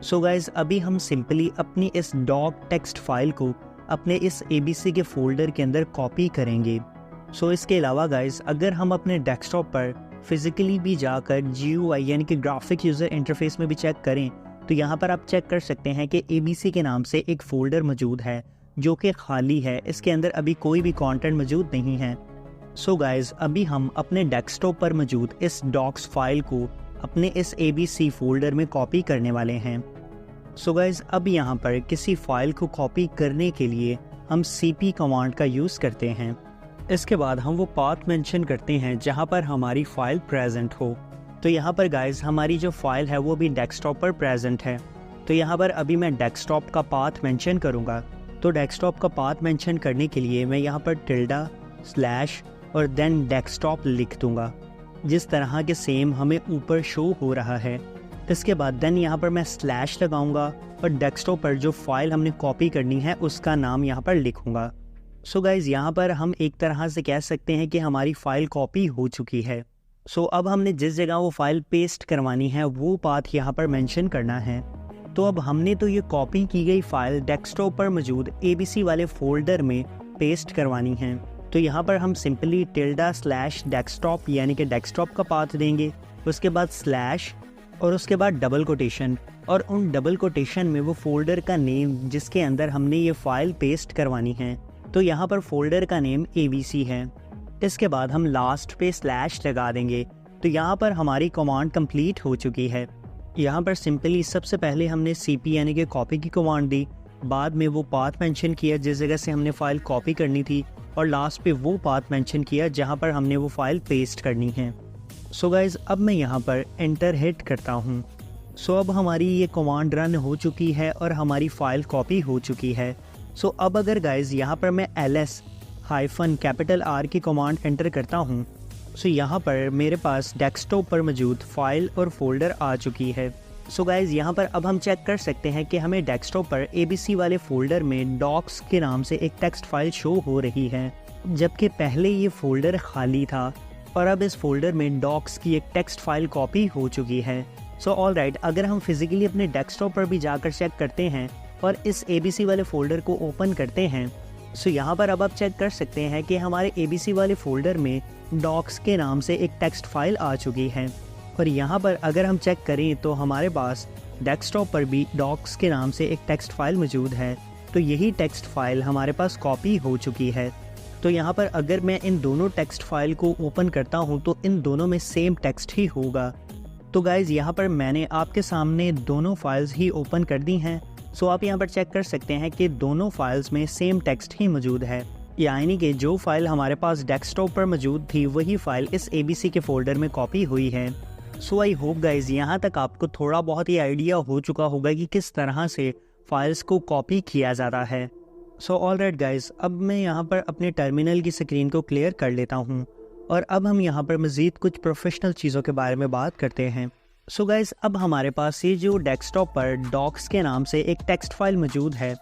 सो गाइस अभी हम सिंपली अपनी इस डॉक टेक्स्ट फाइल को अपने इस abc के फोल्डर के अंदर कॉपी करेंगे। सो इसके अलावा गाइस अगर हम अपने डेस्कटॉप पर फिजिकली भी जाकर GUI यानी कि ग्राफिक यूज़र इंटरफेस में भी चेक करें तो यहाँ पर आप चेक कर सकते हैं कि abc के नाम से एक फ़ोल्डर मौजूद है जो कि खाली है। इसके अंदर अभी कोई भी कंटेंट मौजूद नहीं है। सो गाइस अभी हम अपने डेस्कटॉप पर मौजूद इस डॉक्स फाइल को अपने इस abc फोल्डर में कॉपी करने वाले हैं। सो गाइस अब यहाँ पर किसी फाइल को कॉपी करने के लिए हम cp कमांड का यूज़ करते हैं। इसके बाद हम वो पाथ मेंशन करते हैं जहाँ पर हमारी फ़ाइल प्रेजेंट हो। तो यहाँ पर गाइस हमारी जो फाइल है वो भी डेस्कटॉप पर प्रेजेंट है। तो यहाँ पर अभी मैं डेस्कटॉप का पाथ मेंशन करूँगा। तो डेस्कटॉप का पाथ मेंशन करने के लिए मैं यहाँ पर टिल्डा/ और देन डेस्कटॉप लिख दूँगा, जिस तरह के सेम हमें ऊपर शो हो रहा है। इसके बाद देन यहाँ पर मैं स्लैश लगाऊंगा और डेस्कटॉप पर जो फाइल हमने कॉपी करनी है उसका नाम यहाँ पर लिखूंगा। सो गाइज़ यहाँ पर हम एक तरह से कह सकते हैं कि हमारी फ़ाइल कॉपी हो चुकी है। सो अब हमने जिस जगह वो फाइल पेस्ट करवानी है वो पाथ यहाँ पर मेंशन करना है। तो अब हमने तो ये कॉपी की गई फ़ाइल डेस्कटॉप पर मौजूद abc वाले फ़ोल्डर में पेस्ट करवानी है। तो यहाँ पर हम सिंपली टिल्डा/डेस्कटॉप यानी कि डेस्कटॉप का पाथ देंगे, उसके बाद स्लैश और उसके बाद डबल कोटेशन, और उन डबल कोटेशन में वो फ़ोल्डर का नेम जिसके अंदर हमने ये फ़ाइल पेस्ट करवानी है। तो यहाँ पर फ़ोल्डर का नेम abc है। इसके बाद हम लास्ट पे स्लैश लगा देंगे। तो यहाँ पर हमारी कमांड कंप्लीट हो चुकी है। यहाँ पर सिंपली सबसे पहले हमने cp यानी कि कॉपी की कमांड दी, बाद में वो पाथ मेंशन किया जिस जगह से हमने फ़ाइल कॉपी करनी थी, और लास्ट पे वो पाथ मेंशन किया जहाँ पर हमने वो फ़ाइल पेस्ट करनी है। सो गाइज़ अब मैं यहाँ पर एंटर हिट करता हूँ। सो अब हमारी ये कमांड रन हो चुकी है और हमारी फ़ाइल कॉपी हो चुकी है। सो अब अगर गाइज़ यहाँ पर मैं ls-R की कमांड एंटर करता हूँ, सो यहाँ पर मेरे पास डेस्कटॉप पर मौजूद फ़ाइल और फोल्डर आ चुकी है। सो गाइज़ यहाँ पर अब हम चेक कर सकते हैं कि हमें डेस्कटॉप पर abc वाले फ़ोल्डर में डॉक्स के नाम से एक टेक्स्ट फाइल शो हो रही है, जबकि पहले ये फ़ोल्डर खाली था और अब इस फोल्डर में डॉक्स की एक टेक्स्ट फाइल कॉपी हो चुकी है। सो ऑलराइट, अगर हम फिज़िकली अपने डेस्कटॉप पर भी जाकर चेक करते हैं और इस abc वाले फ़ोल्डर को ओपन करते हैं, सो यहाँ पर अब आप चेक कर सकते हैं कि हमारे abc वाले फ़ोल्डर में डॉक्स के नाम से एक टेक्स्ट फाइल आ चुकी है। और यहाँ पर अगर हम चेक करें तो हमारे पास डेस्कटॉप पर भी डॉक्स के नाम से एक टेक्स्ट फाइल मौजूद है। तो यही टेक्स्ट फाइल हमारे पास कॉपी हो चुकी है। तो यहाँ पर अगर मैं इन दोनों टेक्स्ट फाइल को ओपन करता हूँ तो इन दोनों में सेम टेक्स्ट ही होगा। तो गाइज़ यहाँ पर मैंने आपके सामने दोनों फाइल्स ही ओपन कर दी हैं। सो आप यहाँ पर चेक कर सकते हैं कि दोनों फाइल्स में सेम टेक्स्ट ही मौजूद है, यानी कि जो फाइल हमारे पास डेस्कटॉप पर मौजूद थी वही फाइल इस abc के फ़ोल्डर में कॉपी हुई है। सो आई होप गाइज़ यहाँ तक आपको थोड़ा बहुत ही आइडिया हो चुका होगा कि किस तरह से फाइल्स को कॉपी किया जाता है। सो ऑलराइट गाइज़, अब मैं यहाँ पर अपने टर्मिनल की स्क्रीन को क्लियर कर लेता हूँ और अब हम यहाँ पर मज़ीद कुछ प्रोफेशनल चीज़ों के बारे में बात करते हैं। सो गाइज़ अब हमारे पास ये जो डेस्कटॉप पर डॉक्स के नाम से एक टेक्स्ट फाइल मौजूद है,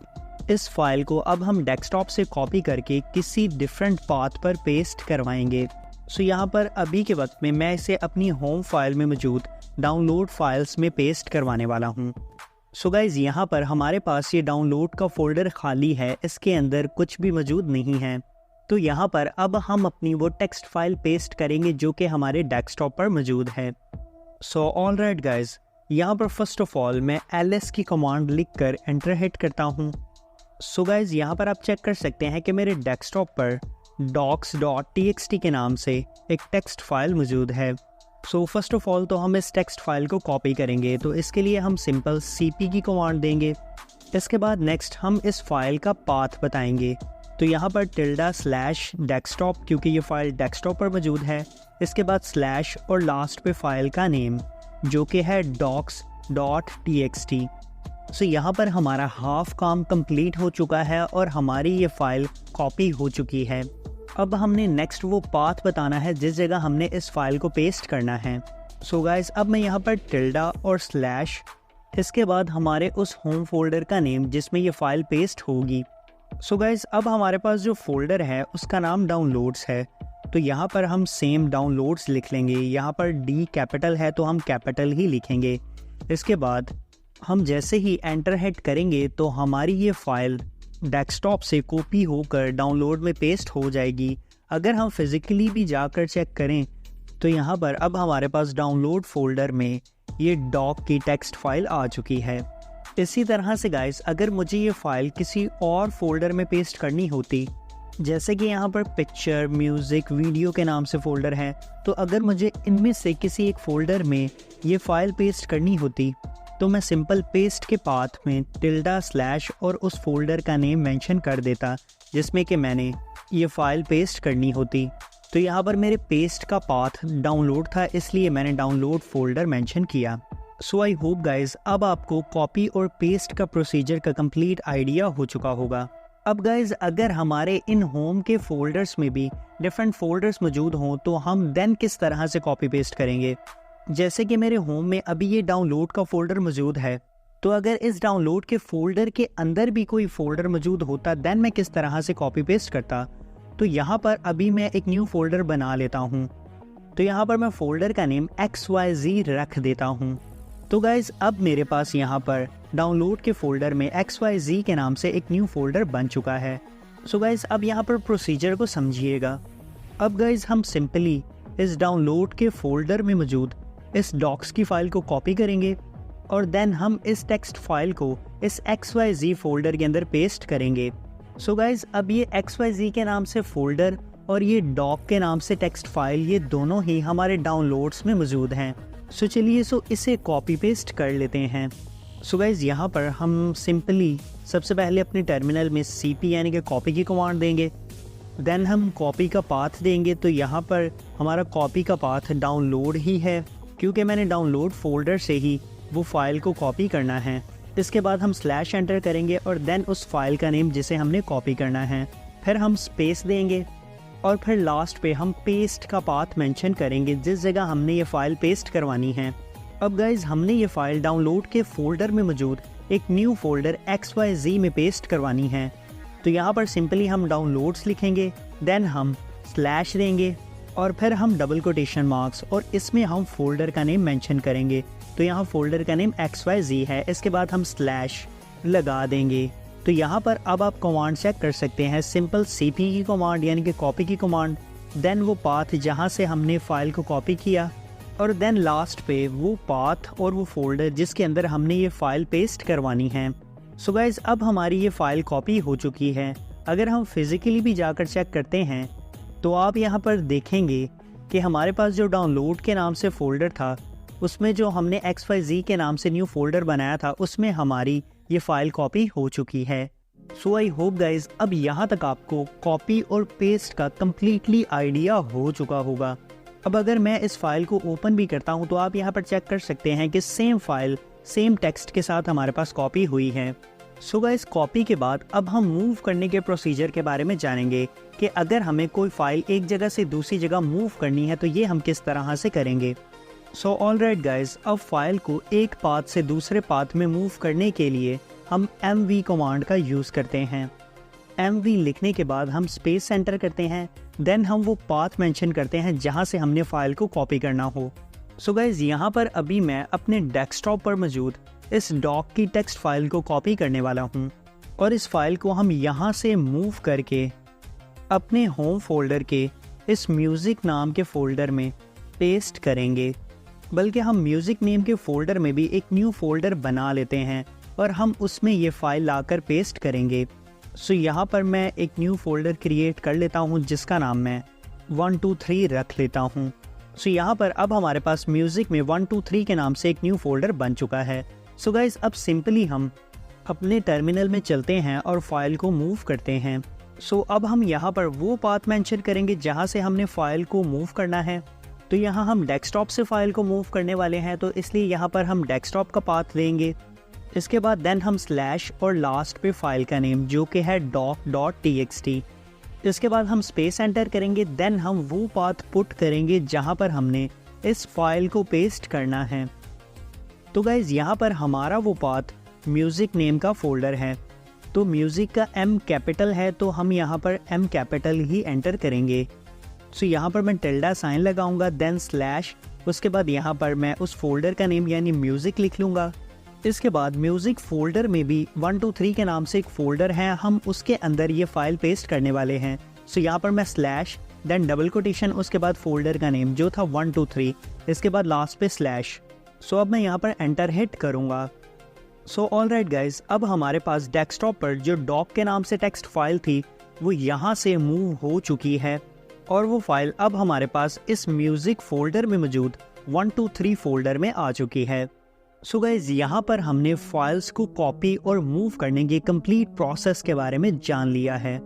इस फाइल को अब हम डेस्कटॉप से कॉपी करके किसी डिफरेंट पाथ पर पेस्ट करवाएंगे। सो यहाँ पर अभी के वक्त में मैं इसे अपनी होम फाइल में मौजूद डाउनलोड फाइल्स में पेस्ट करवाने वाला हूँ। सो गाइज़ यहाँ पर हमारे पास ये डाउनलोड का फ़ोल्डर खाली है, इसके अंदर कुछ भी मौजूद नहीं है। तो यहाँ पर अब हम अपनी वो टेक्स्ट फाइल पेस्ट करेंगे जो कि हमारे डेस्कटॉप पर मौजूद है। सो ऑलराइट गाइज़, यहाँ पर फर्स्ट ऑफ ऑल मैं ls की कमांड लिख कर एंटर हिट करता हूँ। सो गाइज यहाँ पर आप चेक कर सकते हैं कि मेरे डेस्कटॉप पर docs.txt के नाम से एक टेक्स्ट फाइल मौजूद है। सो फर्स्ट ऑफ ऑल तो हम इस टेक्स्ट फाइल को कॉपी करेंगे, तो इसके लिए हम सिंपल cp की कमांड देंगे। इसके बाद नेक्स्ट हम इस फाइल का पाथ बताएंगे, तो यहाँ पर ~desktop क्योंकि ये फाइल डेस्कटॉप पर मौजूद है। इसके बाद स्लैश और लास्ट पे फाइल का नेम जो कि है docs.txt। सो यहाँ पर हमारा हाफ काम कंप्लीट हो चुका है और हमारी ये फाइल कॉपी हो चुकी है। अब हमने नेक्स्ट वो पाथ बताना है जिस जगह हमने इस फाइल को पेस्ट करना है। सो गाइस अब मैं यहाँ पर टिल्डा और स्लैश, इसके बाद हमारे उस होम फोल्डर का नेम जिसमें ये फाइल पेस्ट होगी। सो गाइस अब हमारे पास जो फोल्डर है उसका नाम डाउनलोड्स है, तो यहाँ पर हम सेम डाउनलोड्स लिख लेंगे। यहाँ पर D कैपिटल है तो हम कैपिटल ही लिखेंगे। इसके बाद हम जैसे ही एंटर हिट करेंगे तो हमारी ये फाइल डेस्कटॉप से कॉपी होकर डाउनलोड में पेस्ट हो जाएगी। अगर हम फिज़िकली भी जाकर चेक करें तो यहाँ पर अब हमारे पास डाउनलोड फोल्डर में ये डॉक की टेक्स्ट फाइल आ चुकी है। इसी तरह से गाइस अगर मुझे ये फाइल किसी और फोल्डर में पेस्ट करनी होती, जैसे कि यहाँ पर पिक्चर, म्यूज़िक, वीडियो के नाम से फ़ोल्डर हैं, तो अगर मुझे इनमें से किसी एक फ़ोल्डर में ये फ़ाइल पेस्ट करनी होती तो मैं सिंपल पेस्ट के पाथ में टिल्डा स्लैश और उस फोल्डर का नेम मेंशन कर देता जिसमें कि मैंने ये फ़ाइल पेस्ट करनी होती। तो यहाँ पर मेरे पेस्ट का पाथ डाउनलोड था, इसलिए मैंने डाउनलोड फोल्डर मेंशन किया। सो आई होप गाइज अब आपको कॉपी और पेस्ट का प्रोसीजर का कंप्लीट आइडिया हो चुका होगा। अब गाइज अगर हमारे इन होम के फोल्डर्स में भी डिफरेंट फोल्डर्स मौजूद हों तो हम देन किस तरह से कॉपी पेस्ट करेंगे। जैसे कि मेरे होम में अभी ये डाउनलोड का फोल्डर मौजूद है, तो अगर इस डाउनलोड के फोल्डर के अंदर भी कोई फोल्डर मौजूद होता देन मैं किस तरह से कॉपी पेस्ट करता। तो यहाँ पर अभी मैं एक न्यू फोल्डर बना लेता हूँ, तो यहाँ पर मैं फोल्डर का नेम XYZ रख देता हूँ। तो गाइज अब मेरे पास यहाँ पर डाउनलोड के फोल्डर में XYZ के नाम से एक न्यू फोल्डर बन चुका है। सो गाइज अब यहाँ पर प्रोसीजर को समझिएगा। अब गाइज हम सिंपली इस डाउनलोड के फोल्डर में मौजूद इस डॉक्स की फ़ाइल को कॉपी करेंगे और देन हम इस टेक्स्ट फाइल को इस XYZ फोल्डर के अंदर पेस्ट करेंगे। सो गाइज अब ये XYZ के नाम से फ़ोल्डर और ये डॉक के नाम से टेक्स्ट फाइल ये दोनों ही हमारे डाउनलोड्स में मौजूद हैं। सो चलिए इसे कॉपी पेस्ट कर लेते हैं। सो गाइज यहाँ पर हम सिंपली सबसे पहले अपने टर्मिनल में cp यानी कि कॉपी की कमांड देंगे, देन हम कॉपी का पाथ देंगे। तो यहाँ पर हमारा कॉपी का पाथ डाउनलोड ही है क्योंकि मैंने डाउनलोड फोल्डर से ही वो फाइल को कॉपी करना है। इसके बाद हम स्लैश एंटर करेंगे और देन उस फाइल का नेम जिसे हमने कॉपी करना है, फिर हम स्पेस देंगे और फिर लास्ट पे हम पेस्ट का पाथ मेंशन करेंगे जिस जगह हमने ये फ़ाइल पेस्ट करवानी है। अब गाइज हमने ये फ़ाइल डाउनलोड के फोल्डर में मौजूद एक न्यू फोल्डर XYZ में पेस्ट करवानी है। तो यहाँ पर सिंपली हम डाउनलोड्स लिखेंगे, देन हम स्लैश देंगे और फिर हम डबल कोटेशन मार्क्स और इसमें हम फोल्डर का नेम मेंशन करेंगे। तो यहाँ फोल्डर का नेम XYZ है। इसके बाद हम स्लैश लगा देंगे। तो यहाँ पर अब आप कमांड चेक कर सकते हैं, सिंपल cp की कमांड यानी कि कॉपी की कमांड, देन वो पाथ जहाँ से हमने फ़ाइल को कॉपी किया और देन लास्ट पे वो पाथ और वो फोल्डर जिसके अंदर हमने ये फ़ाइल पेस्ट करवानी है। सो गाइज अब हमारी ये फ़ाइल कॉपी हो चुकी है। अगर हम फिज़िकली भी जाकर चेक करते हैं तो आप यहाँ पर देखेंगे कि हमारे पास जो डाउनलोड के नाम से फ़ोल्डर था उसमें जो हमने XYZ के नाम से न्यू फोल्डर बनाया था उसमें हमारी ये फ़ाइल कॉपी हो चुकी है। सो आई होप गाइज अब यहाँ तक आपको कॉपी और पेस्ट का कम्प्लीटली आइडिया हो चुका होगा। अब अगर मैं इस फाइल को ओपन भी करता हूँ तो आप यहाँ पर चेक कर सकते हैं कि सेम फाइल सेम टेक्स्ट के साथ हमारे पास कॉपी हुई है। सो गाइस कॉपी के बाद अब हम मूव करने के प्रोसीजर के बारे में जानेंगे कि अगर हमें कोई फ़ाइल एक जगह से दूसरी जगह मूव करनी है तो ये हम किस तरह से करेंगे। सो ऑलराइट गाइस अब फाइल को एक पाथ से दूसरे पाथ में मूव करने के लिए हम mv कमांड का यूज़ करते हैं। mv लिखने के बाद हम स्पेस एंटर करते हैं, देन हम वो पाथ मेंशन करते हैं जहां से हमने फ़ाइल को कॉपी करना हो। सो गाइस यहाँ पर अभी मैं अपने डेस्कटॉप पर मौजूद इस डॉक की टेक्स्ट फाइल को कॉपी करने वाला हूँ और इस फाइल को हम यहाँ से मूव करके अपने होम फोल्डर के इस म्यूज़िक नाम के फ़ोल्डर में पेस्ट करेंगे। बल्कि हम म्यूज़िक नेम के फ़ोल्डर में भी एक न्यू फ़ोल्डर बना लेते हैं और हम उसमें ये फ़ाइल लाकर पेस्ट करेंगे। सो यहाँ पर मैं एक न्यू फ़ोल्डर क्रिएट कर लेता हूँ जिसका नाम मैं 123 रख लेता हूँ। सो यहाँ पर अब हमारे पास म्यूज़िक में 123 के नाम से एक न्यू फ़ोल्डर बन चुका है। सो गाइज़, अब सिंपली हम अपने टर्मिनल में चलते हैं और फाइल को मूव करते हैं। सो अब हम यहाँ पर वो पाथ मेंशन करेंगे जहाँ से हमने फ़ाइल को मूव करना है। तो यहाँ हम डेस्कटॉप से फ़ाइल को मूव करने वाले हैं, तो इसलिए यहाँ पर हम डेस्कटॉप का पाथ लेंगे। इसके बाद देन हम स्लैश और लास्ट पे फाइल का नेम जो कि है doc.txt। इसके बाद हम स्पेस एंटर करेंगे। देन हम वो पाथ पुट करेंगे जहाँ पर हमने इस फाइल को पेस्ट करना है। तो गाइज़, यहाँ पर हमारा वो पाथ म्यूज़िक नेम का फ़ोल्डर है। तो म्यूज़िक का M कैपिटल है, तो हम यहाँ पर M कैपिटल ही एंटर करेंगे। सो यहाँ पर मैं टिल्डा साइन लगाऊंगा, देन स्लैश, उसके बाद यहाँ पर मैं उस फोल्डर का नेम यानी म्यूज़िक लिख लूँगा। इसके बाद म्यूज़िक फ़ोल्डर में भी 123 के नाम से एक फ़ोल्डर है, हम उसके अंदर ये फ़ाइल पेस्ट करने वाले हैं। सो यहाँ पर मैं स्लैश, देन डबल कोटेशन, उसके बाद फ़ोल्डर का नेम जो था 123, इसके बाद लास्ट पे स्लैश। सो अब मैं यहाँ पर एंटर हिट करूँगा। सो ऑलराइट गाइज, अब हमारे पास डेस्कटॉप पर जो डॉक के नाम से टेक्स्ट फाइल थी वो यहाँ से मूव हो चुकी है और वो फाइल अब हमारे पास इस म्यूज़िक फ़ोल्डर में मौजूद 123 फ़ोल्डर में आ चुकी है। सो गाइज, यहाँ पर हमने फाइल्स को कॉपी और मूव करने के कंप्लीट प्रोसेस के बारे में जान लिया है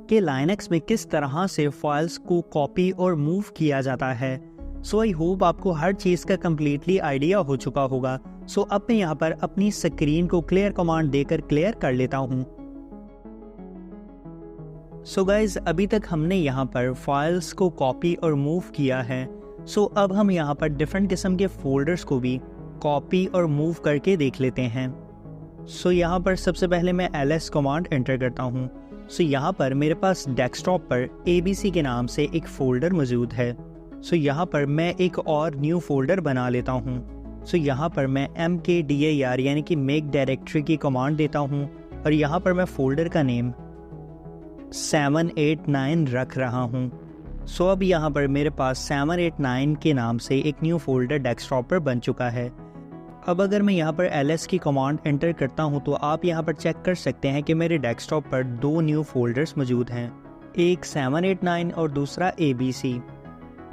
कि लाइनक्स में किस तरह से फाइल्स को कॉपी और मूव किया जाता है। सो आई होप आपको हर चीज़ का कम्प्लीटली आइडिया हो चुका होगा। सो अब मैं यहाँ पर अपनी स्क्रीन को क्लियर कमांड देकर क्लियर कर लेता हूँ। सो गाइज, अभी तक हमने यहाँ पर फाइल्स को कॉपी और मूव किया है। सो अब हम यहाँ पर डिफरेंट किस्म के फोल्डर्स को भी कॉपी और मूव करके देख लेते हैं। सो यहाँ पर सबसे पहले मैं ls कमांड एंटर करता हूँ। सो यहाँ पर मेरे पास डेस्कटॉप पर abc के नाम से एक फ़ोल्डर मौजूद है। सो यहाँ पर मैं एक और न्यू फ़ोल्डर बना लेता हूँ। सो यहाँ पर मैं mkdir यानी कि मेक डायरेक्टरी की कमांड देता हूँ और यहाँ पर मैं फ़ोल्डर का नेम 789 रख रहा हूँ। सो अब यहाँ पर मेरे पास 789 के नाम से एक न्यू फ़ोल्डर डेस्कटॉप पर बन चुका है। अब अगर मैं यहाँ पर ls की कमांड एंटर करता हूँ तो आप यहाँ पर चेक कर सकते हैं कि मेरे डेस्कटॉप पर दो न्यू फ़ोल्डर्स मौजूद हैं, एक 789 और दूसरा abc।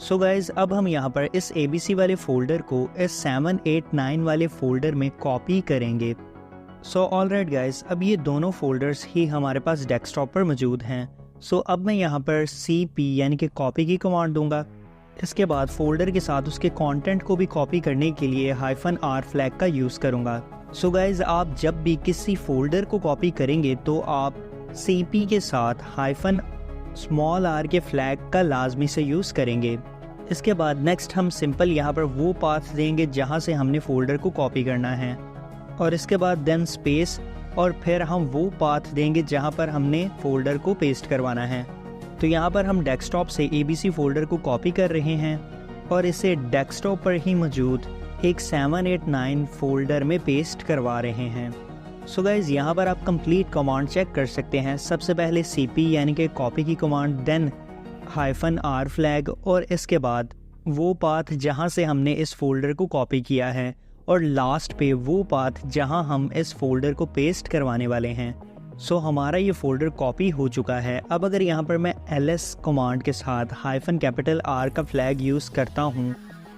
सो गाइज़, अब हम यहाँ पर इस abc वाले फ़ोल्डर को इस 789 वाले फ़ोल्डर में कॉपी करेंगे। सो ऑलराइट गाइज़, अब ये दोनों फ़ोल्डर्स ही हमारे पास डेस्कटॉप पर मौजूद हैं। सो अब मैं यहाँ पर cp यानी कि कॉपी की कमांड दूंगा। इसके बाद फ़ोल्डर के साथ उसके कंटेंट को भी कॉपी करने के लिए -r फ्लैग का यूज़ करूँगा। सो गाइज़, आप जब भी किसी फ़ोल्डर को कॉपी करेंगे तो आप cp के साथ -r के फ्लैग का लाजमी से यूज़ करेंगे। इसके बाद नेक्स्ट हम सिंपल यहाँ पर वो पाथ देंगे जहाँ से हमने फ़ोल्डर को कॉपी करना है और इसके बाद देन स्पेस और फिर हम वो पाथ देंगे जहाँ पर हमने फ़ोल्डर को पेस्ट करवाना है। तो यहाँ पर हम डेस्कटॉप से abc फ़ोल्डर को कॉपी कर रहे हैं और इसे डेस्कटॉप पर ही मौजूद एक 789 फ़ोल्डर में पेस्ट करवा रहे हैं। सो गाइज़, यहाँ पर आप कंप्लीट कमांड चेक कर सकते हैं। सबसे पहले cp यानी कि कॉपी की कमांड, देन -r फ्लैग और इसके बाद वो पाथ जहाँ से हमने इस फ़ोल्डर को कॉपी किया है और लास्ट पे वो पाथ जहाँ हम इस फ़ोल्डर को पेस्ट करवाने वाले हैं। सो हमारा ये फ़ोल्डर कॉपी हो चुका है। अब अगर यहाँ पर मैं ls कमांड के साथ -R का फ्लैग यूज़ करता हूँ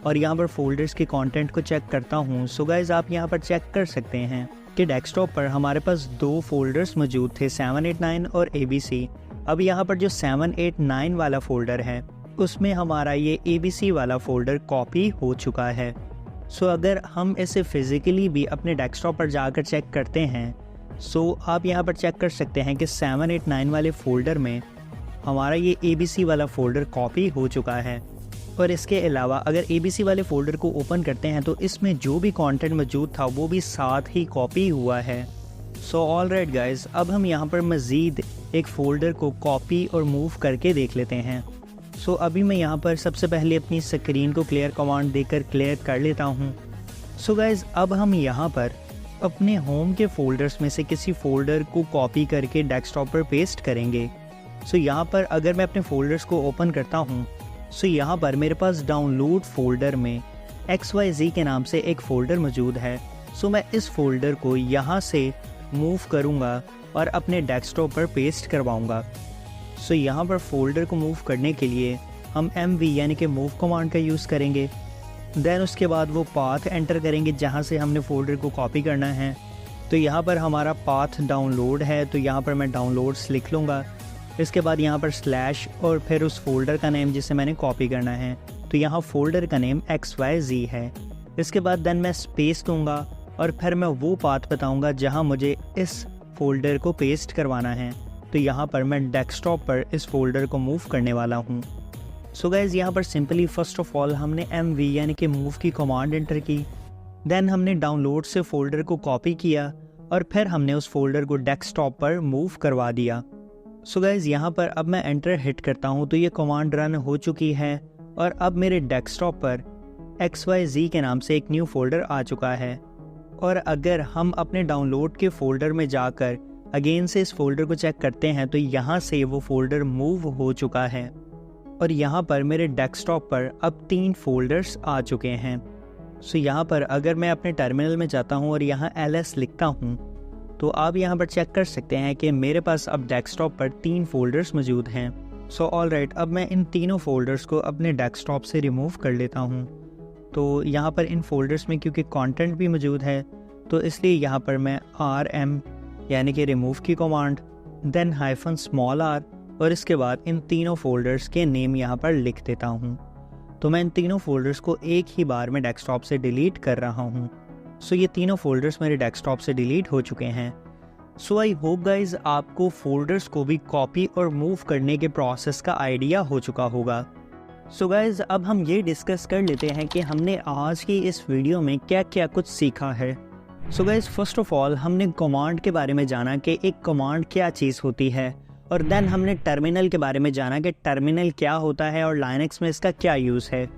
और यहाँ पर फ़ोल्डर्स के कंटेंट को चेक करता हूँ, सो गाइज़ आप यहाँ पर चेक कर सकते हैं कि डेस्कटॉप पर हमारे पास दो फ़ोल्डर्स मौजूद थे, 789 और abc। अब यहाँ पर जो 789 वाला फ़ोल्डर है उसमें हमारा ये abc वाला फ़ोल्डर कॉपी हो चुका है। सो अगर हम इसे फ़िज़िकली भी अपने डेस्कटॉप पर जाकर चेक करते हैं, सो आप यहाँ पर चेक कर सकते हैं कि 789 वाले फ़ोल्डर में हमारा ये abc वाला फ़ोल्डर कॉपी हो चुका है। और इसके अलावा अगर abc वाले फ़ोल्डर को ओपन करते हैं तो इसमें जो भी कंटेंट मौजूद था वो भी साथ ही कॉपी हुआ है। सो ऑलराइट गाइज़, अब हम यहाँ पर मज़ीद एक फ़ोल्डर को कॉपी और मूव करके देख लेते हैं। सो अभी मैं यहाँ पर सबसे पहले अपनी स्क्रीन को क्लियर कमांड देकर क्लियर कर लेता हूँ। सो गाइज़, अब हम यहाँ पर अपने होम के फ़ोल्डर्स में से किसी फ़ोल्डर को कॉपी करके डेस्कटॉप पर पेस्ट करेंगे। सो यहाँ पर अगर मैं अपने फ़ोल्डर्स को ओपन करता हूँ, सो यहाँ पर मेरे पास डाउनलोड फ़ोल्डर में XYZ के नाम से एक फ़ोल्डर मौजूद है। सो मैं इस फ़ोल्डर को यहाँ से मूव करूँगा और अपने डेस्कटॉप पर पेस्ट करवाऊँगा। सो यहाँ पर फ़ोल्डर को मूव करने के लिए हम MV यानी कि मूव कमांड का यूज़ करेंगे। देन उसके बाद वो पाथ एंटर करेंगे जहाँ से हमने फ़ोल्डर को कॉपी करना है। तो यहाँ पर हमारा पाथ डाउनलोड है, तो यहाँ पर मैं डाउनलोड्स लिख लूँगा। इसके बाद यहाँ पर स्लैश और फिर उस फोल्डर का नेम जिसे मैंने कॉपी करना है, तो यहाँ फ़ोल्डर का नेम XYZ है। इसके बाद देन मैं स्पेस दूँगा और फिर मैं वो पाथ बताऊँगा जहाँ मुझे इस फ़ोल्डर को पेस्ट करवाना है। तो यहाँ पर मैं डेस्कटॉप पर इस फ़ोल्डर को मूव करने वाला हूँ। सो गाइज़ यहाँ पर सिंपली फ़र्स्ट ऑफ़ ऑल हमने MV यानी कि मूव की कमांड एंटर की। देन हमने डाउनलोड से फ़ोल्डर को कॉपी किया और फिर हमने उस फ़ोल्डर को डेस्कटॉप पर मूव करवा दिया। सो गाइज़ यहाँ पर अब मैं एंटर हिट करता हूँ तो ये कमांड रन हो चुकी है और अब मेरे डेस्कटॉप पर XYZ के नाम से एक न्यू फ़ोल्डर आ चुका है। और अगर हम अपने डाउनलोड के फ़ोल्डर में जाकर अगेन से इस फ़ोल्डर को चेक करते हैं तो यहाँ से वो फ़ोल्डर मूव हो चुका है और यहाँ पर मेरे डेस्कटॉप पर अब 3 फ़ोल्डर्स आ चुके हैं। सो यहाँ पर अगर मैं अपने टर्मिनल में जाता हूँ और यहाँ LS लिखता हूँ तो आप यहाँ पर चेक कर सकते हैं कि मेरे पास अब डेस्कटॉप पर 3 फ़ोल्डर्स मौजूद हैं। सो ऑलराइट, अब मैं इन तीनों फ़ोल्डर्स को अपने डेस्कटॉप से रिमूव कर लेता हूँ। तो यहाँ पर इन फ़ोल्डर्स में क्योंकि कंटेंट भी मौजूद है तो इसलिए यहाँ पर मैं RM यानी कि रिमूव की कमांड, देन -r और इसके बाद इन तीनों फ़ोल्डर्स के नेम यहाँ पर लिख देता हूँ। तो मैं इन तीनों फ़ोल्डर्स को एक ही बार में डेस्कटॉप से डिलीट कर रहा हूँ। सो ये तीनों फ़ोल्डर्स मेरे डेस्कटॉप से डिलीट हो चुके हैं। सो आई होप गाइज आपको फ़ोल्डर्स को भी कॉपी और मूव करने के प्रोसेस का आइडिया हो चुका होगा। सो गाइज अब हम ये डिस्कस कर लेते हैं कि हमने आज की इस वीडियो में क्या क्या कुछ सीखा है। So guys first of all हमने कमांड के बारे में जाना कि एक कमांड क्या चीज़ होती है, और देन हमने टर्मिनल के बारे में जाना कि टर्मिनल क्या होता है और लाइनक्स में इसका क्या यूज़ है।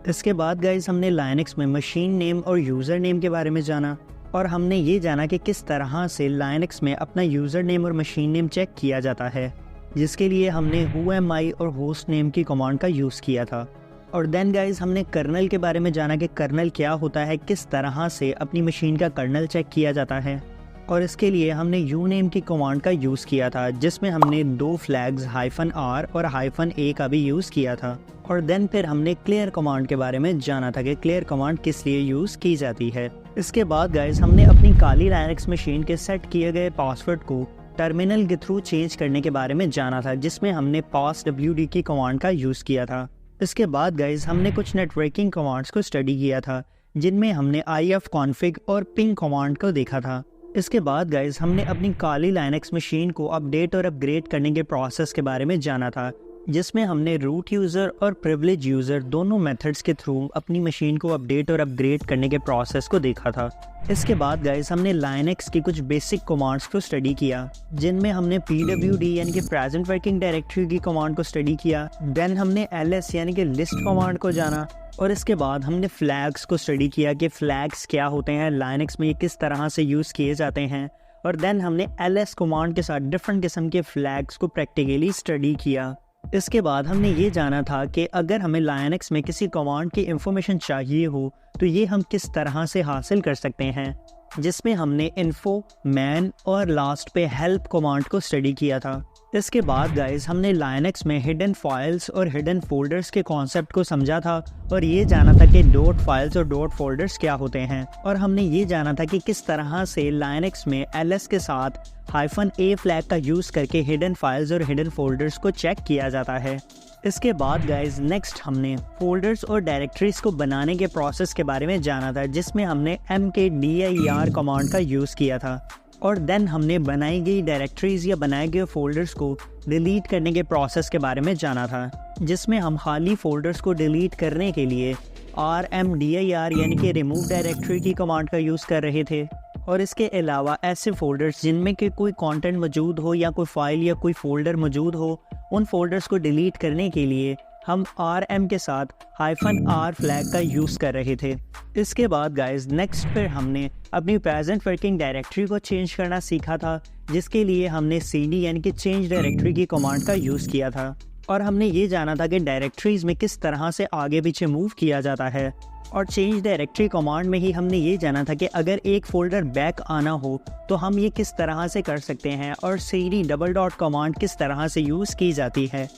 इसके बाद गाइज हमने लाइनक्स में मशीन नेम और यूज़र नेम के बारे में जाना और हमने ये जाना कि किस तरह से लाइनक्स में अपना यूज़र नेम और मशीन नेम चेक किया जाता है, जिसके लिए हमने whoami और होस्ट नेम की कमांड का यूज़ किया था। और देन गाइज हमने कर्नल के बारे में जाना कि कर्नल क्या होता है, किस तरह से अपनी मशीन का कर्नल चेक किया जाता है, और इसके लिए हमने uname की कमांड का यूज़ किया था जिसमें हमने 2 फ्लैग्स -r और -a का भी यूज़ किया था। और देन फिर हमने क्लियर कमांड के बारे में जाना था कि क्लियर कमांड किस लिए यूज़ की जाती है। इसके बाद गाइज हमने अपनी काली लाइनक्स मशीन के सेट किए गए पासवर्ड को टर्मिनल के थ्रू चेंज करने के बारे में जाना था जिसमें हमने passwd की कमांड का यूज़ किया था। इसके बाद गाइज हमने कुछ नेटवर्किंग कमांड्स को स्टडी किया था जिनमें हमने ifconfig और ping कमांड को देखा था। इसके बाद गाइज हमने अपनी काली लाइनक्स मशीन को अपडेट और अपग्रेड करने के प्रोसेस के बारे में जाना था जिसमें हमने रूट यूज़र और प्रिविलेज यूज़र दोनों मेथड्स के थ्रू अपनी मशीन को अपडेट और अपग्रेड करने के प्रोसेस को देखा था। इसके बाद गाइस हमने लाइनक्स की कुछ बेसिक कमांड्स को स्टडी किया जिनमें हमने pwd यानी कि प्रेजेंट वर्किंग डायरेक्टरी की कमांड को स्टडी किया। देन हमने ls यानी कि लिस्ट कमांड को जाना और इसके बाद हमने फ्लैग्स को स्टडी किया कि फ्लैग्स क्या होते हैं, लाइनक्स में ये किस तरह से यूज़ किए जाते हैं। और देन हमने ls कमांड के साथ डिफरेंट किस्म के फ्लैग्स को प्रैक्टिकली स्टडी किया। इसके बाद हमने ये जाना था कि अगर हमें लाइनक्स में किसी कमांड की इंफॉर्मेशन चाहिए हो तो ये हम किस तरह से हासिल कर सकते हैं, जिसमें हमने इन्फो, मैन और लास्ट पे हेल्प कमांड को स्टडी किया था। इसके बाद गाइस हमने लाइनक्स में हिडन फाइल्स और हिडन फोल्डर्स के कॉन्सेप्ट को समझा था और ये जाना था कि डॉट फाइल्स और डॉट फोल्डर्स क्या होते हैं, और हमने ये जाना था कि किस तरह से लाइनक्स में ls के साथ -a फ्लैग का यूज़ करके हिडन फाइल्स और हिडन फोल्डर्स को चेक किया जाता है। इसके बाद गाइज नेक्स्ट हमने फोल्डर्स और डायरेक्टरीज को बनाने के प्रोसेस के बारे में जाना था जिसमें हमने mkdir कमांड का यूज़ किया था। और देन हमने बनाई गई डायरेक्टरीज या बनाए गए फोल्डर्स को डिलीट करने के प्रोसेस के बारे में जाना था जिसमें हम खाली फोल्डर्स को डिलीट करने के लिए rmdir यानी कि रिमूव डायरेक्टरी की कमांड का यूज़ कर रहे थे। और इसके अलावा ऐसे फोल्डर्स जिनमें कि कोई कंटेंट मौजूद हो या कोई फाइल या कोई फोल्डर मौजूद हो, उन फोल्डर्स को डिलीट करने के लिए हम rm के साथ -r फ्लैग का यूज़ कर रहे थे। इसके बाद गाइज नेक्स्ट फिर हमने अपनी प्रेजेंट वर्किंग डायरेक्टरी को चेंज करना सीखा था जिसके लिए हमने cd यानी कि चेंज डायरेक्टरी की कमांड का यूज़ किया था। और हमने ये जाना था कि डायरेक्टरीज में किस तरह से आगे पीछे मूव किया जाता है। और चेंज डायरेक्टरी कमांड में ही हमने ये जाना था कि अगर एक फोल्डर बैक आना हो तो हम ये किस तरह से कर सकते हैं और cd डबल डॉट कमांड किस तरह से यूज़ की जाती है।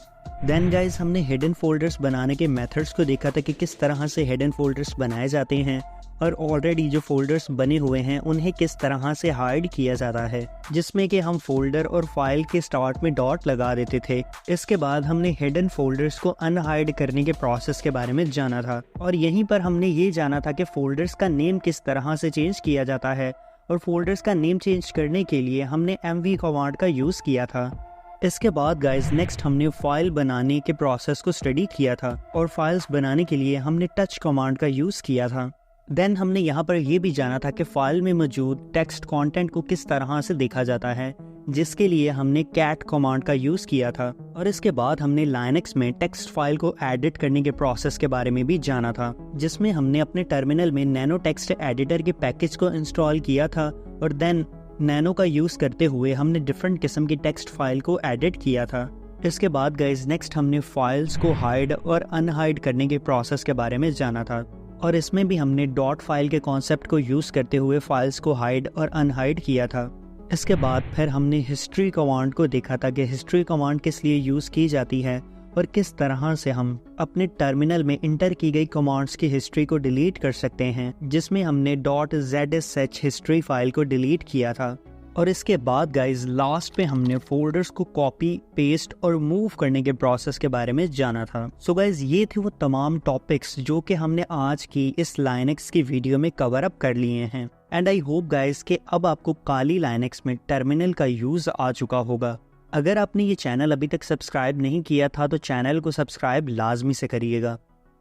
देन गाइज हमने हिडन फोल्डर्स बनाने के मेथड्स को देखा था कि किस तरह से हिडन फोल्डर्स बनाए जाते हैं और ऑलरेडी जो फोल्डर्स बने हुए हैं उन्हें किस तरह से हाइड किया जाता है, जिसमें कि हम फोल्डर और फाइल के स्टार्ट में डॉट लगा देते थे। इसके बाद हमने हिडन फोल्डर्स को अनहाइड करने के प्रोसेस के बारे में जाना था और यहीं पर हमने ये जाना था कि फोल्डर्स का नेम किस तरह से चेंज किया जाता है और फोल्डर्स का नेम चेंज करने के लिए हमने mv कमांड का यूज़ किया था। इसके बाद गाइज नेक्स्ट हमने फाइल बनाने के प्रोसेस को स्टडी किया था और फाइल्स बनाने के लिए हमने टच कमांड का यूज़ किया था। देन हमने यहाँ पर यह भी जाना था कि फाइल में मौजूद टेक्स्ट कंटेंट को किस तरह से देखा जाता है, जिसके लिए हमने कैट कमांड का यूज़ किया था। और इसके बाद हमने लाइनक्स में टेक्स्ट फाइल को एडिट करने के प्रोसेस के बारे में भी जाना था, जिसमें हमने अपने टर्मिनल में नैनो टेक्स्ट एडिटर के पैकेज को इंस्टॉल किया था और देन नैनो का यूज़ करते हुए हमने डिफरेंट किस्म की टेक्स्ट फाइल को एडिट किया था। इसके बाद गाइज नेक्स्ट हमने फाइल्स को हाइड और अनहाइड करने के प्रोसेस के बारे में जाना था और इसमें भी हमने डॉट फाइल के कॉन्सेप्ट को यूज़ करते हुए फाइल्स को हाइड और अनहाइड किया था। इसके बाद फिर हमने हिस्ट्री कमांड को देखा था कि हिस्ट्री कमांड किस लिए यूज़ की जाती है और किस तरह से हम अपने टर्मिनल में इंटर की गई कमांड्स की हिस्ट्री को डिलीट कर सकते हैं, जिसमें हमने .zsh हिस्ट्री फाइल को डिलीट किया था। और इसके बाद गाइज लास्ट पे हमने फोल्डर्स को कॉपी पेस्ट और मूव करने के प्रोसेस के बारे में जाना था। सो गाइज ये थे वो तमाम टॉपिक्स जो कि हमने आज की इस लाइनक्स की वीडियो में कवर अप कर लिए हैं एंड आई होप गाइज कि अब आपको काली लाइनक्स में टर्मिनल का यूज़ आ चुका होगा। अगर आपने ये चैनल अभी तक सब्सक्राइब नहीं किया था तो चैनल को सब्सक्राइब लाजमी से करिएगा।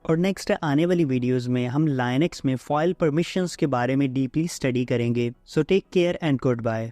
और नेक्स्ट आने वाली वीडियोस में हम लाइनक्स में फाइल परमिशंस के बारे में डीपली स्टडी करेंगे। So take care and good bye.